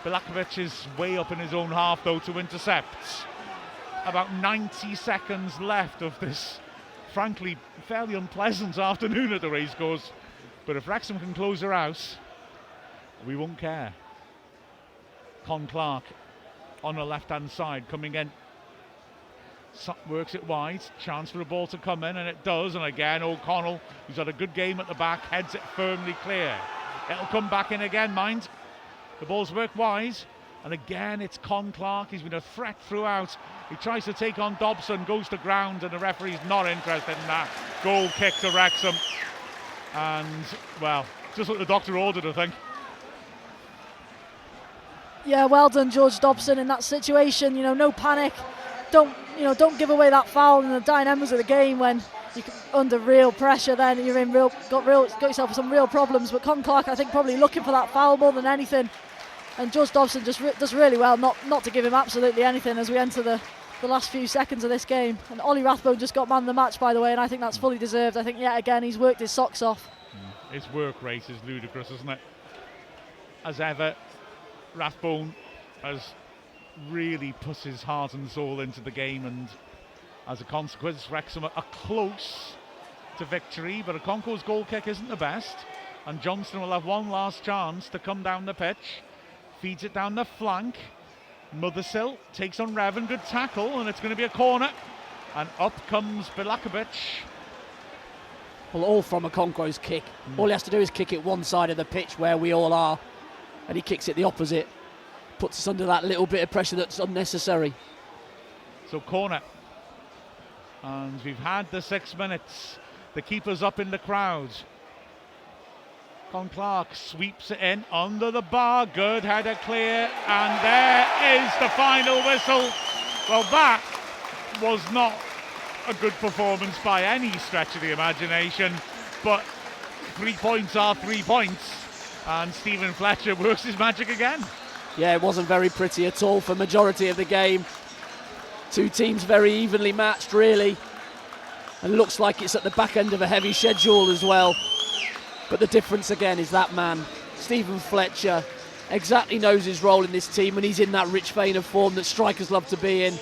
Bilakovic is way up in his own half though to intercept. About 90 seconds left of this, frankly, fairly unpleasant afternoon at the racecourse. But if Wrexham can close their house, we won't care. Con Clark on the left-hand side, coming in. Works it wide, chance for the ball to come in, and it does. And again, O'Connell, who's had a good game at the back, heads it firmly clear. It'll come back in again, mind. The ball's worked wide, and again it's Con Clark. He's been a threat throughout. He tries to take on Dobson, goes to ground, and the referee's not interested in that. Goal kick to Wrexham, and well, just what the doctor ordered, I think. Yeah, well done, George Dobson, in that situation. No panic. Don't give away that foul in the dynamics of the game when you're under real pressure. Then you're got yourself some real problems. But Con Clark, I think, probably looking for that foul more than anything. And George Dobson just does really well not to give him absolutely anything as we enter the last few seconds of this game. And Ollie Rathbone just got man of the match, by the way, and I think that's fully deserved. I think yet again he's worked his socks off. His work rate is ludicrous, isn't it? As ever, Rathbone has really put his heart and soul into the game, and As a consequence, Wrexham are close to victory, but Okonkwo's goal kick isn't the best, and Johnston will have one last chance to come down the pitch. Feeds it down the flank. Mothersill takes on Revan, good tackle, and it's going to be a corner. And up comes Bilakovic. Well, all from Okonkwo's kick. All he has to do is kick it one side of the pitch where we all are, and he kicks it the opposite. Puts us under that little bit of pressure that's unnecessary. So corner. And we've had the 6 minutes. The keeper's up in the crowd. Con Clark sweeps it in under the bar. Good header clear. And there is the final whistle. Well, that was not a good performance by any stretch of the imagination. But 3 points are 3 points. And Stephen Fletcher works his magic again. Yeah, it wasn't very pretty at all for majority of the game. Two teams very evenly matched, really. And looks like it's at the back end of a heavy schedule as well. But the difference again is that man, Stephen Fletcher, exactly knows his role in this team, and he's in that rich vein of form that strikers love to be in.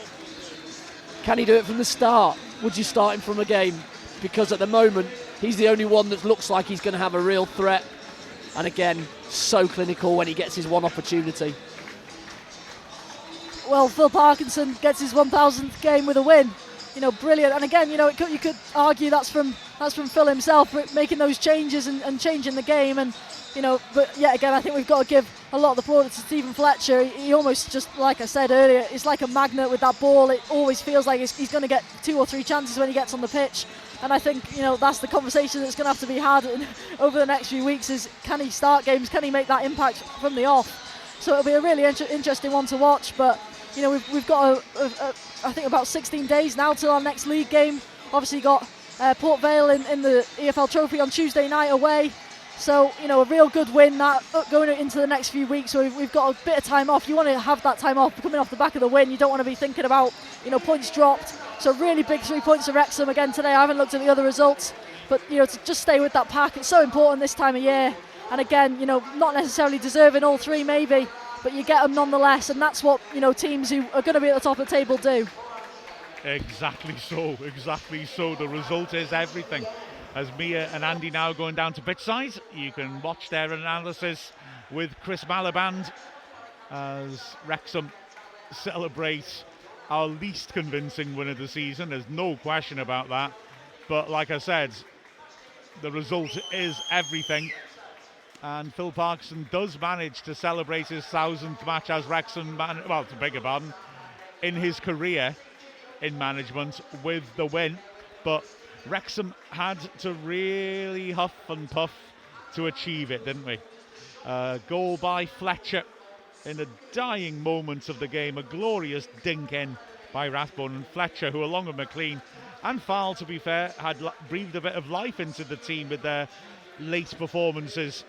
Can he do it from the start? Would you start him from a game? Because at the moment, he's the only one that looks like he's going to have a real threat. And again, so clinical when he gets his one opportunity. Well, Phil Parkinson gets his 1,000th game with a win. Brilliant. And again, you could argue that's from Phil himself, making those changes and changing the game. And but yet again, I think we've got to give a lot of the plaudits to Stephen Fletcher. He almost, just like I said earlier, it's like a magnet with that ball. It always feels like he's going to get 2 or 3 chances when he gets on the pitch. And I think that's the conversation that's going to have to be had over the next few weeks. Is can he start games? Can he make that impact from the off? So it'll be a really interesting one to watch. But we've got I think about 16 days now till our next league game. Obviously got Port Vale in the EFL Trophy on Tuesday night away. So a real good win that going into the next few weeks. So we've got a bit of time off. You want to have that time off coming off the back of the win. You don't want to be thinking about points dropped. So really big 3 points to Wrexham again today. I haven't looked at the other results, but to just stay with that pack, it's so important this time of year. And again, not necessarily deserving all 3 maybe, but you get them nonetheless, and that's what teams who are going to be at the top of the table do. Exactly so. The result is everything. As Mia and Andy now going down to pitch side, you can watch their analysis with Chris Maliband as Wrexham celebrate our least convincing win of the season. There's no question about that. But like I said, the result is everything. And Phil Parkinson does manage to celebrate his 1,000th match as Wrexham, to beg your pardon, in his career in management with the win. But Wrexham had to really huff and puff to achieve it, didn't we? Goal by Fletcher in the dying moments of the game. A glorious dink in by Rathbone, and Fletcher, who along with McLean and Fowle, to be fair, had breathed a bit of life into the team with their late performances,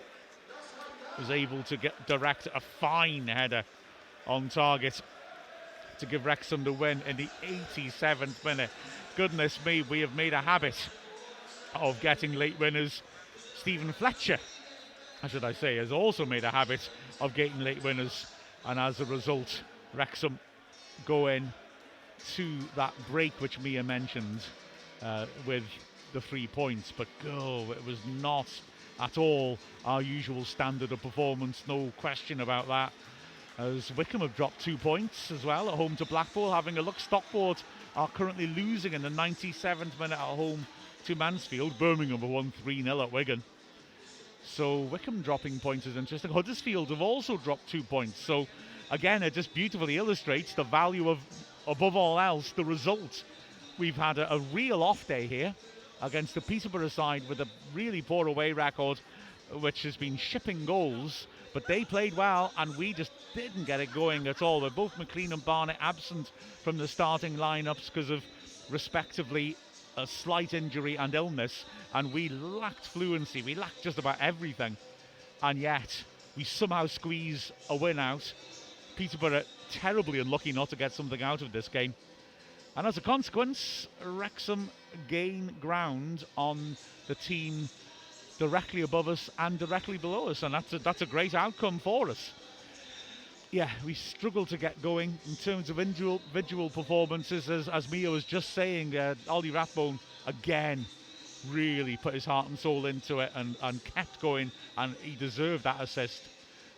was able to direct a fine header on target to give Wrexham the win in the 87th minute. Goodness me, we have made a habit of getting late winners. Stephen Fletcher, should I say, has also made a habit of getting late winners, and as a result, Wrexham go in to that break which Mia mentioned with the 3 points. But it was not at all our usual standard of performance, no question about that. As Wycombe have dropped 2 points as well at home to Blackpool. Having a look, Stockport are currently losing in the 97th minute at home to Mansfield. Birmingham have won 3-0 at Wigan. So Wycombe dropping points is interesting. Huddersfield have also dropped 2 points. So again, it just beautifully illustrates the value of, above all else, the result. We've had a real off day here against the Peterborough side with a really poor away record, which has been shipping goals. But they played well, and we just didn't get it going at all. They're both McLean and Barnett absent from the starting lineups because of, respectively, a slight injury and illness. And we lacked fluency. We lacked just about everything. And yet, we somehow squeeze a win out. Peterborough terribly unlucky not to get something out of this game. And as a consequence, Wrexham gain ground on the team directly above us and directly below us, and that's a great outcome for us. Yeah, we struggle to get going in terms of individual performances. As Mia was just saying, Ollie Rathbone again really put his heart and soul into it and kept going, and he deserved that assist.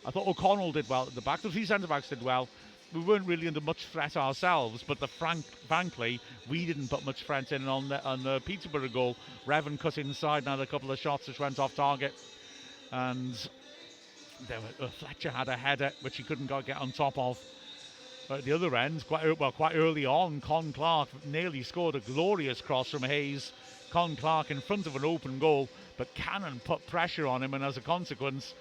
I thought O'Connell did well at the back. The three centre-backs did well. We weren't really under much threat ourselves, but frankly, we didn't put much threat in on the Peterborough goal. Revan cut inside and had a couple of shots which went off target. And Fletcher had a header which he couldn't get on top of. But at the other end, quite early on, Con Clark nearly scored a glorious cross from Hayes. Con Clark in front of an open goal, but Cannon put pressure on him, and as a consequence,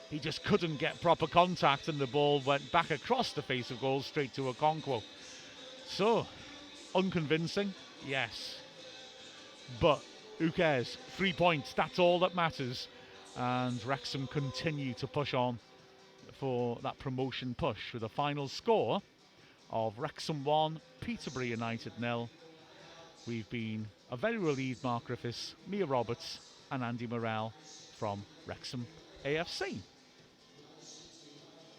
he just couldn't get proper contact, and the ball went back across the face of goal straight to Okonkwo. So, unconvincing, yes. But who cares? 3 points, that's all that matters. And Wrexham continue to push on for that promotion push with a final score of Wrexham 1, Peterborough United 0. We've been a very relieved Mark Griffiths, Mia Roberts and Andy Morrell from Wrexham AFC.